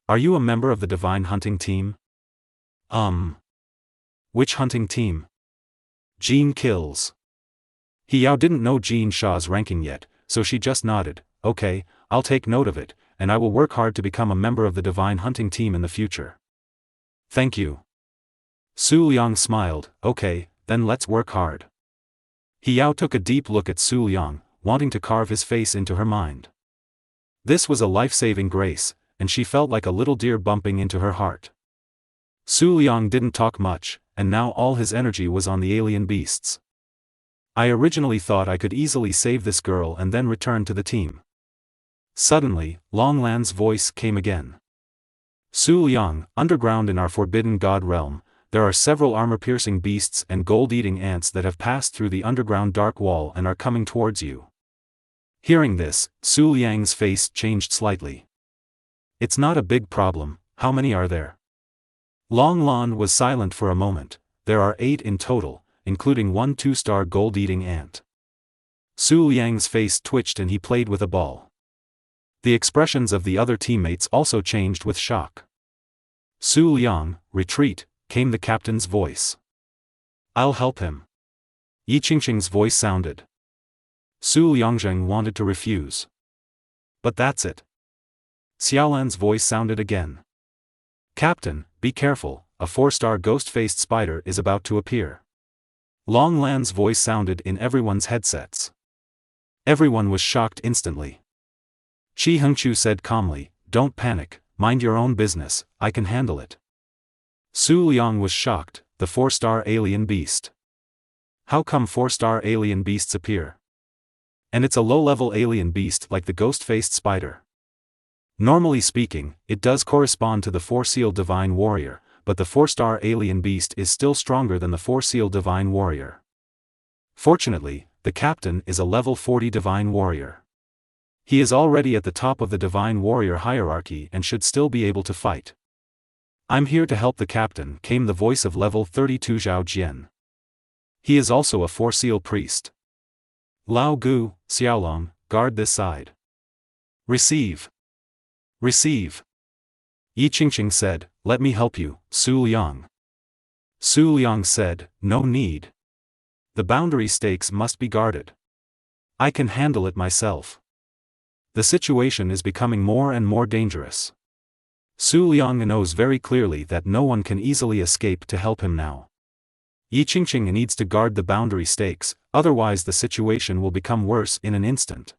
Are you a member of the Divine Hunting Team? Which hunting team? Jean kills. He Yao didn't know Jean Shaw's ranking yet, so she just nodded. Okay, I'll take note of it, and I will work hard to become a member of the Divine Hunting Team in the future. Thank you. Su Liang smiled. Okay, then let's work hard. He Yao took a deep look at Su Liang, wanting to carve his face into her mind. This was a life-saving grace, and she felt like a little deer bumping into her heart. Su Liang didn't talk much, and now all his energy was on the alien beasts. I originally thought I could easily save this girl and then return to the team. Suddenly, Long Lan's voice came again. Su Liang, underground in our Forbidden God realm, there are several armor-piercing beasts and gold-eating ants that have passed through the underground dark wall and are coming towards you. Hearing this, Su Liang's face changed slightly. It's not a big problem. How many are there? Long Lan was silent for a moment. There are 8 in total, including 1 2-star gold-eating ant. Su Liang's face twitched and he played with a ball. The expressions of the other teammates also changed with shock. Su Liang, retreat, came the captain's voice. I'll help him. Yi Qingqing's voice sounded. Su Liangzheng wanted to refuse. But that's it. Xiaolan's voice sounded again. Captain, be careful, a 4-star ghost-faced spider is about to appear. Long Lan's voice sounded in everyone's headsets. Everyone was shocked instantly. Qi Hengqiu said calmly, don't panic, mind your own business, I can handle it. Su Liang was shocked, the 4-star alien beast. How come 4-star alien beasts appear? And it's a low-level alien beast like the ghost-faced spider. Normally speaking, it does correspond to the 4-seal divine warrior, but the 4-star alien beast is still stronger than the 4-seal divine warrior. Fortunately, the captain is a level 40 divine warrior. He is already at the top of the divine warrior hierarchy and should still be able to fight. I'm here to help the captain, came the voice of level 32 Zhao Jian. He is also a 4-seal priest. Lao Gu, Xiaolong, guard this side. Receive. Receive. Yi Qingqing said, let me help you, Su Liang. Su Liang said, no need. The boundary stakes must be guarded. I can handle it myself. The situation is becoming more and more dangerous. Su Liang knows very clearly that no one can easily escape to help him now. Yi Qingqing needs to guard the boundary stakes, otherwise the situation will become worse in an instant.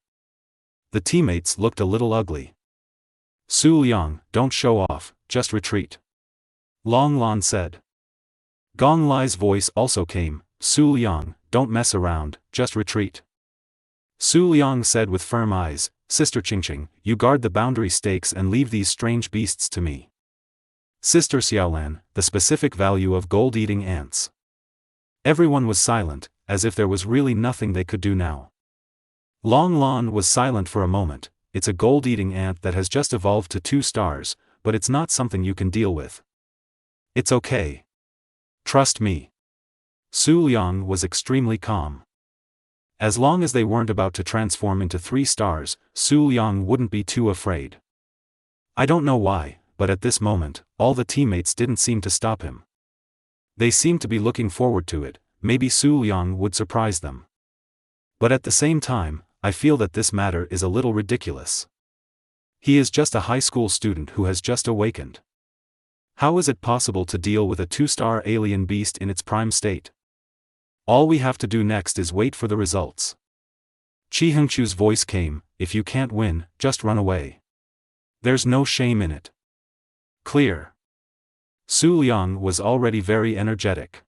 The teammates looked a little ugly. Su Liang, don't show off, just retreat. Long Lan said. Gong Lai's voice also came, Su Liang, don't mess around, just retreat. Su Liang said with firm eyes, Sister Qingqing, you guard the boundary stakes and leave these strange beasts to me. Sister Xiaolan, the specific value of gold-eating ants. Everyone was silent, as if there was really nothing they could do now. Long Lan was silent for a moment. It's a gold-eating ant that has just evolved to 2 stars, but it's not something you can deal with. It's okay. Trust me. Su Liang was extremely calm. As long as they weren't about to transform into 3 stars, Su Liang wouldn't be too afraid. I don't know why, but at this moment, all the teammates didn't seem to stop him. They seemed to be looking forward to it. Maybe Su Liang would surprise them. But at the same time, I feel that this matter is a little ridiculous. He is just a high school student who has just awakened. How is it possible to deal with a 2-star alien beast in its prime state? All we have to do next is wait for the results. Qi Hengqiu's voice came, if you can't win, just run away. There's no shame in it. Clear. Su Liang was already very energetic.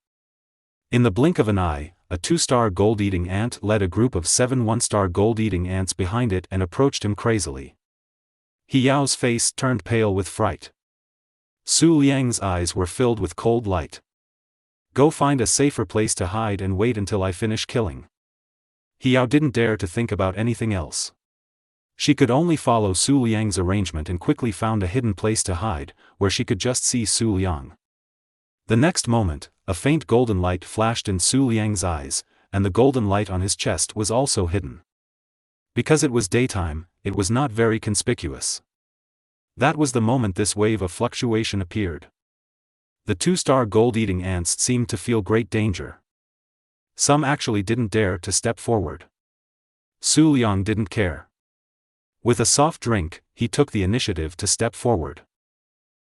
In the blink of an eye, a 2-star gold-eating ant led a group of 7 1-star gold-eating ants behind it and approached him crazily. He Yao's face turned pale with fright. Su Liang's eyes were filled with cold light. Go find a safer place to hide and wait until I finish killing. He Yao didn't dare to think about anything else. She could only follow Su Liang's arrangement and quickly found a hidden place to hide, where she could just see Su Liang. The next moment, a faint golden light flashed in Su Liang's eyes, and the golden light on his chest was also hidden. Because it was daytime, it was not very conspicuous. That was the moment this wave of fluctuation appeared. The 2-star gold-eating ants seemed to feel great danger. Some actually didn't dare to step forward. Su Liang didn't care. With a soft drink, he took the initiative to step forward.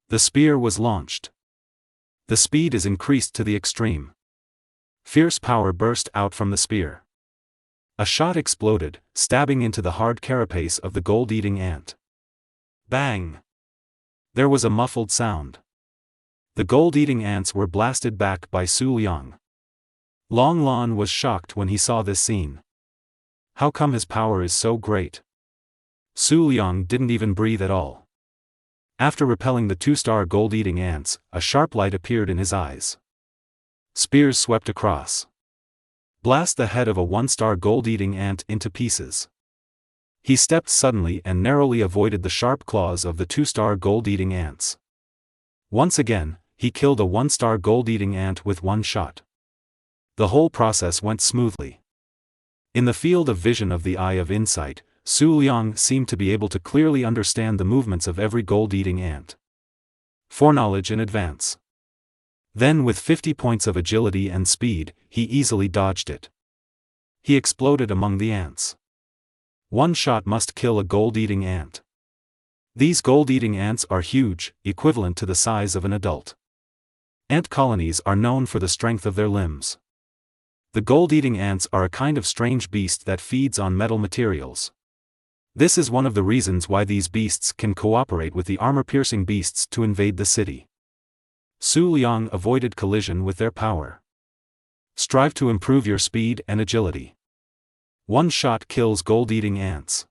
The spear was launched. The speed is increased to the extreme. Fierce power burst out from the spear. A shot exploded, stabbing into the hard carapace of the gold-eating ant. Bang! There was a muffled sound. The gold-eating ants were blasted back by Su Liang. Long Lan was shocked when he saw this scene. How come his power is so great? Su Liang didn't even breathe at all. After repelling the 2-star gold-eating ants, a sharp light appeared in his eyes. Spears swept across. Blast the head of a 1-star gold-eating ant into pieces. He stepped suddenly and narrowly avoided the sharp claws of the 2-star gold-eating ants. Once again, he killed a 1-star gold-eating ant with one shot. The whole process went smoothly. In the field of vision of the Eye of Insight, Su Liang seemed to be able to clearly understand the movements of every gold-eating ant. Foreknowledge in advance. Then with 50 points of agility and speed, he easily dodged it. He exploded among the ants. One shot must kill a gold-eating ant. These gold-eating ants are huge, equivalent to the size of an adult. Ant colonies are known for the strength of their limbs. The gold-eating ants are a kind of strange beast that feeds on metal materials. This is one of the reasons why these beasts can cooperate with the armor-piercing beasts to invade the city. Su Liang avoided collision with their power. Strive to improve your speed and agility. One shot kills gold-eating ants.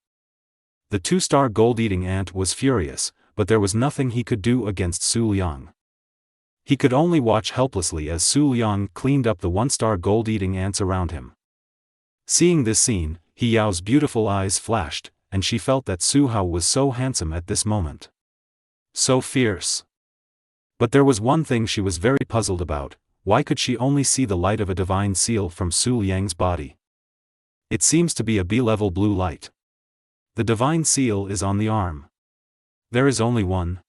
The 2-star gold-eating ant was furious, but there was nothing he could do against Su Liang. He could only watch helplessly as Su Liang cleaned up the 1-star gold-eating ants around him. Seeing this scene, He Yao's beautiful eyes flashed, and she felt that Su Hao was so handsome at this moment. So fierce. But there was one thing she was very puzzled about: why could she only see the light of a divine seal from Su Liang's body? It seems to be a B-level blue light. The divine seal is on the arm. There is only one.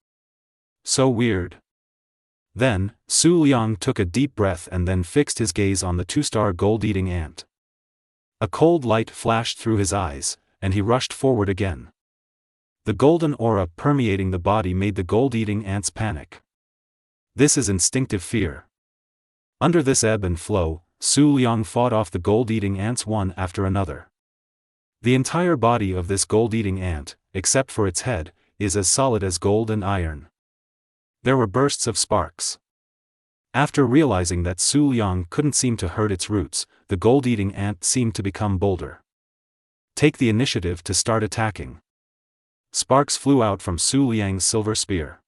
So weird. Then, Su Liang took a deep breath and then fixed his gaze on the 2-star gold-eating ant. A cold light flashed through his eyes, and he rushed forward again. The golden aura permeating the body made the gold-eating ants panic. This is instinctive fear. Under this ebb and flow, Su Liang fought off the gold-eating ants one after another. The entire body of this gold-eating ant, except for its head, is as solid as gold and iron. There were bursts of sparks. After realizing that Su Liang couldn't seem to hurt its roots, the gold-eating ant seemed to become bolder. Take the initiative to start attacking. Sparks flew out from Su Liang's silver spear.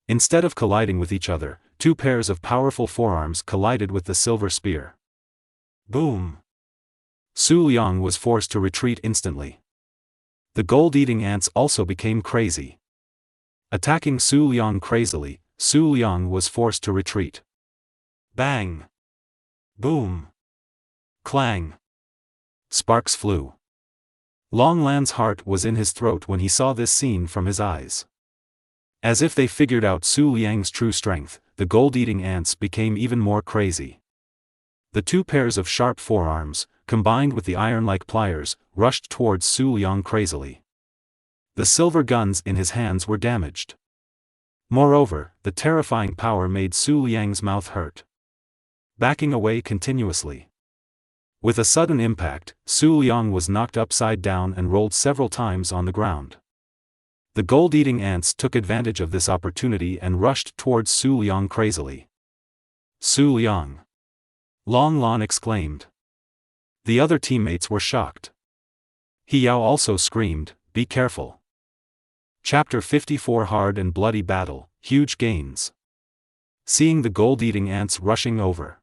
Instead of colliding with each other, 2 pairs of powerful forearms collided with the silver spear. Boom! Su Liang was forced to retreat instantly. The gold-eating ants also became crazy. Attacking Su Liang crazily, Su Liang was forced to retreat. Bang! Boom! Clang! Sparks flew. Long Lan's heart was in his throat when he saw this scene from his eyes. As if they figured out Su Liang's true strength, the gold-eating ants became even more crazy. The 2 pairs of sharp forearms, combined with the iron-like pliers, rushed towards Su Liang crazily. The silver guns in his hands were damaged. Moreover, the terrifying power made Su Liang's mouth hurt. Backing away continuously. With a sudden impact, Su Liang was knocked upside down and rolled several times on the ground. The gold-eating ants took advantage of this opportunity and rushed towards Su Liang crazily. Su Liang! Long Lon exclaimed. The other teammates were shocked. He Yao also screamed, "Be careful." Chapter 54 Hard and Bloody Battle, Huge Gains. Seeing the gold-eating ants rushing over.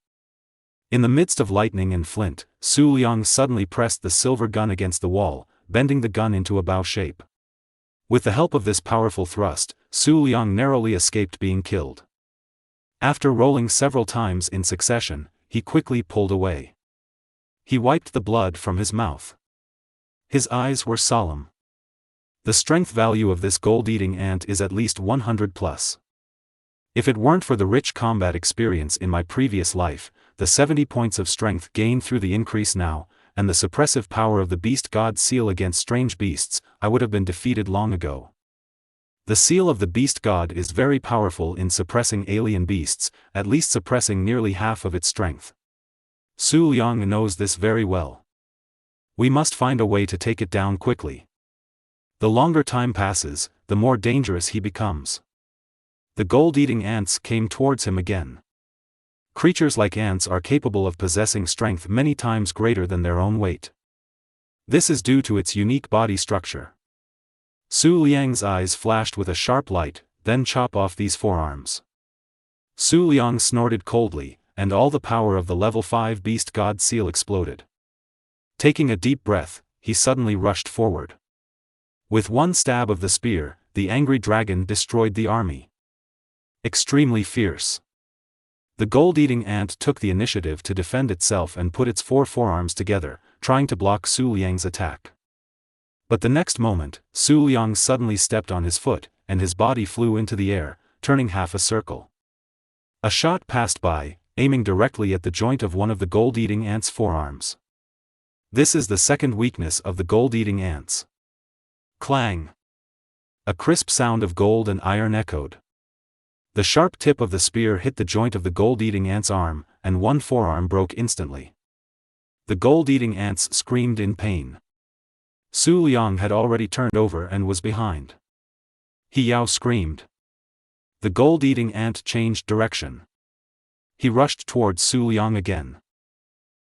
In the midst of lightning and flint, Su Liang suddenly pressed the silver gun against the wall, bending the gun into a bow shape. With the help of this powerful thrust, Su Liang narrowly escaped being killed. After rolling several times in succession, he quickly pulled away. He wiped the blood from his mouth. His eyes were solemn. The strength value of this gold-eating ant is at least 100 plus. If it weren't for the rich combat experience in my previous life, the 70 points of strength gained through the increase now, and the suppressive power of the beast god seal against strange beasts, I would have been defeated long ago. The seal of the beast god is very powerful in suppressing alien beasts, at least suppressing nearly half of its strength. Su Liang knows this very well. We must find a way to take it down quickly. The longer time passes, the more dangerous he becomes. The gold-eating ants came towards him again. Creatures like ants are capable of possessing strength many times greater than their own weight. This is due to its unique body structure. Su Liang's eyes flashed with a sharp light, then chop off these forearms. Su Liang snorted coldly, and all the power of the level 5 beast god seal exploded. Taking a deep breath, he suddenly rushed forward. With one stab of the spear, the angry dragon destroyed the army. Extremely fierce. The gold-eating ant took the initiative to defend itself and put its 4 forearms together, trying to block Su Liang's attack. But the next moment, Su Liang suddenly stepped on his foot, and his body flew into the air, turning half a circle. A shot passed by, aiming directly at the joint of one of the gold-eating ant's forearms. This is the second weakness of the gold-eating ants. Clang! A crisp sound of gold and iron echoed. The sharp tip of the spear hit the joint of the gold-eating ant's arm, and one forearm broke instantly. The gold-eating ants screamed in pain. Su Liang had already turned over and was behind. He Yao screamed. The gold-eating ant changed direction. He rushed towards Su Liang again.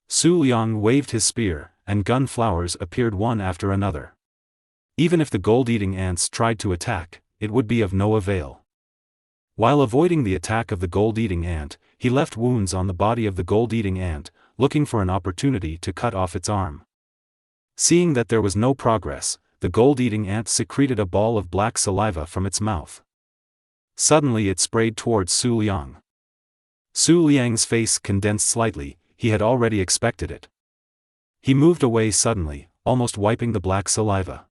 Su Liang waved his spear, and gun flowers appeared one after another. Even if the gold-eating ants tried to attack, it would be of no avail. While avoiding the attack of the gold-eating ant, he left wounds on the body of the gold-eating ant, looking for an opportunity to cut off its arm. Seeing that there was no progress, the gold-eating ant secreted a ball of black saliva from its mouth. Suddenly it sprayed towards Su Liang. Su Liang's face condensed slightly, he had already expected it. He moved away suddenly, almost wiping the black saliva.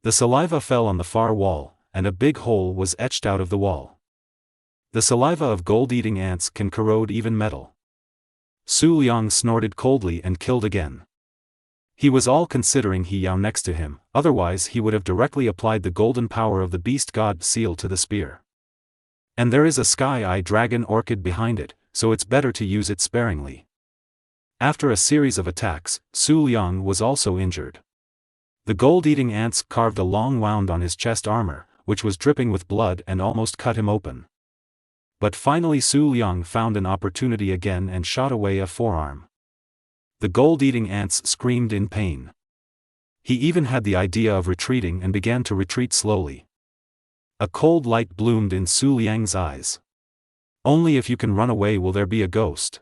The saliva fell on the far wall, and a big hole was etched out of the wall. The saliva of gold-eating ants can corrode even metal. Su Liang snorted coldly and killed again. He was all considering He Yao next to him, otherwise he would have directly applied the golden power of the beast god seal to the spear. And there is a sky-eye dragon orchid behind it, so it's better to use it sparingly. After a series of attacks, Su Liang was also injured. The gold-eating ants carved a long wound on his chest armor, which was dripping with blood and almost cut him open. But finally Su Liang found an opportunity again and shot away a forearm. The gold-eating ants screamed in pain. He even had the idea of retreating and began to retreat slowly. A cold light bloomed in Su Liang's eyes. Only if you can run away will there be a ghost.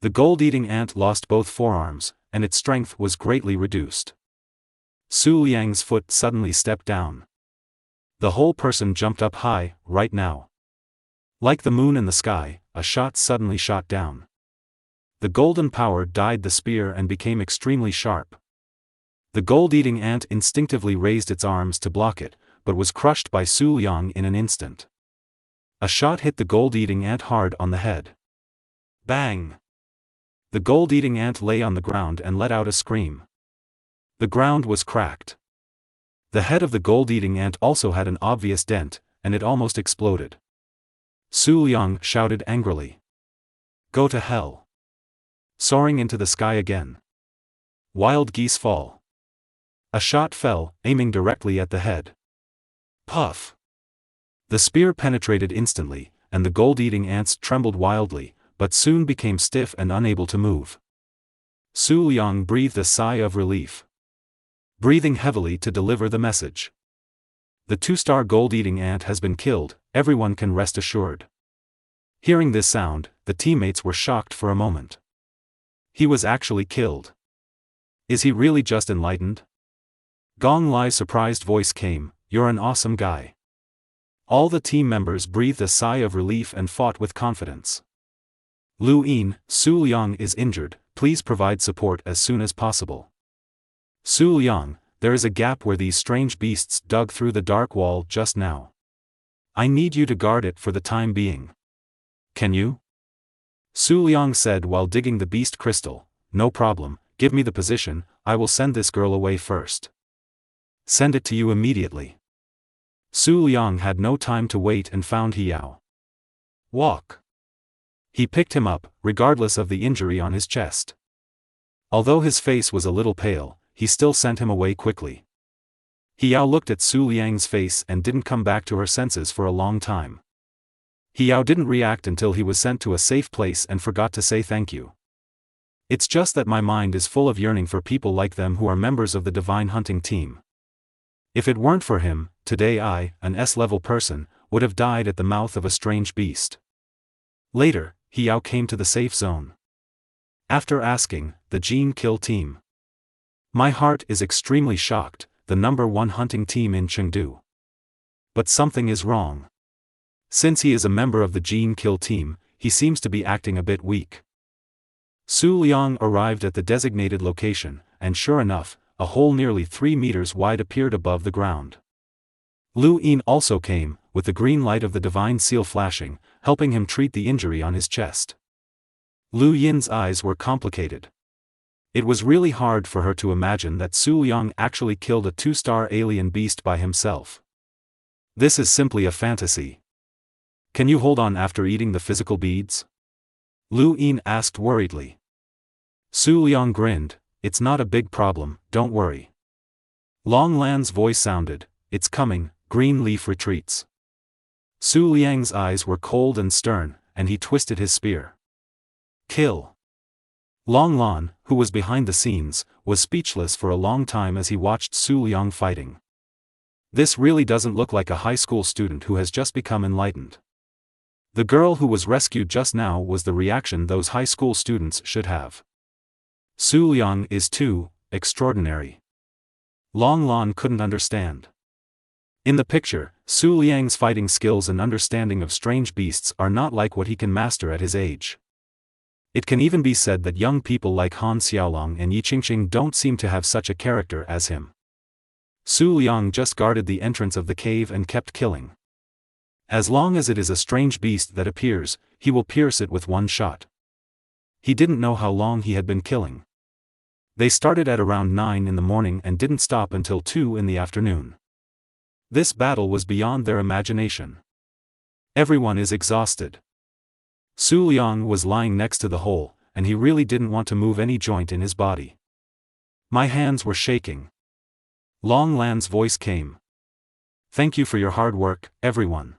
The gold-eating ant lost both forearms, and its strength was greatly reduced. Su Liang's foot suddenly stepped down. The whole person jumped up high, right now. Like the moon in the sky, a shot suddenly shot down. The golden power dyed the spear and became extremely sharp. The gold-eating ant instinctively raised its arms to block it, but was crushed by Su Liang in an instant. A shot hit the gold-eating ant hard on the head. Bang! The gold-eating ant lay on the ground and let out a scream. The ground was cracked. The head of the gold-eating ant also had an obvious dent, and it almost exploded. Su Liang shouted angrily. Go to hell. Soaring into the sky again. Wild geese fall. A shot fell, aiming directly at the head. Puff! The spear penetrated instantly, and the gold-eating ants trembled wildly, but soon became stiff and unable to move. Su Liang breathed a sigh of relief, breathing heavily to deliver the message. The 2-star gold-eating ant has been killed, everyone can rest assured. Hearing this sound, the teammates were shocked for a moment. He was actually killed. Is he really just enlightened? Gong Li's surprised voice came, "You're an awesome guy." All the team members breathed a sigh of relief and fought with confidence. Lu Yin, Su Liang is injured, please provide support as soon as possible. Su Liang, there is a gap where these strange beasts dug through the dark wall just now. I need you to guard it for the time being. Can you? Su Liang said while digging the beast crystal. No problem, give me the position, I will send this girl away first. Send it to you immediately. Su Liang had no time to wait and found Hiao. Walk. He picked him up, regardless of the injury on his chest. Although his face was a little pale, he still sent him away quickly. Hiao looked at Su Liang's face and didn't come back to her senses for a long time. Hiao didn't react until he was sent to a safe place and forgot to say thank you. It's just that my mind is full of yearning for people like them who are members of the divine hunting team. If it weren't for him, today I, an S-level person, would have died at the mouth of a strange beast. Later, Hiao came to the safe zone. After asking, the Gene Kill team. My heart is extremely shocked, the #1 hunting team in Chengdu. But something is wrong. Since he is a member of the Gene Kill team, he seems to be acting a bit weak. Su Liang arrived at the designated location, and sure enough, a hole nearly 3 meters wide appeared above the ground. Lu Yin also came, with the green light of the divine seal flashing, helping him treat the injury on his chest. Lu Yin's eyes were complicated. It was really hard for her to imagine that Su Liang actually killed a 2-star alien beast by himself. This is simply a fantasy. Can you hold on after eating the physical beads? Lu Yin asked worriedly. Su Liang grinned, it's not a big problem, don't worry. Long Lan's voice sounded, it's coming, green leaf retreats. Su Liang's eyes were cold and stern, and he twisted his spear. Kill. Long Lan, who was behind the scenes, was speechless for a long time as he watched Su Liang fighting. This really doesn't look like a high school student who has just become enlightened. The girl who was rescued just now was the reaction those high school students should have. Su Liang is too extraordinary. Long Lan couldn't understand. In the picture, Su Liang's fighting skills and understanding of strange beasts are not like what he can master at his age. It can even be said that young people like Han Xiaolong and Yi Qingqing don't seem to have such a character as him. Su Liang just guarded the entrance of the cave and kept killing. As long as it is a strange beast that appears, he will pierce it with one shot. He didn't know how long he had been killing. They started at around 9 in the morning and didn't stop until 2 in the afternoon. This battle was beyond their imagination. Everyone is exhausted. Su Liang was lying next to the hole, and he really didn't want to move any joint in his body. My hands were shaking. Long Lan's voice came. Thank you for your hard work, everyone.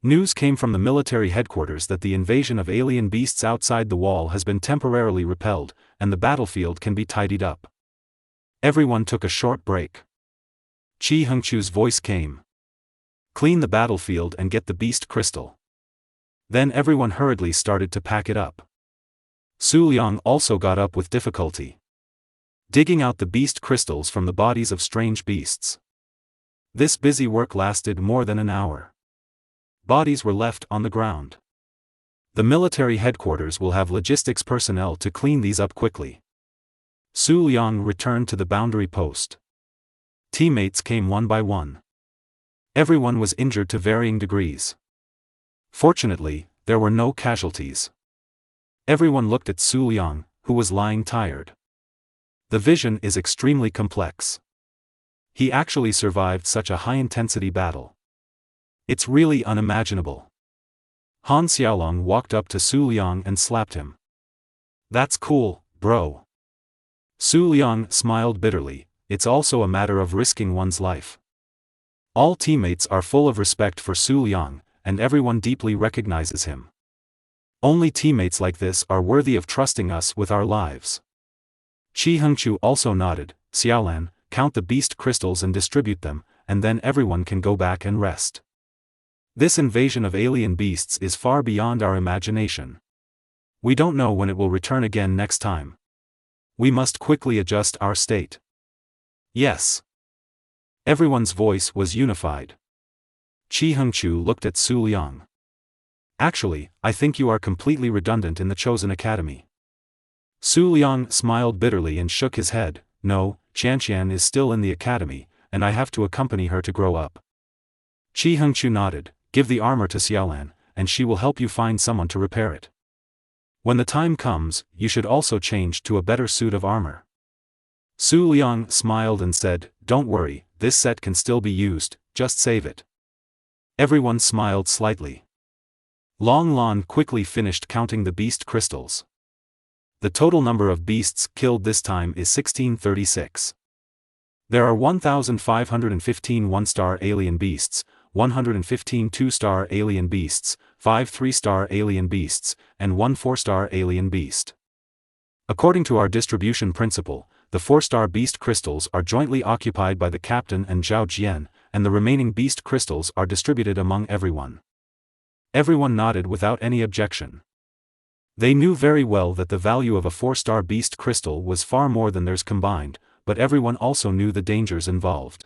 News came from the military headquarters that the invasion of alien beasts outside the wall has been temporarily repelled, and the battlefield can be tidied up. Everyone took a short break. Qi Hengchu's voice came. Clean the battlefield and get the beast crystal. Then everyone hurriedly started to pack it up. Su Liang also got up with difficulty, digging out the beast crystals from the bodies of strange beasts. This busy work lasted more than an hour. Bodies were left on the ground. The military headquarters will have logistics personnel to clean these up quickly. Su Liang returned to the boundary post. Teammates came one by one. Everyone was injured to varying degrees. Fortunately, there were no casualties. Everyone looked at Su Liang, who was lying tired. The vision is extremely complex. He actually survived such a high-intensity battle. It's really unimaginable. Han Xiaolong walked up to Su Liang and slapped him. That's cool, bro. Su Liang smiled bitterly, it's also a matter of risking one's life. All teammates are full of respect for Su Liang, and everyone deeply recognizes him. Only teammates like this are worthy of trusting us with our lives. Chi Hengqiu also nodded. Xiaolan, count the beast crystals and distribute them, and then everyone can go back and rest. This invasion of alien beasts is far beyond our imagination. We don't know when it will return again next time. We must quickly adjust our state. Yes. Everyone's voice was unified. Chi Hengqiu looked at Su Liang. Actually, I think you are completely redundant in the chosen academy. Su Liang smiled bitterly and shook his head. No, Qianqian is still in the academy, and I have to accompany her to grow up. Chi Hengqiu nodded. Give the armor to Xiaolan, and she will help you find someone to repair it. When the time comes, you should also change to a better suit of armor. Su Liang smiled and said, don't worry, this set can still be used, just save it. Everyone smiled slightly. Long Lan quickly finished counting the beast crystals. The total number of beasts killed this time is 1636. There are 1,515 one-star alien beasts, 115 two-star alien beasts, 5 3-star alien beasts, and 1 4-star alien beast. According to our distribution principle, the 4-star beast crystals are jointly occupied by the captain and Zhao Jian, and the remaining beast crystals are distributed among everyone. Everyone nodded without any objection. They knew very well that the value of a 4-star beast crystal was far more than theirs combined, but everyone also knew the dangers involved.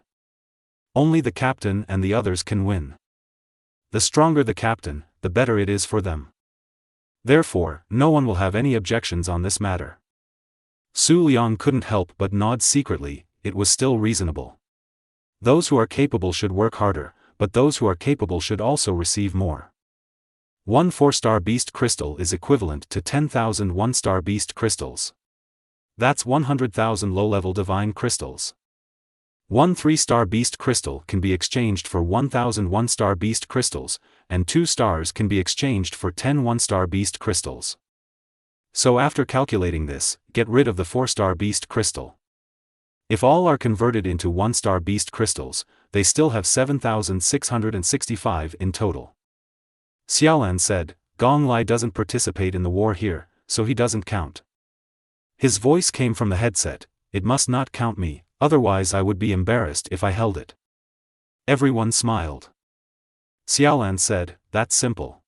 Only the captain and the others can win. The stronger the captain, the better it is for them. Therefore, no one will have any objections on this matter. Su Liang couldn't help but nod secretly. It was still reasonable. Those who are capable should work harder, but those who are capable should also receive more. 1 4-star beast crystal is equivalent to 10,000 1-star beast crystals. That's 100,000 low-level divine crystals. 1 3-star beast crystal can be exchanged for 1,000 1-star beast crystals, and 2 stars can be exchanged for 10 1-star beast crystals. So after calculating this, get rid of the 4-star beast crystal. If all are converted into 1-star beast crystals, they still have 7,665 in total. Xiaolan said, Gong Lai doesn't participate in the war here, so he doesn't count. His voice came from the headset. It must not count me, otherwise I would be embarrassed if I held it. Everyone smiled. Xiaolan said, that's simple.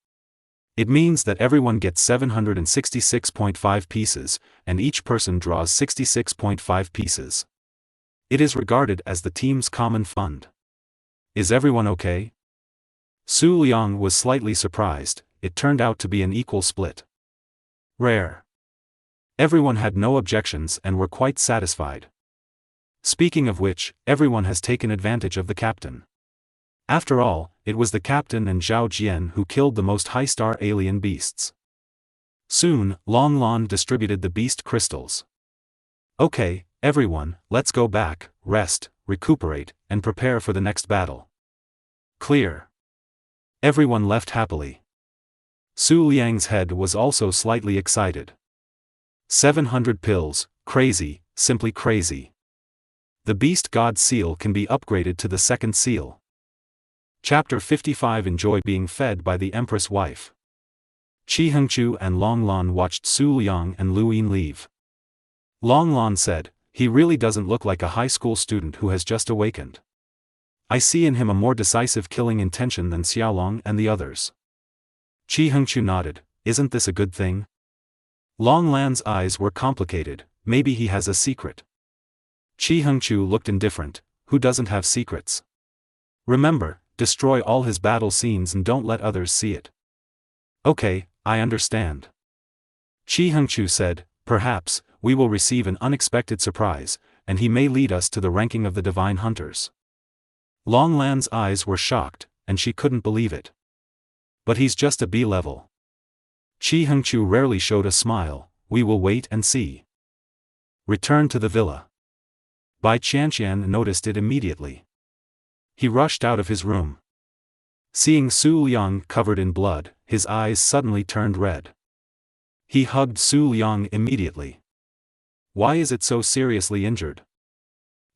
It means that everyone gets 766.5 pieces, and each person draws 66.5 pieces. It is regarded as the team's common fund. Is everyone okay? Su Liang was slightly surprised. It turned out to be an equal split. Rare. Everyone had no objections and were quite satisfied. Speaking of which, everyone has taken advantage of the captain. After all, it was the captain and Zhao Jian who killed the most high-star alien beasts. Soon, Long Lan distributed the beast crystals. Okay, everyone, let's go back, rest, recuperate, and prepare for the next battle. Clear. Everyone left happily. Su Liang's head was also slightly excited. 700 pills, crazy, simply crazy. The Beast God seal can be upgraded to the second seal. Chapter 55. Enjoy being fed by the Empress wife. Chi Hengqiu and Long Lan watched Su Liang and Lu Yin leave. Long Lan said, he really doesn't look like a high school student who has just awakened. I see in him a more decisive killing intention than Xiaolong and the others. Chi Hengqiu nodded, isn't this a good thing? Long Lan's eyes were complicated, maybe he has a secret. Chi Hengqiu looked indifferent, who doesn't have secrets? Remember, destroy all his battle scenes and don't let others see it. Okay, I understand. Chi Hengqiu said, perhaps, we will receive an unexpected surprise, and he may lead us to the ranking of the Divine Hunters. Long Lan's eyes were shocked, and she couldn't believe it. But he's just a B-level. Chi Hengqiu rarely showed a smile. We will wait and see. Return to the villa. Bai Qianqian noticed it immediately. He rushed out of his room. Seeing Su Liang covered in blood, his eyes suddenly turned red. He hugged Su Liang immediately. Why is it so seriously injured?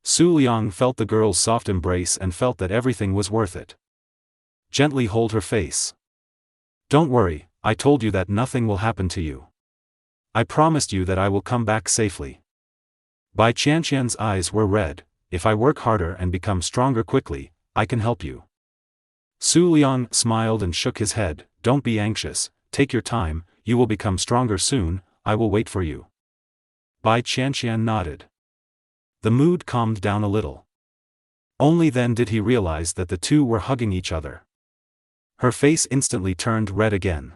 Su Liang felt the girl's soft embrace and felt that everything was worth it. Gently hold her face. Don't worry, I told you that nothing will happen to you. I promised you that I will come back safely. Bai Qianqian's eyes were red. If I work harder and become stronger quickly, I can help you. Su Liang smiled and shook his head. Don't be anxious, take your time, you will become stronger soon, I will wait for you. Bai Qianqian nodded. The mood calmed down a little. Only then did he realize that the two were hugging each other. Her face instantly turned red again.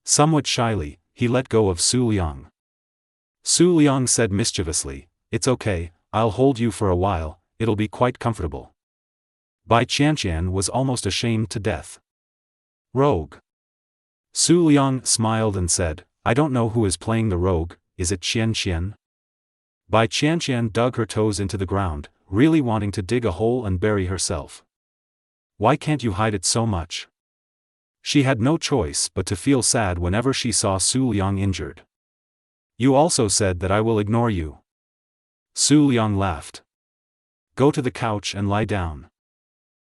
Somewhat shyly, he let go of Su Liang. Su Liang said mischievously, "It's okay, I'll hold you for a while, it'll be quite comfortable." Bai Qianqian was almost ashamed to death. Rogue. Su Liang smiled and said, "I don't know who is playing the rogue, is it Qianqian?" Bai Qianqian dug her toes into the ground, really wanting to dig a hole and bury herself. Why can't you hide it so much? She had no choice but to feel sad whenever she saw Su Liang injured. You also said that I will ignore you. Su Liang laughed. Go to the couch and lie down.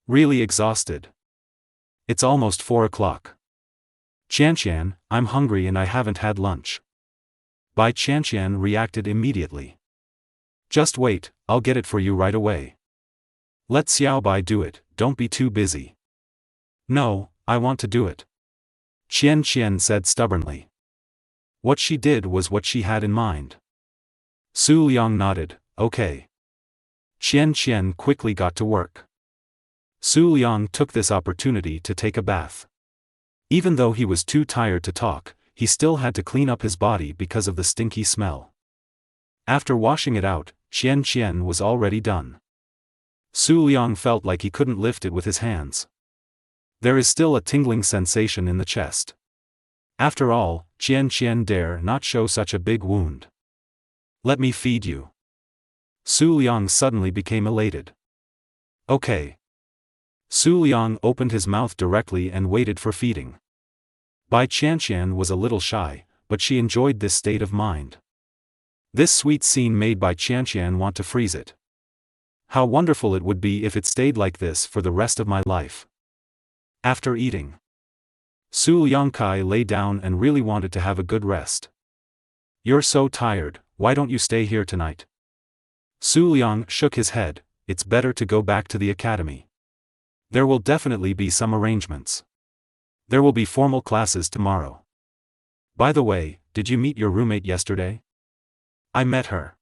Really exhausted. It's almost 4 o'clock. Qianqian, I'm hungry and I haven't had lunch. Bai Qianqian reacted immediately. Just wait, I'll get it for you right away. Let Xiao Bai do it, don't be too busy. No, I want to do it. Qianqian said stubbornly. What she did was what she had in mind. Su Liang nodded, okay. Qianqian quickly got to work. Su Liang took this opportunity to take a bath. Even though he was too tired to talk, he still had to clean up his body because of the stinky smell. After washing it out, Qianqian was already done. Su Liang felt like he couldn't lift it with his hands. There is still a tingling sensation in the chest. After all, Qianqian dare not show such a big wound. Let me feed you. Su Liang suddenly became elated. Okay. Su Liang opened his mouth directly and waited for feeding. Bai Qianqian was a little shy, but she enjoyed this state of mind. This sweet scene made Bai Qianqian want to freeze it. How wonderful it would be if it stayed like this for the rest of my life. After eating, Su Liangkai lay down and really wanted to have a good rest. You're so tired, why don't you stay here tonight? Su Liang shook his head, it's better to go back to the academy. There will definitely be some arrangements. There will be formal classes tomorrow. By the way, did you meet your roommate yesterday? I met her.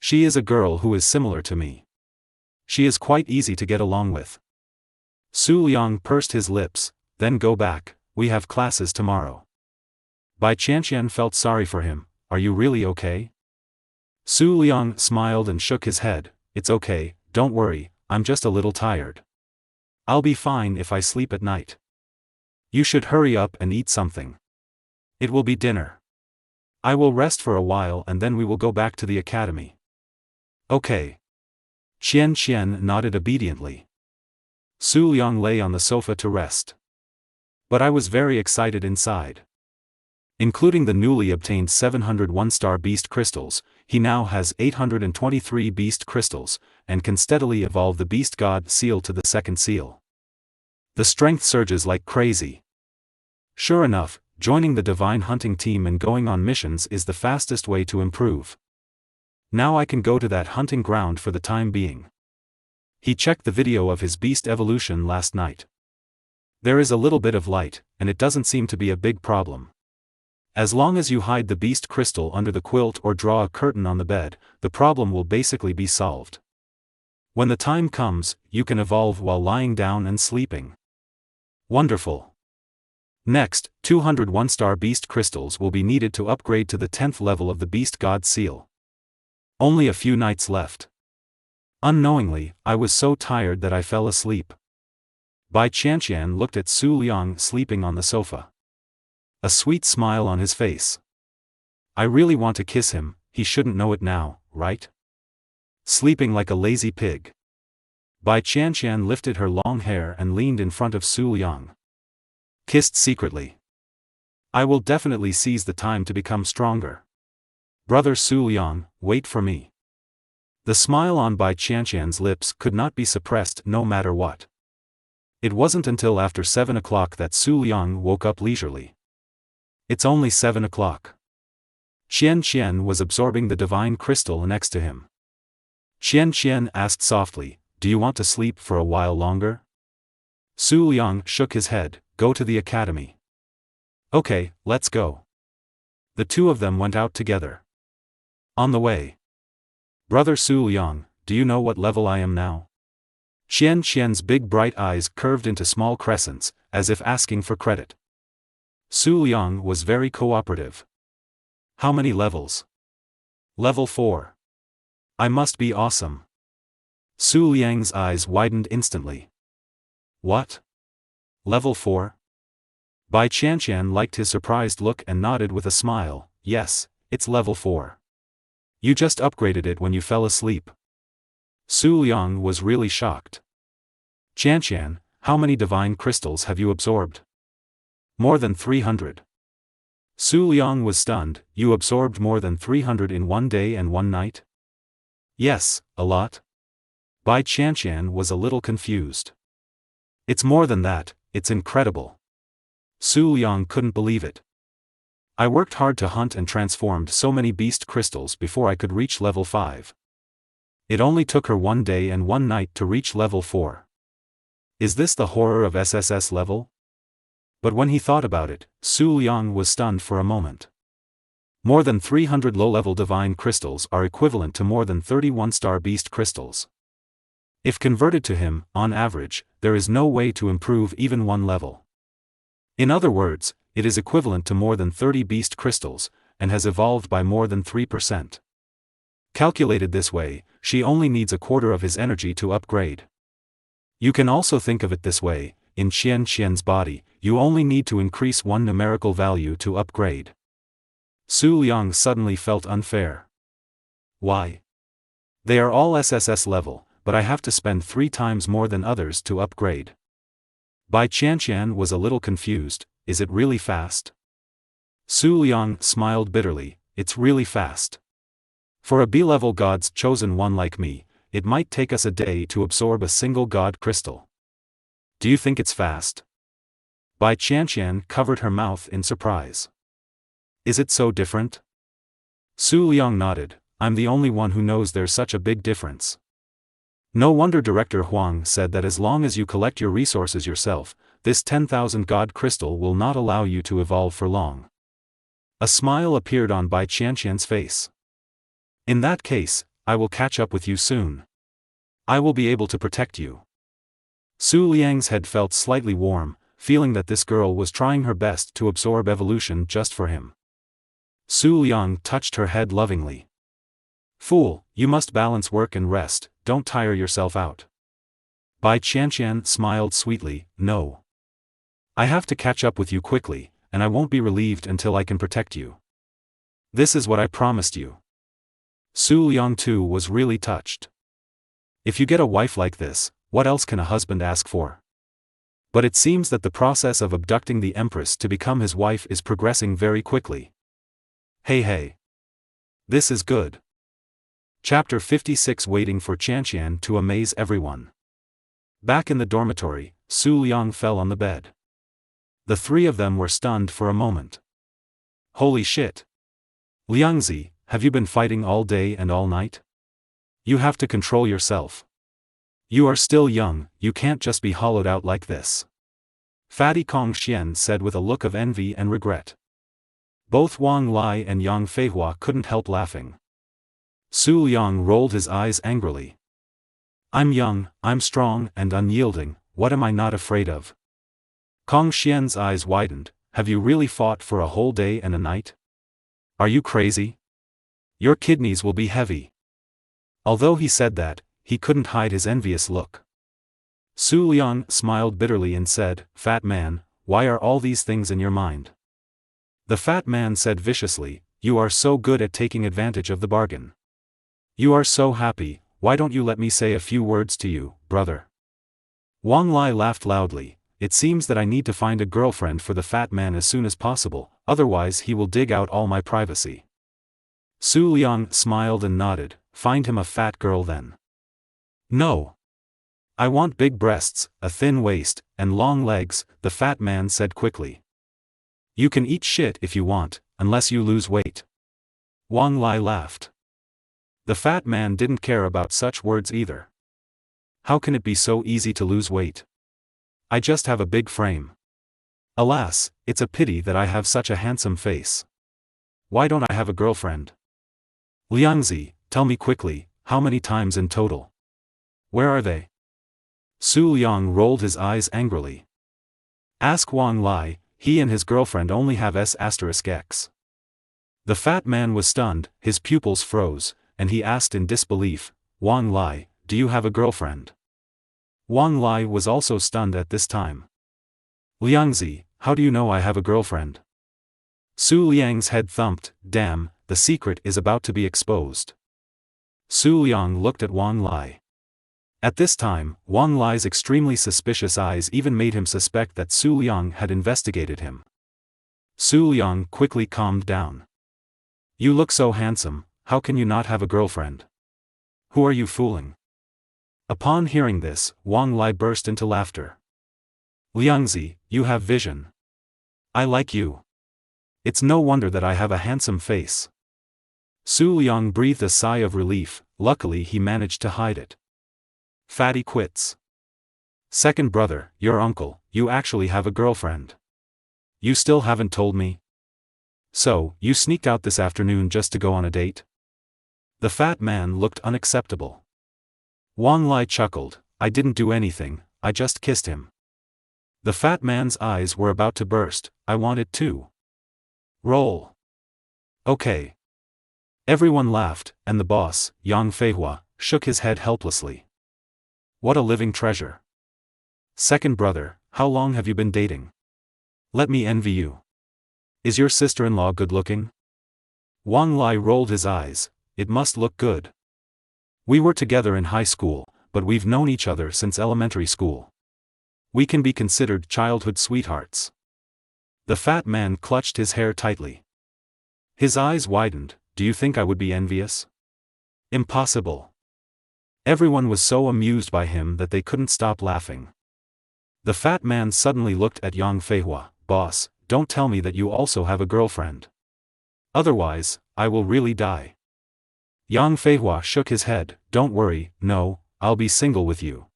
She is a girl who is similar to me. She is quite easy to get along with. Su Liang pursed his lips, then go back, we have classes tomorrow. Bai Qianqian felt sorry for him, are you really okay? Su Liang smiled and shook his head, it's okay, don't worry, I'm just a little tired. I'll be fine if I sleep at night. You should hurry up and eat something. It will be dinner. I will rest for a while and then we will go back to the academy. Okay. Qianqian nodded obediently. Su Liang lay on the sofa to rest. But I was very excited inside. Including the newly obtained 700 one-star beast crystals, he now has 823 beast crystals, and can steadily evolve the beast god seal to the second seal. The strength surges like crazy. Sure enough, joining the divine hunting team and going on missions is the fastest way to improve. Now I can go to that hunting ground for the time being. He checked the video of his beast evolution last night. There is a little bit of light, and it doesn't seem to be a big problem. As long as you hide the beast crystal under the quilt or draw a curtain on the bed, the problem will basically be solved. When the time comes, you can evolve while lying down and sleeping. Wonderful. Next, 200 one-star beast crystals will be needed to upgrade to the 10th level of the beast god seal. Only a few nights left. Unknowingly, I was so tired that I fell asleep. Bai Qianqian looked at Su Liang sleeping on the sofa. A sweet smile on his face. I really want to kiss him, he shouldn't know it now, right? Sleeping like a lazy pig. Bai Qianqian lifted her long hair and leaned in front of Su Liang. Kissed secretly. I will definitely seize the time to become stronger. Brother Su Liang, wait for me. The smile on Bai Qianqian's lips could not be suppressed no matter what. It wasn't until after 7 o'clock that Su Liang woke up leisurely. It's only 7 o'clock. Qian was absorbing the divine crystal next to him. Qian asked softly, "Do you want to sleep for a while longer?" Su Liang shook his head, "Go to the academy." "Okay, let's go." The two of them went out together. On the way. "Brother Su Liang, do you know what level I am now?" Qian's big bright eyes curved into small crescents, as if asking for credit. Su Liang was very cooperative. "How many levels?" "Level 4. I must be awesome." Su Liang's eyes widened instantly. "What? Level 4? Bai Qian liked his surprised look and nodded with a smile. "Yes, it's level 4. You just upgraded it when you fell asleep." Su Liang was really shocked. "Qian, how many divine crystals have you absorbed?" "More than 300. Su Liang was stunned. "You absorbed more than 300 in one day and one night?" "Yes, a lot." Bai Qian was a little confused. "It's more than that, it's incredible." Su Liang couldn't believe it. "I worked hard to hunt and transformed so many beast crystals before I could reach level 5. It only took her one day and one night to reach level 4. Is this the horror of SSS level? But when he thought about it, Su Liang was stunned for a moment. More than 300 low-level divine crystals are equivalent to more than 31-star beast crystals. If converted to him, on average, there is no way to improve even one level. In other words, it is equivalent to more than 30 beast crystals, and has evolved by more than 3%. Calculated this way, she only needs a quarter of his energy to upgrade. You can also think of it this way, in Qian's body, you only need to increase one numerical value to upgrade. Su Liang suddenly felt unfair. Why? They are all SSS level, but I have to spend 3 times more than others to upgrade. Bai Qian was a little confused. Is it really fast? Su Liang smiled bitterly. It's really fast. For a B-level God's chosen one like me, it might take us a day to absorb a single God crystal. Do you think it's fast? Bai Qian covered her mouth in surprise. Is it so different? Su Liang nodded. I'm the only one who knows there's such a big difference. No wonder Director Huang said that as long as you collect your resources yourself, this 10,000 God crystal will not allow you to evolve for long. A smile appeared on Bai Qian's face. In that case, I will catch up with you soon. I will be able to protect you. Su Liang's head felt slightly warm, feeling that this girl was trying her best to absorb evolution just for him. Su Liang touched her head lovingly. Fool, you must balance work and rest, don't tire yourself out. Bai Qian smiled sweetly. No. I have to catch up with you quickly, and I won't be relieved until I can protect you. This is what I promised you. Su Liang too was really touched. If you get a wife like this, what else can a husband ask for? But it seems that the process of abducting the Empress to become his wife is progressing very quickly. Hey. This is good. Chapter 56 Waiting for Qian to amaze everyone. Back in the dormitory, Su Liang fell on the bed. The three of them were stunned for a moment. Holy shit! Liangzi, have you been fighting all day and all night? You have to control yourself. You are still young, you can't just be hollowed out like this. Fatty Kongxian said with a look of envy and regret. Both Wang Lai and Yang Feihua couldn't help laughing. Su Liang rolled his eyes angrily. I'm young, I'm strong and unyielding, what am I not afraid of? Kongxian's eyes widened. Have you really fought for a whole day and a night? Are you crazy? Your kidneys will be heavy. Although he said that, he couldn't hide his envious look. Su Liang smiled bitterly and said, Fat man, why are all these things in your mind? The fat man said viciously, you are so good at taking advantage of the bargain. You are so happy, why don't you let me say a few words to you, brother? Wang Lai laughed loudly. It seems that I need to find a girlfriend for the fat man as soon as possible, otherwise he will dig out all my privacy. Su Liang smiled and nodded. Find him a fat girl then. No. I want big breasts, a thin waist, and long legs, the fat man said quickly. You can eat shit if you want, unless you lose weight. Wang Lai laughed. The fat man didn't care about such words either. How can it be so easy to lose weight? I just have a big frame. Alas, it's a pity that I have such a handsome face. Why don't I have a girlfriend? Liangzi, tell me quickly, how many times in total? Where are they? Su Liang rolled his eyes angrily. Ask Wang Lai, he and his girlfriend only have S***X. The fat man was stunned, his pupils froze, and he asked in disbelief, Wang Lai, do you have a girlfriend? Wang Lai was also stunned at this time. Liangzi, how do you know I have a girlfriend? Su Liang's head thumped, damn, the secret is about to be exposed. Su Liang looked at Wang Lai. At this time, Wang Lai's extremely suspicious eyes even made him suspect that Su Liang had investigated him. Su Liang quickly calmed down. You look so handsome, how can you not have a girlfriend? Who are you fooling? Upon hearing this, Wang Lai burst into laughter. Liangzi, you have vision. I like you. It's no wonder that I have a handsome face. Su Liang breathed a sigh of relief, luckily he managed to hide it. Fatty quits. Second brother, your uncle, you actually have a girlfriend. You still haven't told me? So, you sneaked out this afternoon just to go on a date? The fat man looked unacceptable. Wang Lai chuckled, I didn't do anything, I just kissed him. The fat man's eyes were about to burst, I wanted to. Roll. Okay. Everyone laughed, and the boss, Yang Feihua, shook his head helplessly. What a living treasure. Second brother, how long have you been dating? Let me envy you. Is your sister-in-law good-looking? Wang Lai rolled his eyes, it must look good. We were together in high school, but we've known each other since elementary school. We can be considered childhood sweethearts. The fat man clutched his hair tightly. His eyes widened, do you think I would be envious? Impossible. Everyone was so amused by him that they couldn't stop laughing. The fat man suddenly looked at Yang Feihua, boss, don't tell me that you also have a girlfriend. Otherwise, I will really die. Yang Feihua shook his head, don't worry, no, I'll be single with you.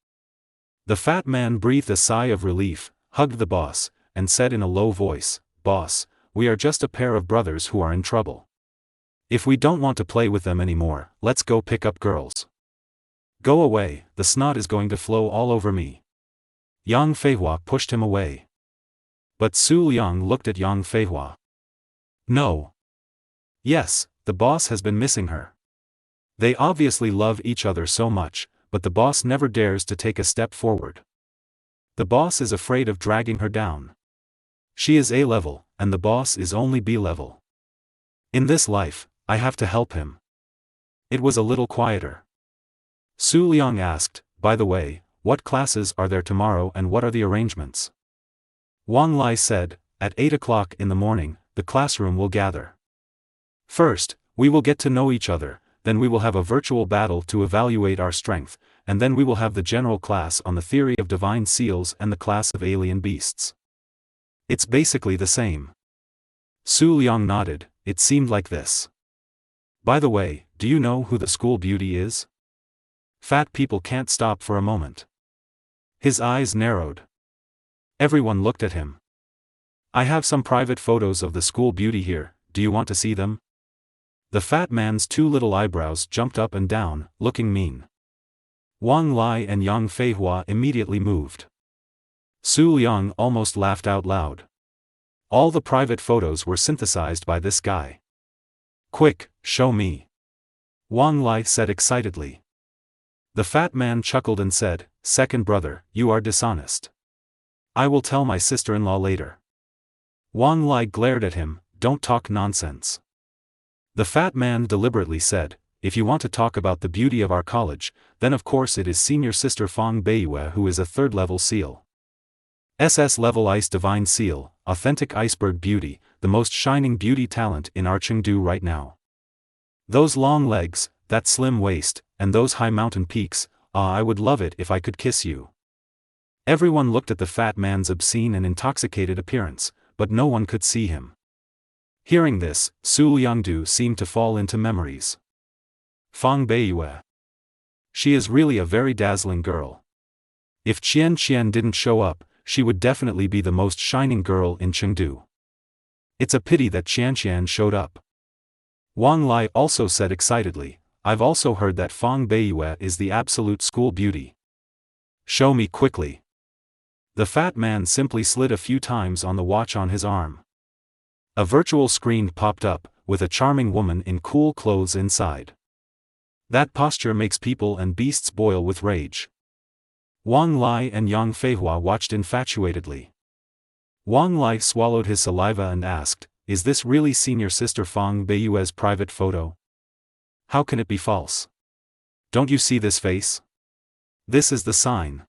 The fat man breathed a sigh of relief, hugged the boss, and said in a low voice, boss, we are just a pair of brothers who are in trouble. If we don't want to play with them anymore, let's go pick up girls. Go away, the snot is going to flow all over me. Yang Feihua pushed him away. But Su Liang looked at Yang Feihua. No. Yes, the boss has been missing her. They obviously love each other so much, but the boss never dares to take a step forward. The boss is afraid of dragging her down. She is A level, and the boss is only B level. In this life, I have to help him. It was a little quieter. Su Liang asked, by the way, what classes are there tomorrow and what are the arrangements? Wang Lai said, at 8 o'clock in the morning, the classroom will gather. First, we will get to know each other, then we will have a virtual battle to evaluate our strength, and then we will have the general class on the theory of divine seals and the class of alien beasts. It's basically the same. Su Liang nodded, it seemed like this. By the way, do you know who the school beauty is? Fat people can't stop for a moment. His eyes narrowed. Everyone looked at him. I have some private photos of the school beauty here, do you want to see them? The fat man's two little eyebrows jumped up and down, looking mean. Wang Lai and Yang Feihua immediately moved. Su Liang almost laughed out loud. All the private photos were synthesized by this guy. Quick, show me. Wang Lai said excitedly. The fat man chuckled and said, second brother, you are dishonest. I will tell my sister-in-law later. Wang Lai glared at him, don't talk nonsense. The fat man deliberately said, if you want to talk about the beauty of our college, then of course it is senior sister Fang Beiyue who is a third-level seal. SS-level Ice Divine Seal, authentic iceberg beauty, the most shining beauty talent in our Chengdu right now. Those long legs, that slim waist, and those high mountain peaks, I would love it if I could kiss you. Everyone looked at the fat man's obscene and intoxicated appearance, but no one could see him. Hearing this, Su Liangdu seemed to fall into memories. Fang Beiyue. She is really a very dazzling girl. If Qian Qian didn't show up, she would definitely be the most shining girl in Chengdu. It's a pity that Qian Qian showed up. Wang Lai also said excitedly, I've also heard that Fang Beiyue is the absolute school beauty. Show me quickly. The fat man simply slid a few times on the watch on his arm. A virtual screen popped up, with a charming woman in cool clothes inside. That posture makes people and beasts boil with rage. Wang Lai and Yang Feihua watched infatuatedly. Wang Lai swallowed his saliva and asked, Is this really senior sister Fang Beiyue's private photo? How can it be false? Don't you see this face? This is the sign.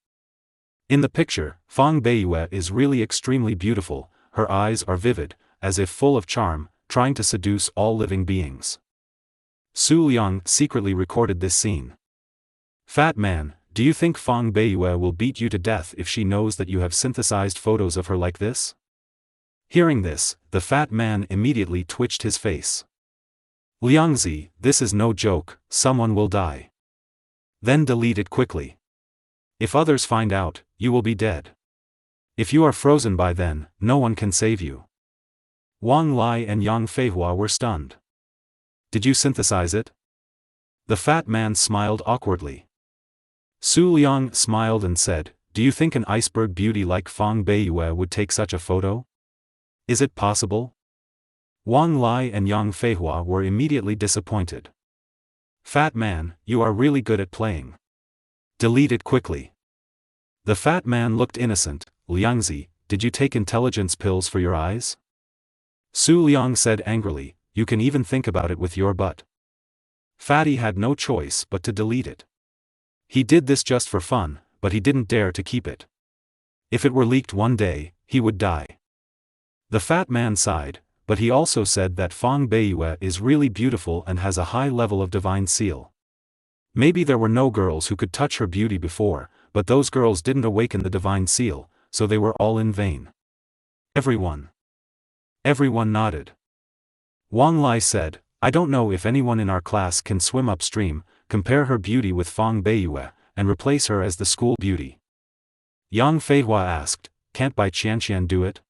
In the picture, Fang Beiyue is really extremely beautiful, her eyes are vivid, as if full of charm, trying to seduce all living beings. Su Liang secretly recorded this scene. Fat man, do you think Fang Beiyue will beat you to death if she knows that you have synthesized photos of her like this? Hearing this, the fat man immediately twitched his face. Liangzi, this is no joke, someone will die. Then delete it quickly. If others find out, you will be dead. If you are frozen by then, no one can save you. Wang Lai and Yang Feihua were stunned. Did you synthesize it? The fat man smiled awkwardly. Su Liang smiled and said, Do you think an iceberg beauty like Fang Beiyue would take such a photo? Is it possible? Wang Lai and Yang Feihua were immediately disappointed. Fat man, you are really good at playing. Delete it quickly. The fat man looked innocent. Liangzi, did you take intelligence pills for your eyes? Su Liang said angrily, You can even think about it with your butt. Fatty had no choice but to delete it. He did this just for fun, but he didn't dare to keep it. If it were leaked one day, he would die. The fat man sighed, but he also said that Fang Beiyue is really beautiful and has a high level of divine seal. Maybe there were no girls who could touch her beauty before, but those girls didn't awaken the divine seal, so they were all in vain. Everyone nodded. Wang Lai said, I don't know if anyone in our class can swim upstream, compare her beauty with Fang Beiyue, and replace her as the school beauty. Yang Feihua asked, Can't Bai Qianqian do it?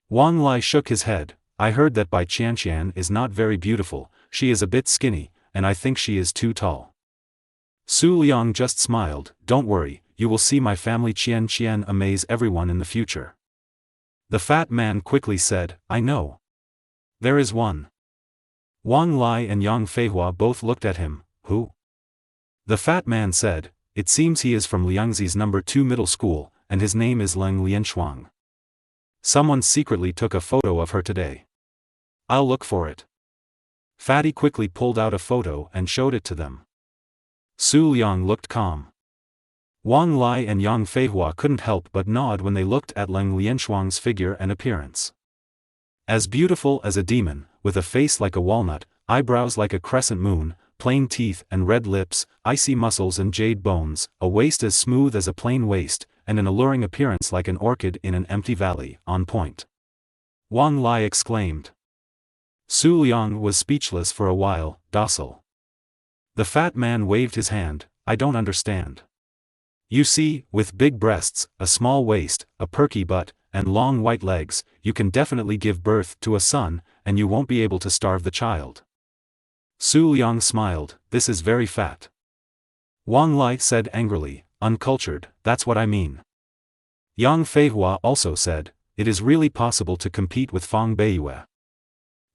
Wang Lai shook his head, I heard that Bai Qianqian is not very beautiful, she is a bit skinny, and I think she is too tall. Su Liang just smiled, Don't worry, you will see my family Qian amaze everyone in the future. The fat man quickly said, I know. There is one. Wang Lai and Yang Feihua both looked at him, Who? The fat man said, It seems he is from Liangzi's No. 2 middle school, and his name is Leng Lianshuang. Someone secretly took a photo of her today. I'll look for it. Fatty quickly pulled out a photo and showed it to them. Su Liang looked calm. Wang Lai and Yang Feihua couldn't help but nod when they looked at Leng Lianshuang's figure and appearance. As beautiful as a demon, with a face like a walnut, eyebrows like a crescent moon, plain teeth and red lips, icy muscles and jade bones, a waist as smooth as a plain waist, and an alluring appearance like an orchid in an empty valley, on point. Wang Lai exclaimed. Su Liang was speechless for a while, docile. The fat man waved his hand, I don't understand. You see, with big breasts, a small waist, a perky butt, and long white legs, you can definitely give birth to a son, and you won't be able to starve the child. Su Liang smiled, This is very fat. Wang Lai said angrily, Uncultured, that's what I mean. Yang Feihua also said, It is really possible to compete with Fang Beiyue.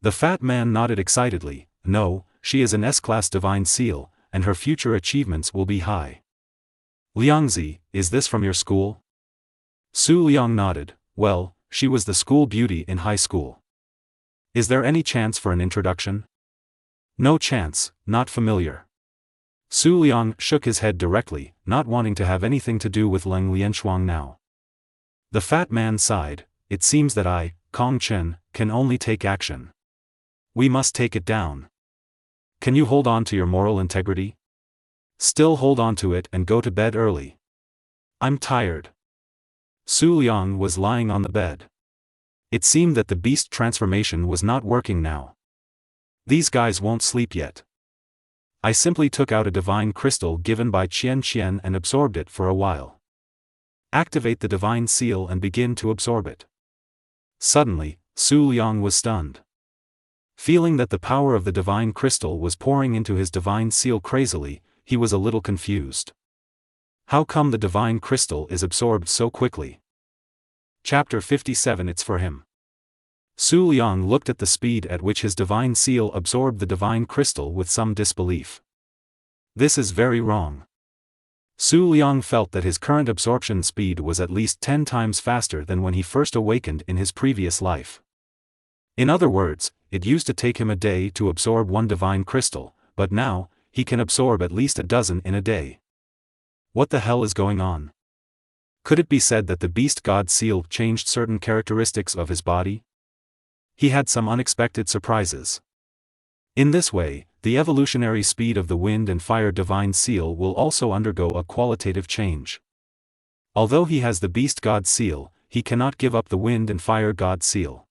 The fat man nodded excitedly, No, she is an S-class divine seal, and her future achievements will be high. Liangzi, is this from your school? Su Liang nodded, Well, she was the school beauty in high school. Is there any chance for an introduction? No chance, not familiar. Su Liang shook his head directly, not wanting to have anything to do with Leng Lianshuang now. The fat man sighed, It seems that I, Kong Chen, can only take action. We must take it down. Can you hold on to your moral integrity? Still hold on to it and go to bed early. I'm tired. Su Liang was lying on the bed. It seemed that the beast transformation was not working now. These guys won't sleep yet. I simply took out a divine crystal given by Qian and absorbed it for a while. Activate the divine seal and begin to absorb it. Suddenly, Su Liang was stunned. Feeling that the power of the divine crystal was pouring into his divine seal crazily, he was a little confused. How come the divine crystal is absorbed so quickly? Chapter 57. It's for him. Su Liang looked at the speed at which his divine seal absorbed the divine crystal with some disbelief. This is very wrong. Su Liang felt that his current absorption speed was at least 10 times faster than when he first awakened in his previous life. In other words, it used to take him a day to absorb one divine crystal, but now, he can absorb at least a dozen in a day. What the hell is going on? Could it be said that the beast god seal changed certain characteristics of his body? He had some unexpected surprises. In this way, the evolutionary speed of the wind and fire divine seal will also undergo a qualitative change. Although he has the beast god seal, he cannot give up the wind and fire god seal.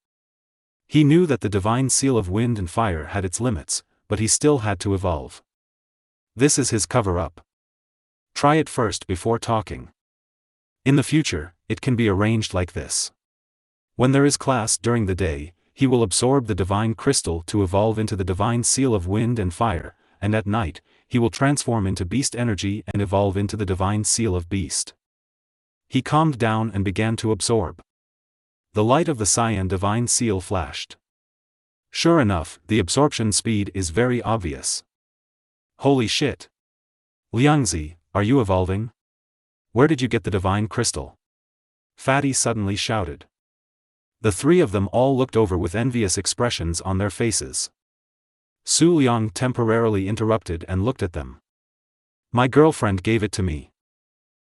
He knew that the divine seal of wind and fire had its limits, but he still had to evolve. This is his cover-up. Try it first before talking. In the future, it can be arranged like this. When there is class during the day, he will absorb the divine crystal to evolve into the divine seal of wind and fire, and at night, he will transform into beast energy and evolve into the divine seal of beast. He calmed down and began to absorb. The light of the cyan divine seal flashed. Sure enough, the absorption speed is very obvious. Holy shit! Liangzi, are you evolving? Where did you get the divine crystal? Fatty suddenly shouted. The three of them all looked over with envious expressions on their faces. Su Liang temporarily interrupted and looked at them. My girlfriend gave it to me.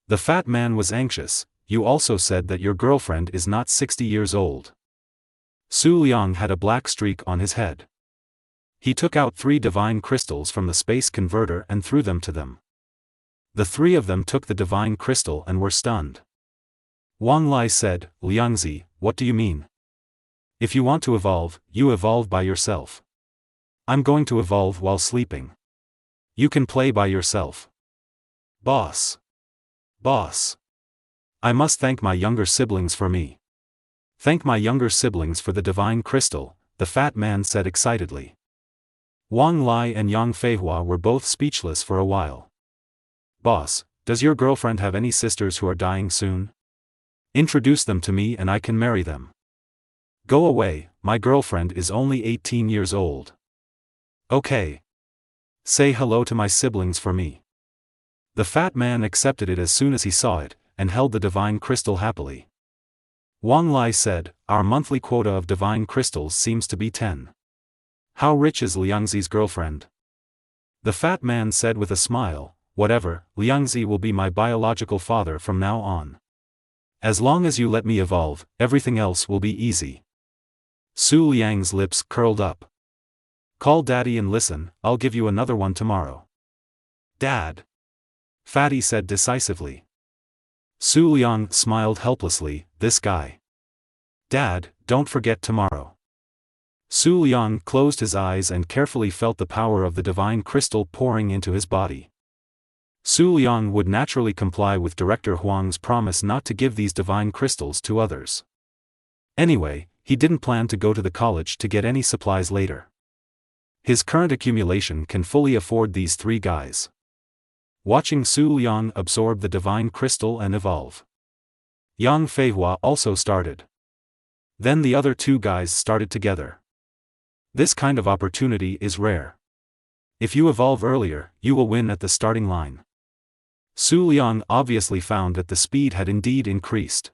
The fat man was anxious. You also said that your girlfriend is not 60 years old. Su Liang had a black streak on his head. He took out 3 divine crystals from the space converter and threw them to them. The 3 of them took the divine crystal and were stunned. Wang Lai said, Liangzi, what do you mean? If you want to evolve, you evolve by yourself. I'm going to evolve while sleeping. You can play by yourself. Boss. Boss. I must thank my younger siblings for me. Thank my younger siblings for the divine crystal, the fat man said excitedly. Wang Lai and Yang Feihua were both speechless for a while. Boss, does your girlfriend have any sisters who are dying soon? Introduce them to me and I can marry them. Go away, my girlfriend is only 18 years old. Okay. Say hello to my siblings for me. The fat man accepted it as soon as he saw it, and held the divine crystal happily. Wang Lai said, our monthly quota of divine crystals seems to be 10. How rich is Liangzi's girlfriend? The fat man said with a smile, whatever, Liangzi will be my biological father from now on. As long as you let me evolve, everything else will be easy. Su Liang's lips curled up. Call daddy and listen, I'll give you another one tomorrow. Dad. Fatty said decisively. Su Liang smiled helplessly, this guy. Dad, don't forget tomorrow. Su Liang closed his eyes and carefully felt the power of the divine crystal pouring into his body. Su Liang would naturally comply with Director Huang's promise not to give these divine crystals to others. Anyway, he didn't plan to go to the college to get any supplies later. His current accumulation can fully afford these 3 guys. Watching Su Liang absorb the divine crystal and evolve. Yang Feihua also started. Then the other 2 guys started together. This kind of opportunity is rare. If you evolve earlier, you will win at the starting line. Su Liang obviously found that the speed had indeed increased.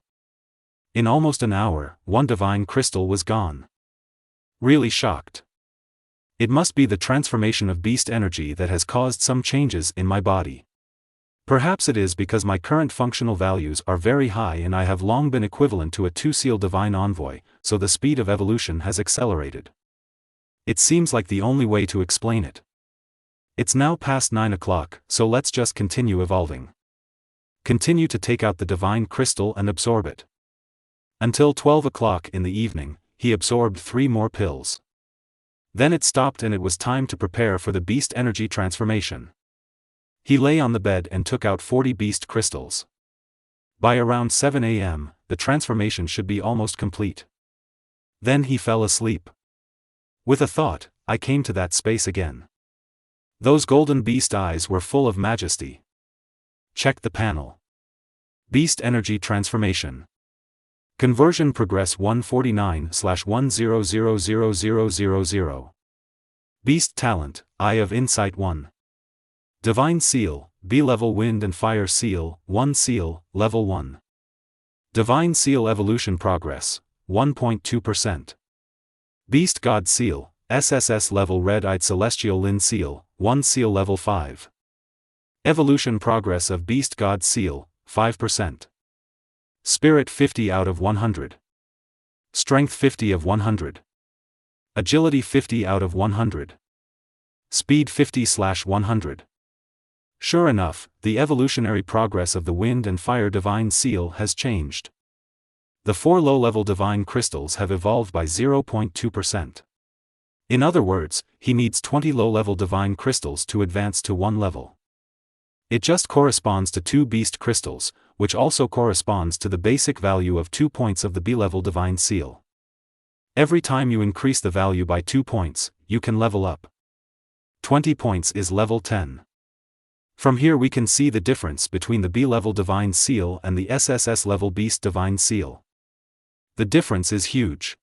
In almost an hour, 1 divine crystal was gone. Really shocked. It must be the transformation of beast energy that has caused some changes in my body. Perhaps it is because my current functional values are very high and I have long been equivalent to a 2-seal divine envoy, so the speed of evolution has accelerated. It seems like the only way to explain it. It's now past 9 o'clock, so let's just continue evolving. Continue to take out the divine crystal and absorb it. Until 12 o'clock in the evening, he absorbed 3 more pills. Then it stopped and it was time to prepare for the beast energy transformation. He lay on the bed and took out 40 beast crystals. By around 7 a.m., the transformation should be almost complete. Then he fell asleep. With a thought, I came to that space again. Those golden beast eyes were full of majesty. Check the panel. Beast energy transformation. Conversion progress 149/1000000. Beast talent, Eye of Insight 1. Divine seal, B-level wind and fire seal, 1 seal, level 1. Divine seal evolution progress, 1.2%. Beast god seal, SSS-level red-eyed celestial lin seal, 1 seal level 5. Evolution progress of beast god seal, 5%. Spirit 50 out of 100. Strength 50 of 100. Agility 50 out of 100. Speed 50/100. Sure enough, the evolutionary progress of the wind and fire divine seal has changed. The 4 low-level divine crystals have evolved by 0.2%. In other words, he needs 20 low-level divine crystals to advance to 1 level. It just corresponds to 2 beast crystals, which also corresponds to the basic value of 2 points of the B-level divine seal. Every time you increase the value by 2 points, you can level up. 20 points is level 10. From here we can see the difference between the B-level divine seal and the SSS-level beast divine seal. The difference is huge.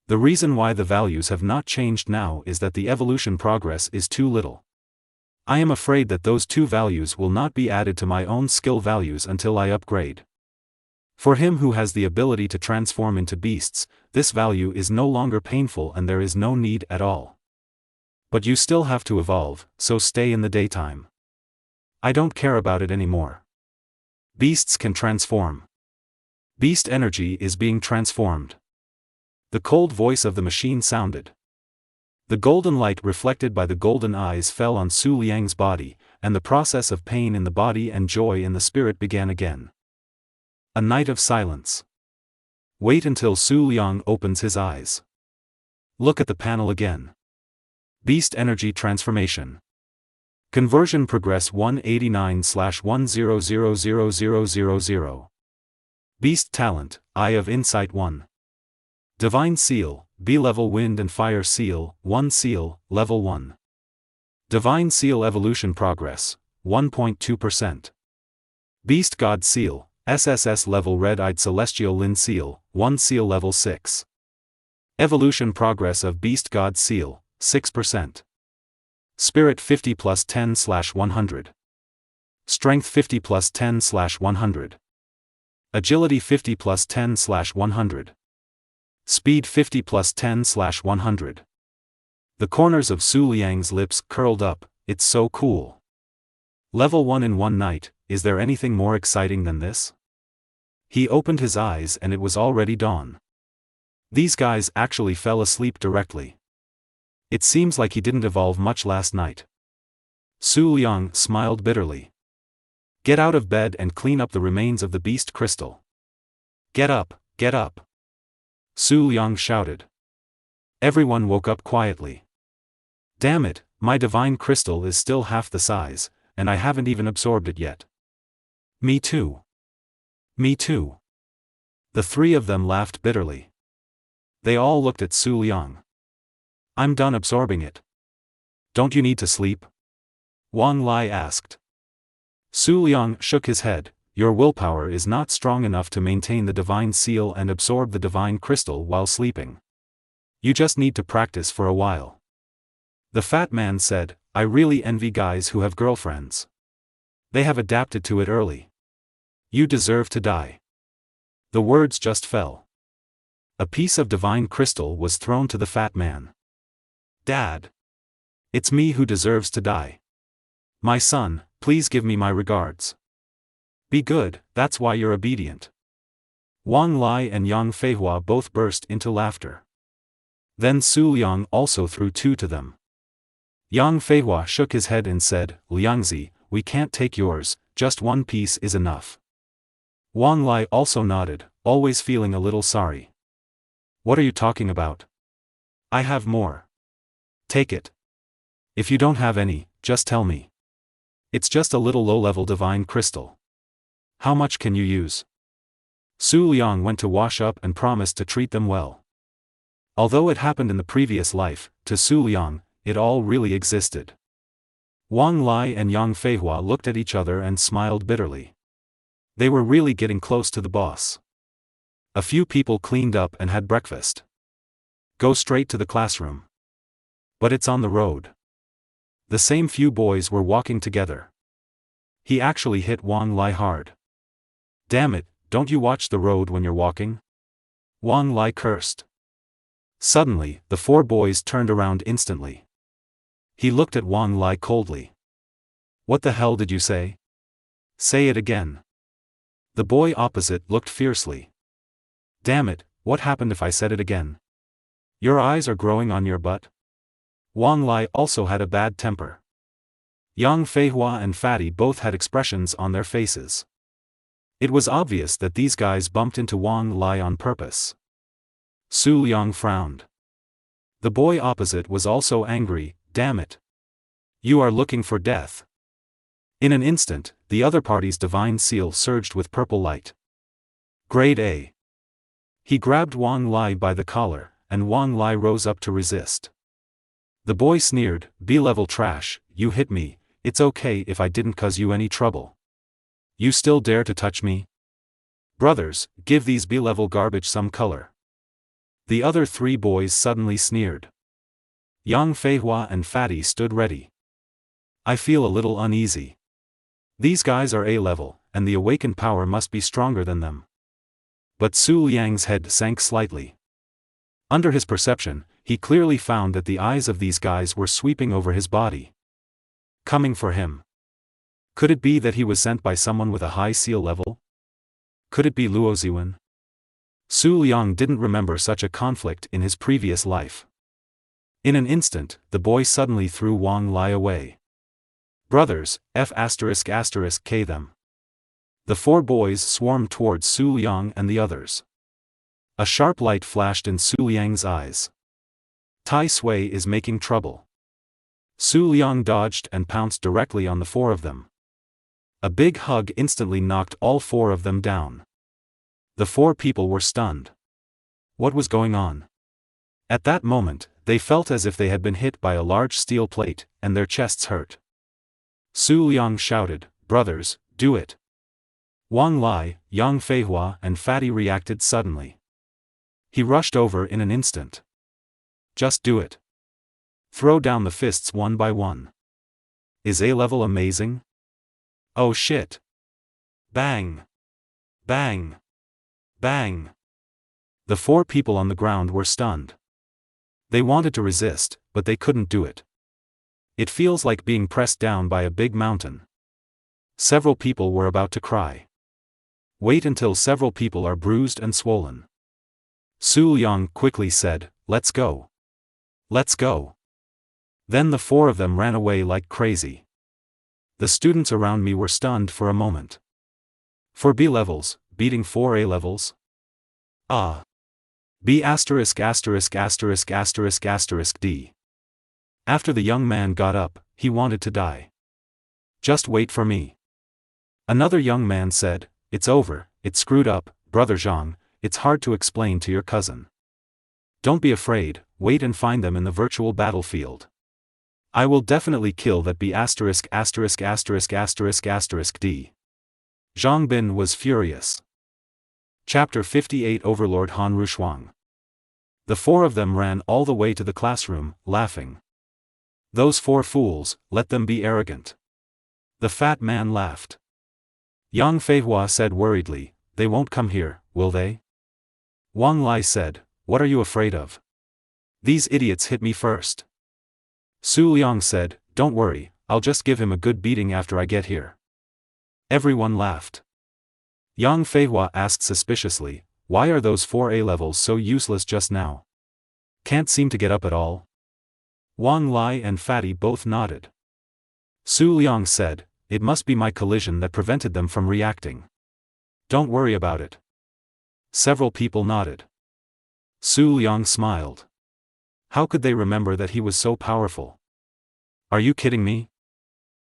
The reason why the values have not changed now is that the evolution progress is too little. I am afraid that those 2 values will not be added to my own skill values until I upgrade. For him who has the ability to transform into beasts, this value is no longer painful and there is no need at all. But you still have to evolve, so stay in the daytime. I don't care about it anymore. Beasts can transform. Beast energy is being transformed. The cold voice of the machine sounded. The golden light reflected by the golden eyes fell on Su Liang's body, and the process of pain in the body and joy in the spirit began again. A night of silence. Wait until Su Liang opens his eyes. Look at the panel again. Beast energy transformation. Conversion progress 189/1000000. Beast talent, Eye of Insight 1. Divine seal, B-level wind and fire seal, 1 seal, level 1. Divine seal evolution progress, 1.2%. Beast god seal, SSS-level red-eyed celestial lin seal, 1 seal level 6. Evolution progress of beast god seal, 6%. Spirit 50 plus 10/100. Strength 50 plus 10/100. Agility 50 plus 10/100. Speed 50 plus 10/100. The corners of Su Liang's lips curled up. It's so cool. Level 1 in 1 night, is there anything more exciting than this? He opened his eyes and it was already dawn. These guys actually fell asleep directly. It seems like he didn't evolve much last night. Su Liang smiled bitterly. Get out of bed and clean up the remains of the beast crystal. Get up, get up. Su Liang shouted. Everyone woke up quietly. Damn it, my divine crystal is still half the size, and I haven't even absorbed it yet. Me too. Me too. The 3 of them laughed bitterly. They all looked at Su Liang. I'm done absorbing it. Don't you need to sleep? Wang Lai asked. Su Liang shook his head. Your willpower is not strong enough to maintain the divine seal and absorb the divine crystal while sleeping. You just need to practice for a while. The fat man said, I really envy guys who have girlfriends. They have adapted to it early. You deserve to die. The words just fell. A piece of divine crystal was thrown to the fat man. Dad. It's me who deserves to die. My son, please give me my regards. Be good, that's why you're obedient. Wang Lai and Yang Feihua both burst into laughter. Then Su Liang also threw 2 to them. Yang Feihua shook his head and said, Liangzi, we can't take yours, just 1 piece is enough. Wang Lai also nodded, always feeling a little sorry. What are you talking about? I have more. Take it. If you don't have any, just tell me. It's just a little low-level divine crystal. How much can you use? Su Liang went to wash up and promised to treat them well. Although it happened in the previous life, to Su Liang, it all really existed. Wang Lai and Yang Feihua looked at each other and smiled bitterly. They were really getting close to the boss. A few people cleaned up and had breakfast. Go straight to the classroom. But it's on the road. The same few boys were walking together. He actually hit Wang Lai hard. Damn it, don't you watch the road when you're walking? Wang Lai cursed. Suddenly, the four boys turned around instantly. He looked at Wang Lai coldly. What the hell did you say? Say it again. The boy opposite looked fiercely. Damn it, what happened if I said it again? Your eyes are growing on your butt? Wang Lai also had a bad temper. Yang Feihua and Fatty both had expressions on their faces. It was obvious that these guys bumped into Wang Lai on purpose. Su Liang frowned. The boy opposite was also angry. Damn it. You are looking for death. In an instant, the other party's divine seal surged with purple light. Grade A. He grabbed Wang Lai by the collar, and Wang Lai rose up to resist. The boy sneered, B-level trash, you hit me, it's okay if I didn't cause you any trouble. You still dare to touch me? Brothers, give these B-level garbage some color. The other three boys suddenly sneered. Yang Feihua and Fatty stood ready. I feel a little uneasy. These guys are A-level, and the awakened power must be stronger than them. But Su Liang's head sank slightly. Under his perception, he clearly found that the eyes of these guys were sweeping over his body. Coming for him. Could it be that he was sent by someone with a high seal level? Could it be Luo Ziwen? Su Liang didn't remember such a conflict in his previous life. In an instant, the boy suddenly threw Wang Lai away. Brothers, F***K them. The four boys swarmed towards Su Liang and the others. A sharp light flashed in Su Liang's eyes. Tai Sui is making trouble. Su Liang dodged and pounced directly on the four of them. A big hug instantly knocked all four of them down. The four people were stunned. What was going on? At that moment, they felt as if they had been hit by a large steel plate, and their chests hurt. Su Liang shouted, Brothers, do it. Wang Lai, Yang Feihua and Fatty reacted suddenly. He rushed over in an instant. Just do it. Throw down the fists one by one. Is A-level amazing? Oh shit. Bang. Bang. Bang. The four people on the ground were stunned. They wanted to resist, but they couldn't do it. It feels like being pressed down by a big mountain. Several people were about to cry. Wait until several people are bruised and swollen. Su Liang quickly said, Let's go. Let's go. Then the four of them ran away like crazy. The students around me were stunned for a moment. 4 B levels, beating 4 A levels? Ah. B************** D. After the young man got up, he wanted to die. Just wait for me. Another young man said, It's over, it's screwed up, Brother Zhang, it's hard to explain to your cousin. Don't be afraid, wait and find them in the virtual battlefield. I will definitely kill that B**************************. D. Zhang Bin was furious. Chapter 58 Overlord Han Rushuang. The four of them ran all the way to the classroom, laughing. Those four fools, let them be arrogant. The fat man laughed. Yang Feihua said worriedly, They won't come here, will they? Wang Lai said, What are you afraid of? These idiots hit me first. Su Liang said, Don't worry, I'll just give him a good beating after I get here. Everyone laughed. Yang Feihua asked suspiciously, Why are those 4 A levels so useless just now? Can't seem to get up at all? Wang Lai and Fatty both nodded. Su Liang said, It must be my collision that prevented them from reacting. Don't worry about it. Several people nodded. Su Liang smiled. How could they remember that he was so powerful? Are you kidding me?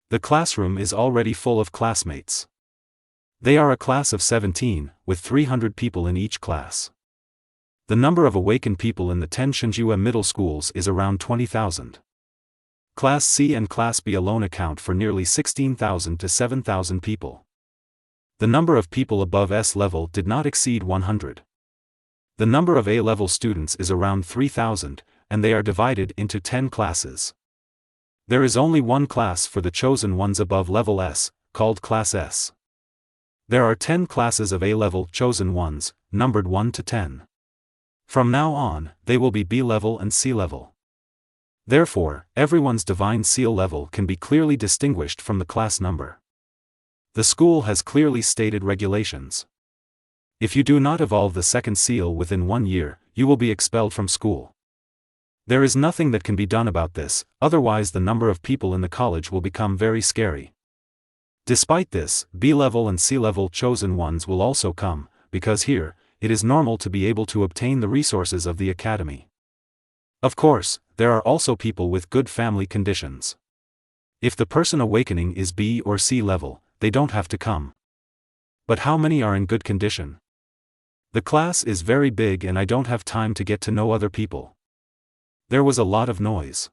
The classroom is already full of classmates. They are a class of 17, with 300 people in each class. The number of awakened people in the 10 Shinjue middle schools is around 20,000. Class C and Class B alone account for nearly 16,000 to 7,000 people. The number of people above S-level did not exceed 100. The number of A-level students is around 3,000, and they are divided into 10 classes. There is only one class for the chosen ones above level S, called Class S. There are 10 classes of A-level chosen ones, numbered 1 to 10. From now on, they will be B-level and C-level. Therefore, everyone's divine seal level can be clearly distinguished from the class number. The school has clearly stated regulations. If you do not evolve the second seal within 1 year, you will be expelled from school. There is nothing that can be done about this, otherwise the number of people in the college will become very scary. Despite this, B-level and C-level chosen ones will also come, because here, it is normal to be able to obtain the resources of the academy. Of course, there are also people with good family conditions. If the person awakening is B or C level, they don't have to come. But how many are in good condition? The class is very big and I don't have time to get to know other people. There was a lot of noise.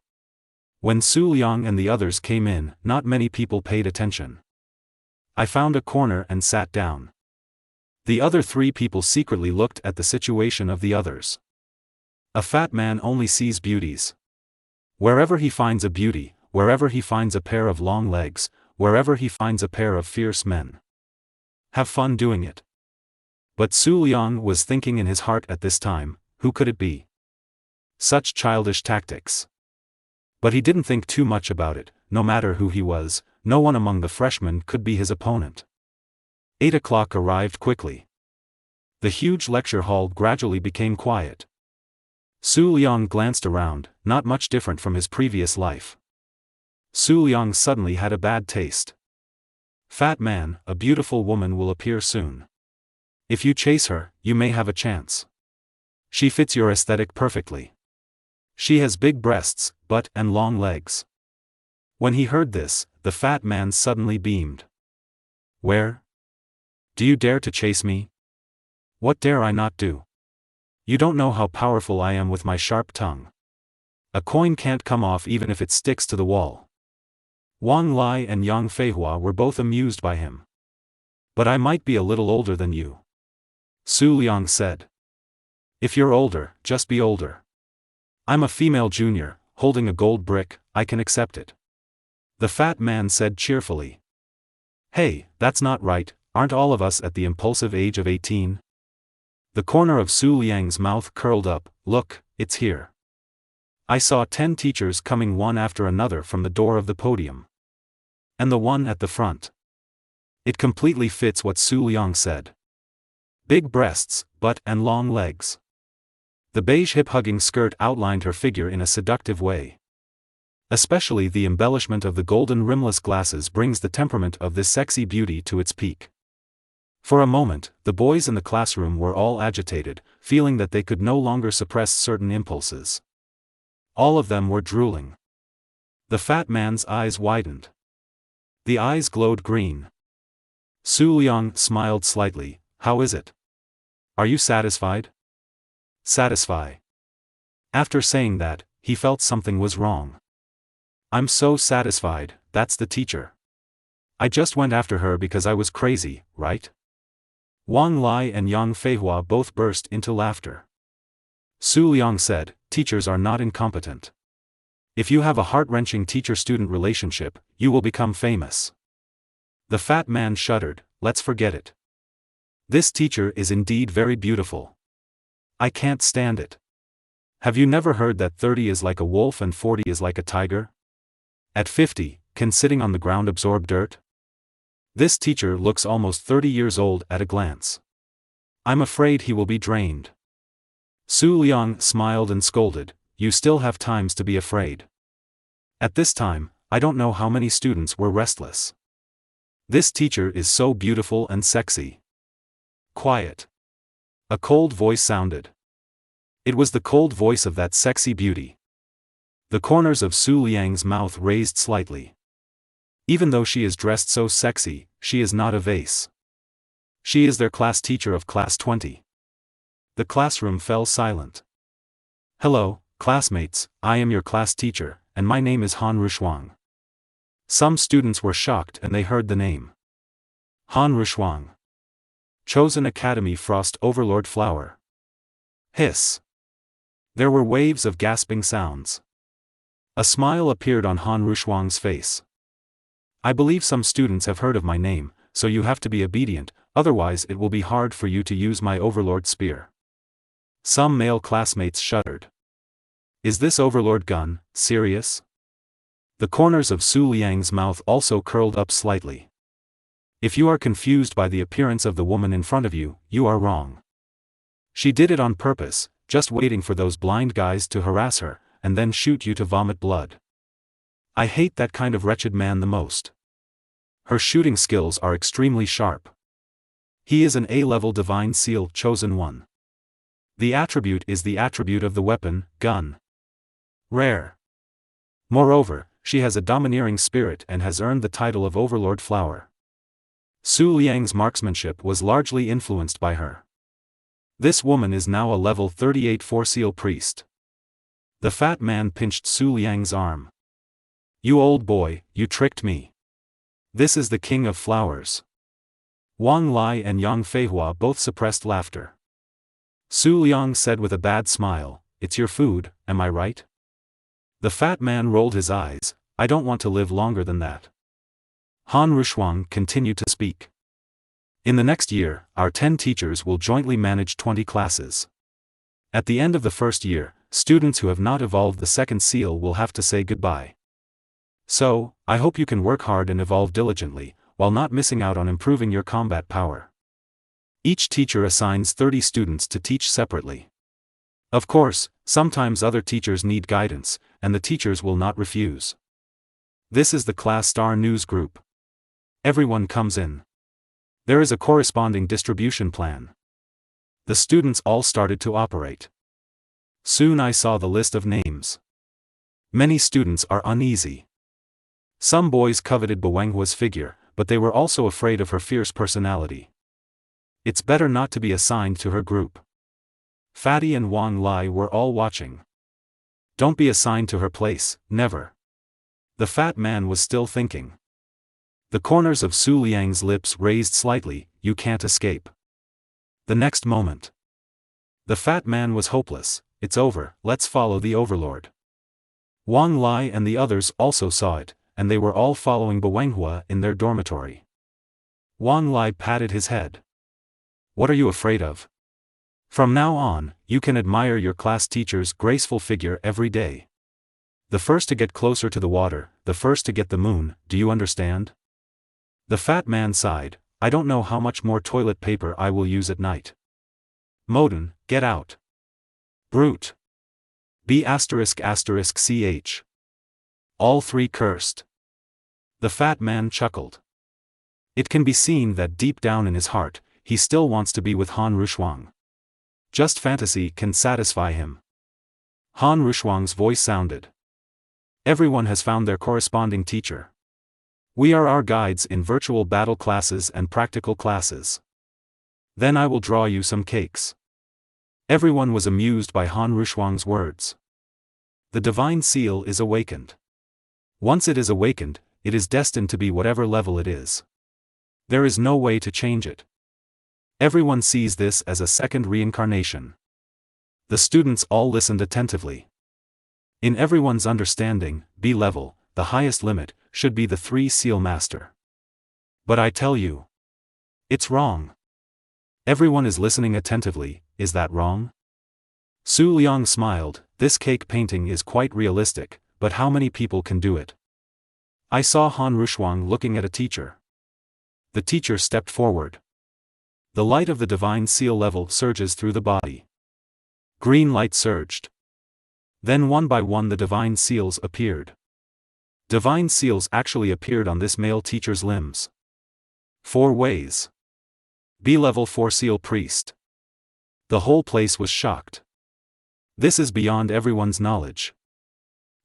When Su Liang and the others came in, not many people paid attention. I found a corner and sat down. The other 3 people secretly looked at the situation of the others. A fat man only sees beauties. Wherever he finds a beauty, wherever he finds a pair of long legs, wherever he finds a pair of fierce men. Have fun doing it. But Su Liang was thinking in his heart at this time, who could it be? Such childish tactics. But he didn't think too much about it. No matter who he was, no one among the freshmen could be his opponent. 8 o'clock arrived quickly. The huge lecture hall gradually became quiet. Su Liang glanced around, not much different from his previous life. Su Liang suddenly had a bad taste. Fat man, a beautiful woman will appear soon. If you chase her, you may have a chance. She fits your aesthetic perfectly. She has big breasts, butt and long legs. When he heard this, the fat man suddenly beamed. Where? Do you dare to chase me? What dare I not do? You don't know how powerful I am with my sharp tongue. A coin can't come off even if it sticks to the wall. Wang Lai and Yang Feihua were both amused by him. But I might be a little older than you. Su Liang said. If you're older, just be older. I'm a female junior, holding a gold brick, I can accept it. The fat man said cheerfully. Hey, that's not right, aren't all of us at the impulsive age of 18? The corner of Su Liang's mouth curled up. Look, it's here. I saw 10 teachers coming one after another from the door of the podium. And the one at the front. It completely fits what Su Liang said. Big breasts, butt and long legs. The beige hip-hugging skirt outlined her figure in a seductive way. Especially the embellishment of the golden rimless glasses brings the temperament of this sexy beauty to its peak. For a moment, the boys in the classroom were all agitated, feeling that they could no longer suppress certain impulses. All of them were drooling. The fat man's eyes widened. The eyes glowed green. Su Liang smiled slightly. How is it? Are you satisfied? Satisfy. After saying that, he felt something was wrong. I'm so satisfied, that's the teacher. I just went after her because I was crazy, right? Wang Lai and Yang Feihua both burst into laughter. Su Liang said, teachers are not incompetent. If you have a heart-wrenching teacher-student relationship, you will become famous. The fat man shuddered. Let's forget it. This teacher is indeed very beautiful. I can't stand it. Have you never heard that 30 is like a wolf and 40 is like a tiger? At 50, can sitting on the ground absorb dirt? This teacher looks almost 30 years old at a glance. I'm afraid he will be drained. Su Liang smiled and scolded, you still have times to be afraid. At this time, I don't know how many students were restless. This teacher is so beautiful and sexy. Quiet. A cold voice sounded. It was the cold voice of that sexy beauty. The corners of Su Liang's mouth raised slightly. Even though she is dressed so sexy, she is not a vase. She is their class teacher of class 20. The classroom fell silent. Hello, classmates, I am your class teacher, and my name is Han Rushuang. Some students were shocked and they heard the name. Han Rushuang. Chosen Academy Frost Overlord Flower. Hiss. There were waves of gasping sounds. A smile appeared on Han Rushuang's face. I believe some students have heard of my name, so you have to be obedient, otherwise it will be hard for you to use my Overlord Spear. Some male classmates shuddered. Is this Overlord gun serious? The corners of Su Liang's mouth also curled up slightly. If you are confused by the appearance of the woman in front of you, you are wrong. She did it on purpose, just waiting for those blind guys to harass her, and then shoot you to vomit blood. I hate that kind of wretched man the most. Her shooting skills are extremely sharp. He is an A-level Divine Seal Chosen One. The attribute is the attribute of the weapon, gun. Rare. Moreover, she has a domineering spirit and has earned the title of Overlord Flower. Su Liang's marksmanship was largely influenced by her. This woman is now a level 38 4-seal priest. The fat man pinched Su Liang's arm. You old boy, you tricked me. This is the king of flowers. Wang Lai and Yang Feihua both suppressed laughter. Su Liang said with a bad smile, it's your food, am I right? The fat man rolled his eyes, I don't want to live longer than that. Han Rushuang continued to speak. In the next year, our 10 teachers will jointly manage 20 classes. At the end of the first year, students who have not evolved the second seal will have to say goodbye. So, I hope you can work hard and evolve diligently, while not missing out on improving your combat power. Each teacher assigns 30 students to teach separately. Of course, sometimes other teachers need guidance, and the teachers will not refuse. This is the Class Star News Group. Everyone comes in. There is a corresponding distribution plan. The students all started to operate. Soon I saw the list of names. Many students are uneasy. Some boys coveted Bawanghua's figure, but they were also afraid of her fierce personality. It's better not to be assigned to her group. Fatty and Wang Lai were all watching. Don't be assigned to her place, never. The fat man was still thinking. The corners of Su Liang's lips raised slightly, you can't escape. The next moment. The fat man was hopeless, it's over, let's follow the Overlord. Wang Lai and the others also saw it, and they were all following Bawenghua in their dormitory. Wang Lai patted his head. What are you afraid of? From now on, you can admire your class teacher's graceful figure every day. The first to get closer to the water, the first to get the moon, do you understand? The fat man sighed, I don't know how much more toilet paper I will use at night. Moden, get out. Brute. B****ch. All three cursed. The fat man chuckled. It can be seen that deep down in his heart, he still wants to be with Han Rushuang. Just fantasy can satisfy him. Han Rushuang's voice sounded. Everyone has found their corresponding teacher. We are our guides in virtual battle classes and practical classes. Then I will draw you some cakes. Everyone was amused by Han Rushuang's words. The divine seal is awakened. Once it is awakened, it is destined to be whatever level it is. There is no way to change it. Everyone sees this as a second reincarnation. The students all listened attentively. In everyone's understanding, B level, the highest limit, should be the 3 seal master. But I tell you, it's wrong. Everyone is listening attentively, is that wrong? Su Liang smiled, this cake painting is quite realistic, but how many people can do it? I saw Han Rushuang looking at a teacher. The teacher stepped forward. The light of the divine seal level surges through the body. Green light surged. Then one by one the divine seals appeared. Divine seals actually appeared on this male teacher's limbs. 4 ways. B-level Four Seal Priest. The whole place was shocked. This is beyond everyone's knowledge.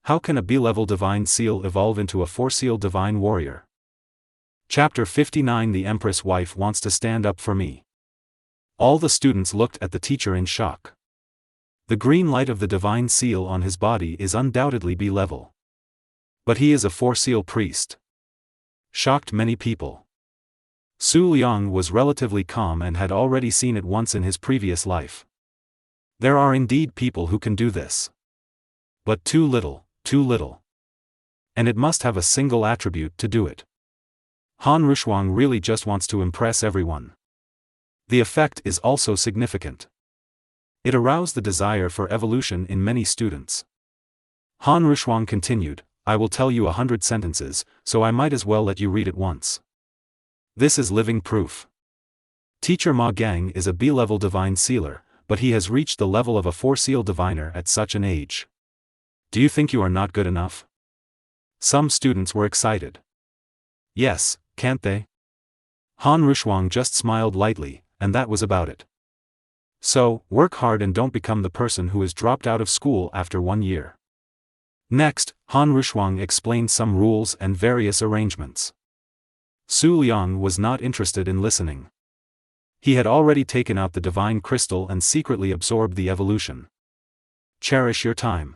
How can a B-level Divine Seal evolve into a Four Seal Divine Warrior? Chapter 59. The Empress Wife wants to stand up for me. All the students looked at the teacher in shock. The green light of the Divine Seal on his body is undoubtedly B-level. But he is a Four Seal Priest. Shocked many people. Su Liang was relatively calm and had already seen it once in his previous life. There are indeed people who can do this. But too little, too little. And it must have a single attribute to do it. Han Rushuang really just wants to impress everyone. The effect is also significant. It aroused the desire for evolution in many students. Han Rushuang continued, I will tell you 100 sentences, so I might as well let you read it once. This is living proof. Teacher Ma Gang is a B-level Divine Sealer, but he has reached the level of a Four Seal Diviner at such an age. Do you think you are not good enough? Some students were excited. Yes, can't they? Han Rushuang just smiled lightly, and that was about it. So, work hard and don't become the person who is dropped out of school after 1 year. Next, Han Rushuang explained some rules and various arrangements. Su Liang was not interested in listening. He had already taken out the divine crystal and secretly absorbed the evolution. Cherish your time.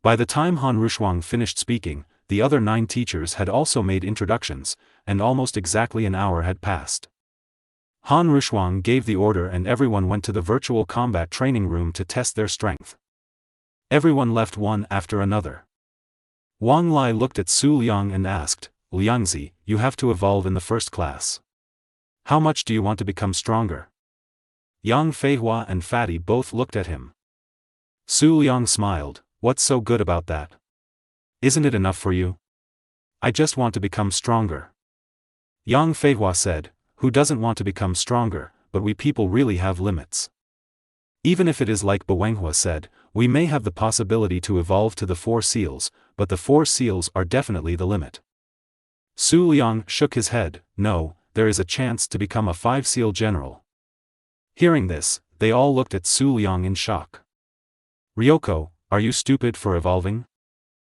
By the time Han Rushuang finished speaking, the other 9 teachers had also made introductions, and almost exactly an hour had passed. Han Rushuang gave the order and everyone went to the virtual combat training room to test their strength. Everyone left one after another. Wang Lai looked at Su Liang and asked, Liangzi, you have to evolve in the first class. How much do you want to become stronger? Yang Feihua and Fatty both looked at him. Su Liang smiled, what's so good about that? Isn't it enough for you? I just want to become stronger. Yang Feihua said, who doesn't want to become stronger, but we people really have limits. Even if it is like Bawenghua said, we may have the possibility to evolve to the Four Seals, but the Four Seals are definitely the limit. Su Liang shook his head, no, there is a chance to become a 5 Seal General. Hearing this, they all looked at Su Liang in shock. Ryoko, are you stupid for evolving?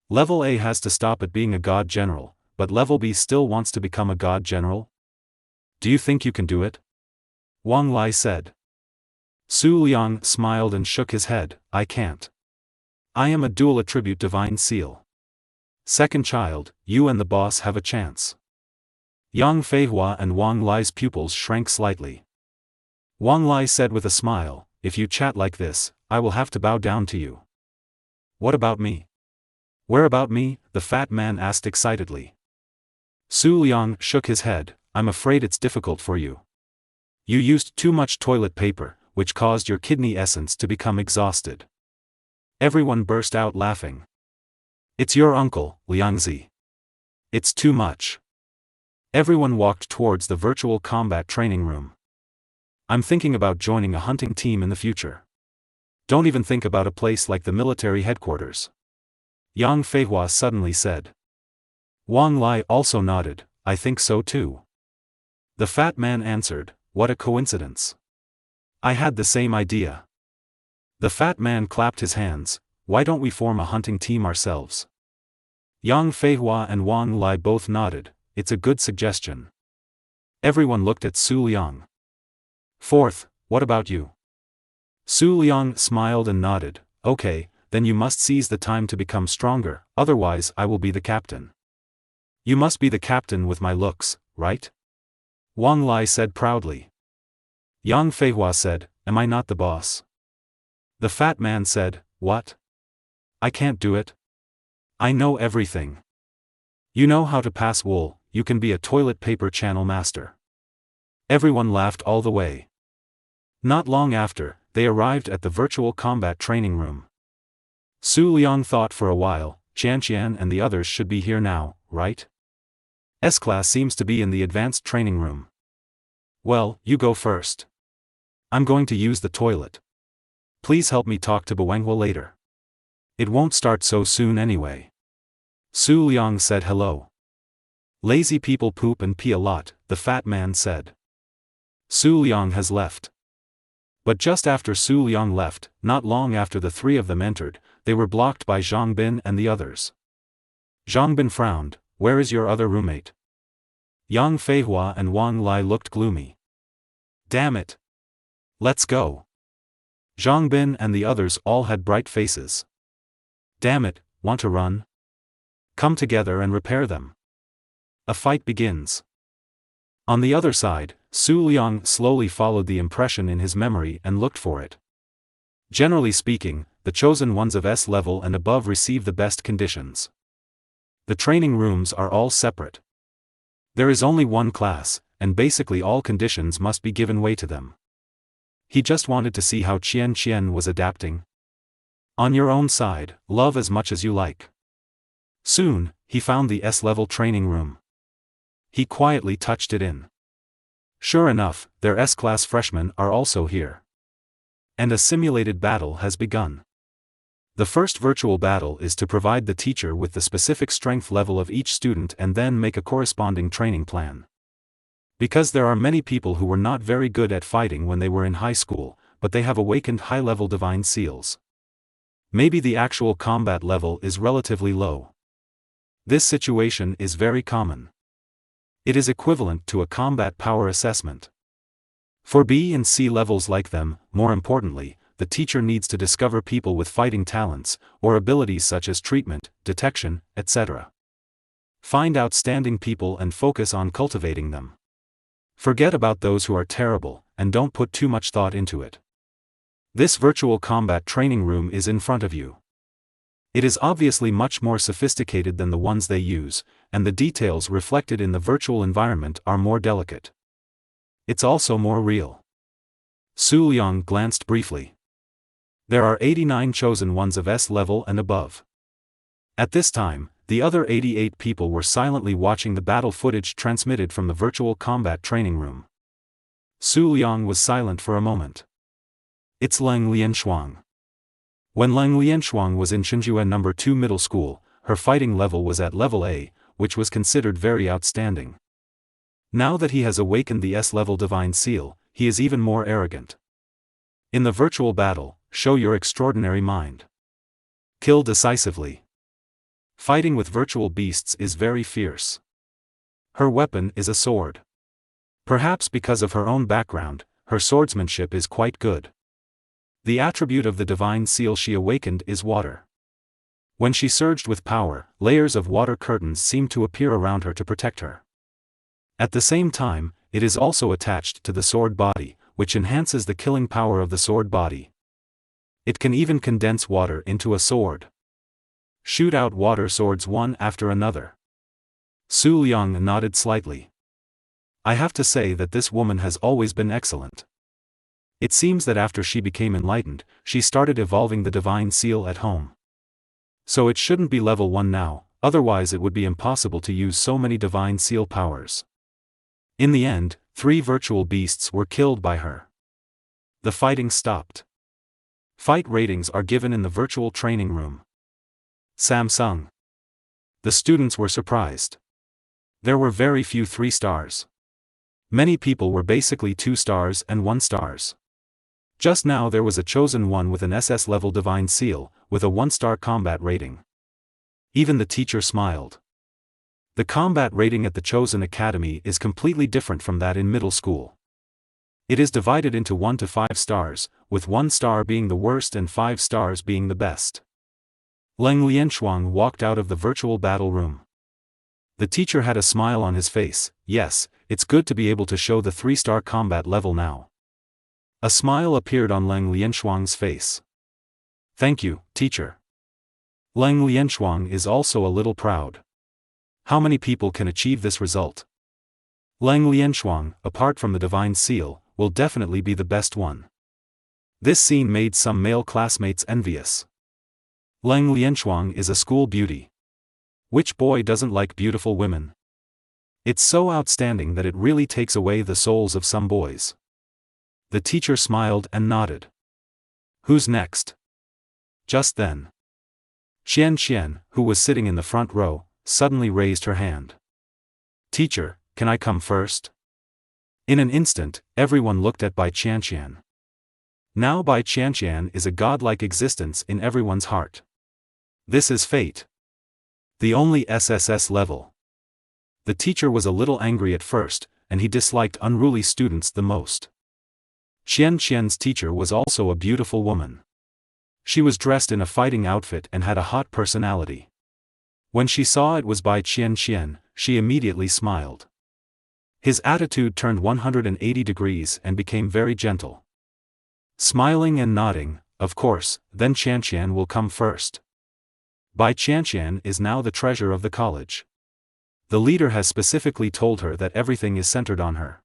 Level A has to stop at being a God General, but Level B still wants to become a God General? Do you think you can do it? Wang Lai said. Su Liang smiled and shook his head, I can't. I am a dual attribute Divine Seal. Second child, you and the boss have a chance. Yang Feihua and Wang Lai's pupils shrank slightly. Wang Lai said with a smile, if you chat like this, I will have to bow down to you. What about me? Where about me? The fat man asked excitedly. Su Liang shook his head, I'm afraid it's difficult for you. You used too much toilet paper, which caused your kidney essence to become exhausted. Everyone burst out laughing. It's your uncle, Liangzi. It's too much. Everyone walked towards the virtual combat training room. I'm thinking about joining a hunting team in the future. Don't even think about a place like the military headquarters. Yang Feihua suddenly said. Wang Lai also nodded, I think so too. The fat man answered, what a coincidence. I had the same idea. The fat man clapped his hands, why don't we form a hunting team ourselves? Yang Feihua and Wang Lai both nodded, it's a good suggestion. Everyone looked at Su Liang. Fourth, what about you? Su Liang smiled and nodded, okay, then you must seize the time to become stronger, otherwise I will be the captain. You must be the captain with my looks, right? Wang Lai said proudly. Yang Feihua said, am I not the boss? The fat man said, what? I can't do it. I know everything. You know how to pass wool, you can be a toilet paper channel master. Everyone laughed all the way. Not long after, they arrived at the virtual combat training room. Su Liang thought for a while, Jianqian and the others should be here now, right? S-class seems to be in the advanced training room. Well, you go first. I'm going to use the toilet. Please help me talk to Bawenghua later. It won't start so soon anyway. Su Liang said hello. Lazy people poop and pee a lot, the fat man said. Su Liang has left. But just after Su Liang left, not long after the three of them entered, they were blocked by Zhang Bin and the others. Zhang Bin frowned. Where is your other roommate? Yang Feihua and Wang Lai looked gloomy. Damn it! Let's go. Zhang Bin and the others all had bright faces. Damn it, want to run? Come together and repair them. A fight begins. On the other side, Su Liang slowly followed the impression in his memory and looked for it. Generally speaking, the chosen ones of S level and above receive the best conditions. The training rooms are all separate. There is only one class, and basically all conditions must be given way to them. He just wanted to see how Qian was adapting. On your own side, love as much as you like. Soon, he found the S-level training room. He quietly touched it in. Sure enough, their S-class freshmen are also here. And a simulated battle has begun. The first virtual battle is to provide the teacher with the specific strength level of each student and then make a corresponding training plan. Because there are many people who were not very good at fighting when they were in high school, but they have awakened high-level divine seals. Maybe the actual combat level is relatively low. This situation is very common. It is equivalent to a combat power assessment. For B and C levels like them, more importantly, the teacher needs to discover people with fighting talents, or abilities such as treatment, detection, etc. Find outstanding people and focus on cultivating them. Forget about those who are terrible, and don't put too much thought into it. This virtual combat training room is in front of you. It is obviously much more sophisticated than the ones they use, and the details reflected in the virtual environment are more delicate. It's also more real. Su Liang glanced briefly. There are 89 chosen ones of S level and above. At this time, the other 88 people were silently watching the battle footage transmitted from the virtual combat training room. Su Liang was silent for a moment. It's Lang Lianshuang. When Lang Lianshuang was in Shinjuan No. 2 middle school, her fighting level was at level A, which was considered very outstanding. Now that he has awakened the S-level divine seal, he is even more arrogant. In the virtual battle, show your extraordinary mind. Kill decisively. Fighting with virtual beasts is very fierce. Her weapon is a sword. Perhaps because of her own background, her swordsmanship is quite good. The attribute of the divine seal she awakened is water. When she surged with power, layers of water curtains seemed to appear around her to protect her. At the same time, it is also attached to the sword body, which enhances the killing power of the sword body. It can even condense water into a sword. Shoot out water swords one after another. Su Liang nodded slightly. I have to say that this woman has always been excellent. It seems that after she became enlightened, she started evolving the divine seal at home. So it shouldn't be level 1 now, otherwise it would be impossible to use so many divine seal powers. In the end, 3 virtual beasts were killed by her. The fighting stopped. Fight ratings are given in the virtual training room. Samsung. The students were surprised. There were very few 3 stars. Many people were basically 2 stars and 1 stars. Just now there was a chosen one with an SS level divine seal, with a 1-star combat rating. Even the teacher smiled. The combat rating at the chosen academy is completely different from that in middle school. It is divided into 1 to 5 stars, with 1 star being the worst and 5 stars being the best. Lang Lianshuang walked out of the virtual battle room. The teacher had a smile on his face. Yes, it's good to be able to show the 3-star combat level now. A smile appeared on Lang Lianshuang's face. Thank you, teacher. Lang Lianshuang is also a little proud. How many people can achieve this result? Lang Lianshuang, apart from the divine seal, will definitely be the best one. This scene made some male classmates envious. Lang Lianshuang is a school beauty. Which boy doesn't like beautiful women? It's so outstanding that it really takes away the souls of some boys. The teacher smiled and nodded. Who's next? Just then, Qian, who was sitting in the front row, suddenly raised her hand. Teacher, can I come first? In an instant, everyone looked at Bai Qianqian. Now Bai Qianqian is a godlike existence in everyone's heart. This is fate. The only SSS level. The teacher was a little angry at first, and he disliked unruly students the most. Qianqian's teacher was also a beautiful woman. She was dressed in a fighting outfit and had a hot personality. When she saw it was Bai Qianqian, she immediately smiled. His attitude turned 180 degrees and became very gentle. Smiling and nodding, of course, then Qianqian will come first. Bai Qianqian is now the treasure of the college. The leader has specifically told her that everything is centered on her.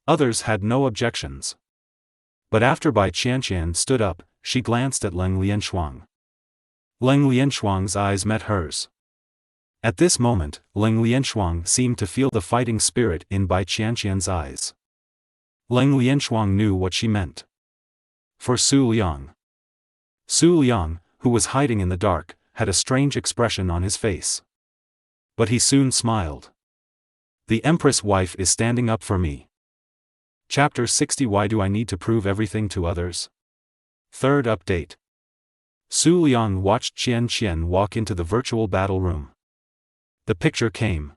Others had no objections. But after Bai Qianqian stood up, she glanced at Leng Lianshuang. Leng Lianshuang's eyes met hers. At this moment, Leng Lianshuang seemed to feel the fighting spirit in Bai Qianqian's eyes. Leng Lianshuang knew what she meant. For Su Liang. Su Liang, who was hiding in the dark, had a strange expression on his face. But he soon smiled. The Empress wife is standing up for me. Chapter 60. Why do I need to prove everything to others? Third update. Su Liang watched Qianqian walk into the virtual battle room. The picture came.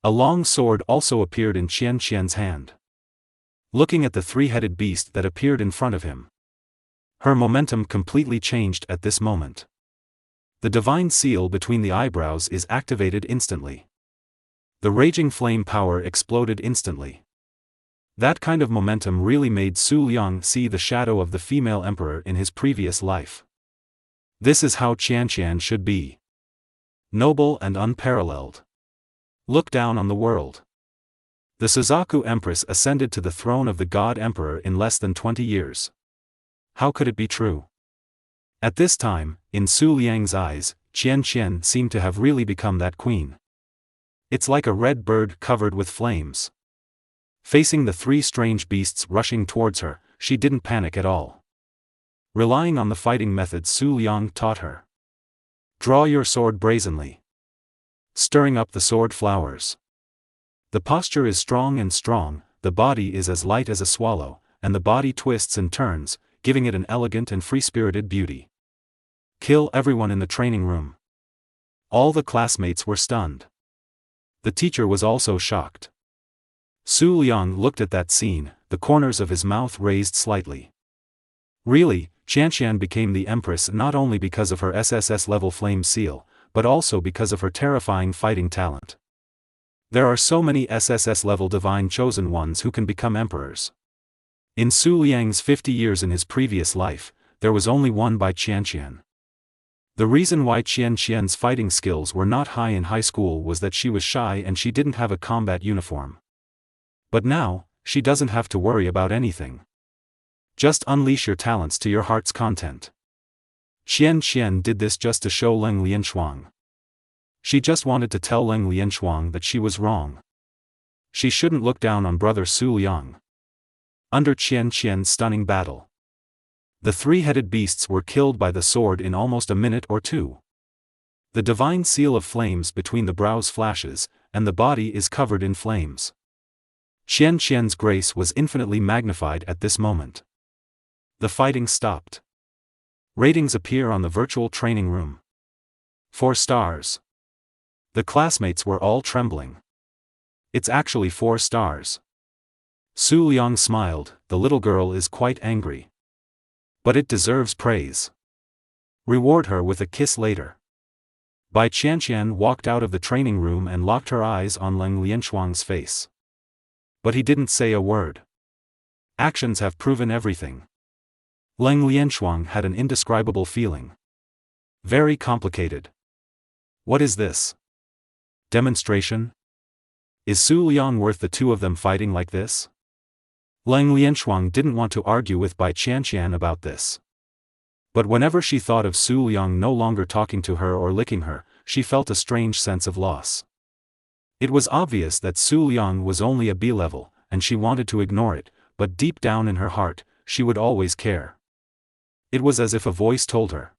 A long sword also appeared in Qianqian's hand. Looking at the three-headed beast that appeared in front of him, her momentum completely changed at this moment. The divine seal between the eyebrows is activated instantly. The raging flame power exploded instantly. That kind of momentum really made Su Liang see the shadow of the female emperor in his previous life. This is how Qianqian should be. Noble and unparalleled. Look down on the world. The Suzaku Empress ascended to the throne of the God Emperor in less than 20 years. How could it be true? At this time, in Su Liang's eyes, Qianqian seemed to have really become that queen. It's like a red bird covered with flames. Facing the three strange beasts rushing towards her, she didn't panic at all. Relying on the fighting methods Su Liang taught her. Draw your sword brazenly. Stirring up the sword flowers. The posture is strong and strong, the body is as light as a swallow, and the body twists and turns, giving it an elegant and free-spirited beauty. Kill everyone in the training room. All the classmates were stunned. The teacher was also shocked. Su Liang looked at that scene, the corners of his mouth raised slightly. Really, Qianqian became the empress not only because of her SSS-level flame seal, but also because of her terrifying fighting talent. There are so many SSS-level divine chosen ones who can become emperors. In Su Liang's 50 years in his previous life, there was only one Bai Qianqian. The reason why Qianqian's fighting skills were not high in high school was that she was shy and she didn't have a combat uniform. But now, she doesn't have to worry about anything. Just unleash your talents to your heart's content. Qianqian did this just to show Leng Lianshuang. She just wanted to tell Leng Lianshuang that she was wrong. She shouldn't look down on brother Su Liang. Under Qianqian's stunning battle, the three-headed beasts were killed by the sword in almost a minute or two. The divine seal of flames between the brows flashes, and the body is covered in flames. Qianqian's grace was infinitely magnified at this moment. The fighting stopped. Ratings appear on the virtual training room. 4 stars. The classmates were all trembling. It's actually 4 stars. Su Liang smiled, the little girl is quite angry. But it deserves praise. Reward her with a kiss later. Bai Qianqian walked out of the training room and locked her eyes on Leng Lianshuang's face. But he didn't say a word. Actions have proven everything. Leng Lianshuang had an indescribable feeling. Very complicated. What is this? Demonstration? Is Su Liang worth the two of them fighting like this? Leng Lianshuang didn't want to argue with Bai Qianqian about this. But whenever she thought of Su Liang no longer talking to her or licking her, she felt a strange sense of loss. It was obvious that Su Liang was only a B-level, and she wanted to ignore it, but deep down in her heart, she would always care. It was as if a voice told her.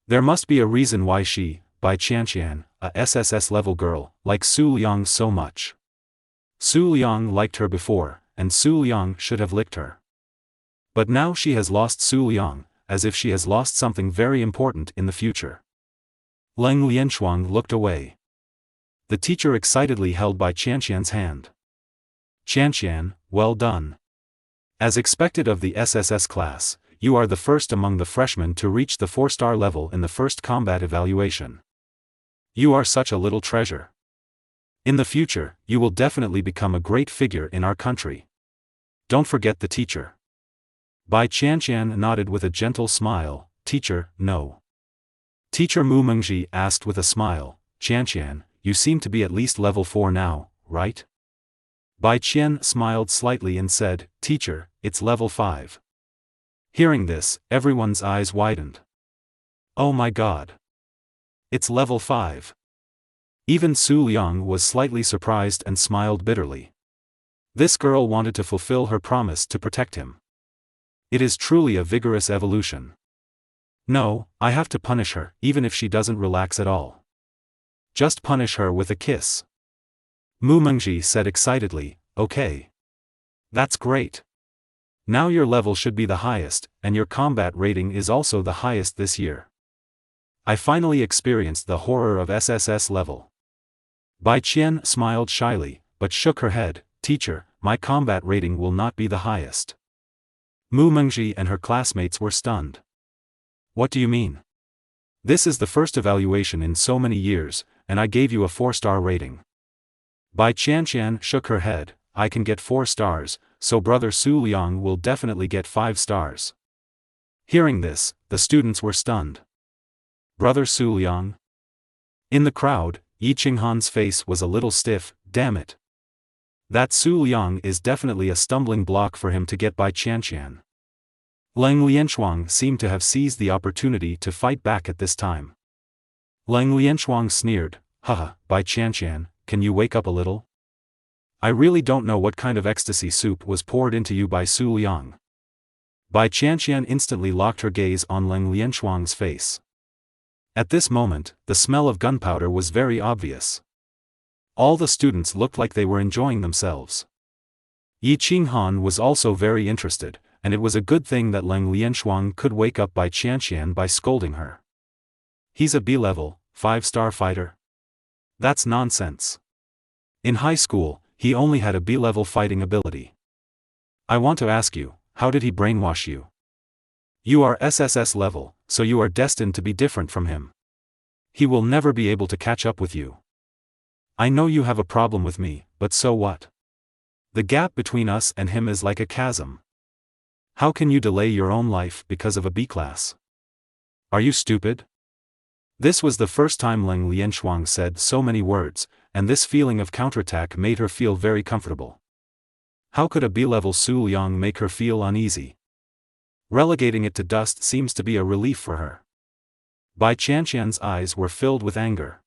There must be a reason why she, Bai Qianqian, a SSS-level girl, likes Su Liang so much. Su Liang liked her before, and Su Liang should have licked her. But now she has lost Su Liang, as if she has lost something very important in the future. Leng Lianshuang looked away. The teacher excitedly held Bai Qianqian's hand. Qianqian, well done. As expected of the SSS class, you are the first among the freshmen to reach the 4-star level in the first combat evaluation. You are such a little treasure. In the future, you will definitely become a great figure in our country. Don't forget the teacher. Bai Qianqian nodded with a gentle smile. Teacher, no. Teacher Mu Mengji asked with a smile, Qianqian, you seem to be at least level 4 now, right? Bai Qian smiled slightly and said, Teacher, it's level 5. Hearing this, everyone's eyes widened. Oh my god. It's level 5. Even Su Liang was slightly surprised and smiled bitterly. This girl wanted to fulfill her promise to protect him. It is truly a vigorous evolution. No, I have to punish her, even if she doesn't relax at all. Just punish her with a kiss. Mu Mengji said excitedly, okay. That's great. Now your level should be the highest, and your combat rating is also the highest this year. I finally experienced the horror of SSS level. Bai Qian smiled shyly, but shook her head, Teacher, my combat rating will not be the highest. Mu Mengji and her classmates were stunned. What do you mean? This is the first evaluation in so many years, and I gave you a 4-star rating. Bai Qianqian shook her head, I can get 4 stars, so brother Su Liang will definitely get 5 stars. Hearing this, the students were stunned. Brother Su Liang? In the crowd, Yi Qinghan's face was a little stiff, damn it. That Su Liang is definitely a stumbling block for him to get Bai Qianqian. Leng Lianshuang seemed to have seized the opportunity to fight back at this time. Leng Lianshuang sneered, haha, Bai Qianqian, can you wake up a little? I really don't know what kind of ecstasy soup was poured into you by Su Liang. Bai Qianqian instantly locked her gaze on Leng Lianshuang's face. At this moment, the smell of gunpowder was very obvious. All the students looked like they were enjoying themselves. Yi Qinghan was also very interested, and it was a good thing that Leng Lianshuang could wake up Bai Qianqian by scolding her. He's a B-level, 5-star fighter. That's nonsense. In high school, he only had a B-level fighting ability. I want to ask you, how did he brainwash you? You are SSS level, so you are destined to be different from him. He will never be able to catch up with you. I know you have a problem with me, but so what? The gap between us and him is like a chasm. How can you delay your own life because of a B-class? Are you stupid? This was the first time Leng Lianshuang said so many words, and this feeling of counterattack made her feel very comfortable. How could a B-level Su Liang make her feel uneasy? Relegating it to dust seems to be a relief for her. Bai Qianqian's eyes were filled with anger.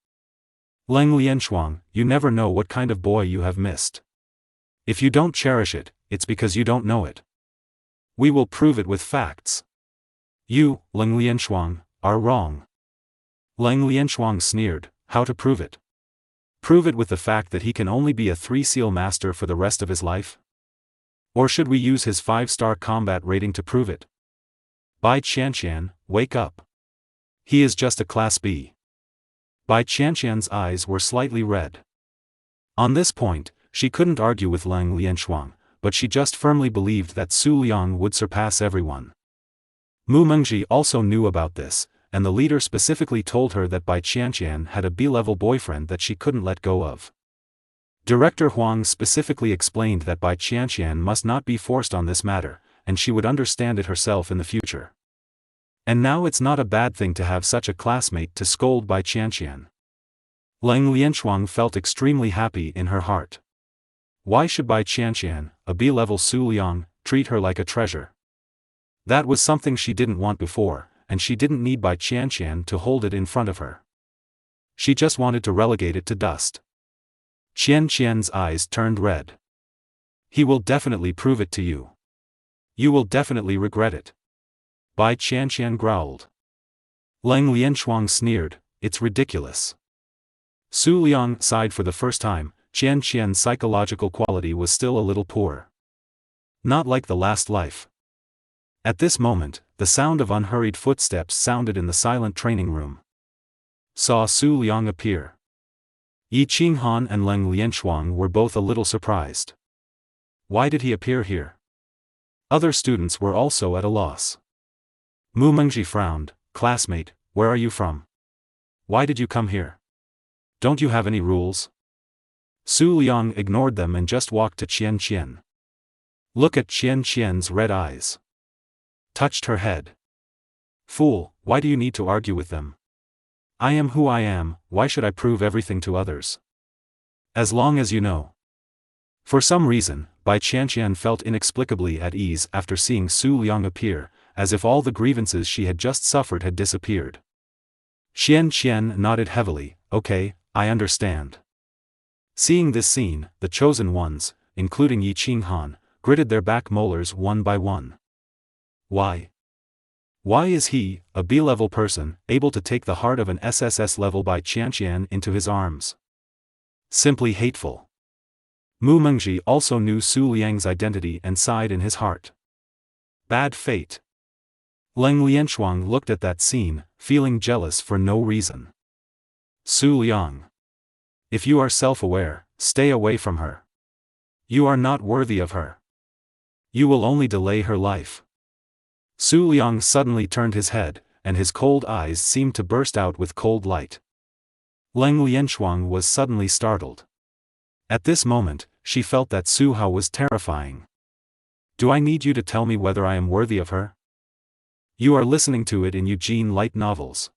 Leng Lianshuang, you never know what kind of boy you have missed. If you don't cherish it, it's because you don't know it. We will prove it with facts. You, Leng Lianshuang, are wrong. Leng Lianshuang sneered, how to prove it? Prove it with the fact that he can only be a 3-seal master for the rest of his life? Or should we use his 5-star combat rating to prove it? Bai Qianqian, wake up. He is just a Class B. Bai Qianqian's eyes were slightly red. On this point, she couldn't argue with Leng Lianshuang, but she just firmly believed that Su Liang would surpass everyone. Mu Mengji also knew about this, and the leader specifically told her that Bai Qianqian had a B-level boyfriend that she couldn't let go of. Director Huang specifically explained that Bai Qianqian must not be forced on this matter, and she would understand it herself in the future. And now it's not a bad thing to have such a classmate to scold Bai Qianqian. Leng Lianshuang felt extremely happy in her heart. Why should Bai Qianqian, a B-level Su Liang, treat her like a treasure? That was something she didn't want before, and she didn't need Bai Qianqian to hold it in front of her. She just wanted to relegate it to dust. Qianqian's eyes turned red. He will definitely prove it to you. You will definitely regret it. Bai Qianqian growled. Leng Lianshuang sneered, it's ridiculous. Su Liang sighed for the first time, Qian Qian's psychological quality was still a little poor. Not like the last life. At this moment, the sound of unhurried footsteps sounded in the silent training room. Saw Su Liang appear. Yi Qinghan and Leng Lianshuang were both a little surprised. Why did he appear here? Other students were also at a loss. Mu Mengji frowned. Classmate, where are you from? Why did you come here? Don't you have any rules? Su Liang ignored them and just walked to Qian Qian. Look at Qian Qian's red eyes. Touched her head. Fool, why do you need to argue with them? I am who I am, why should I prove everything to others? As long as you know. For some reason, Bai Qianqian felt inexplicably at ease after seeing Su Liang appear, as if all the grievances she had just suffered had disappeared. Qian Qian nodded heavily. Okay, I understand. Seeing this scene, the chosen ones, including Yi Qinghan, gritted their back molars one by one. Why? Why is he, a B-level person, able to take the heart of an SSS-level Bai Qianqian into his arms? Simply hateful. Mu Mengji also knew Su Liang's identity and sighed in his heart. Bad fate. Leng Lianshuang looked at that scene, feeling jealous for no reason. Su Liang. If you are self-aware, stay away from her. You are not worthy of her. You will only delay her life. Su Liang suddenly turned his head, and his cold eyes seemed to burst out with cold light. Leng Lianshuang was suddenly startled. At this moment, she felt that Su Hao was terrifying. Do I need you to tell me whether I am worthy of her? You are listening to it in Eugene Light novels.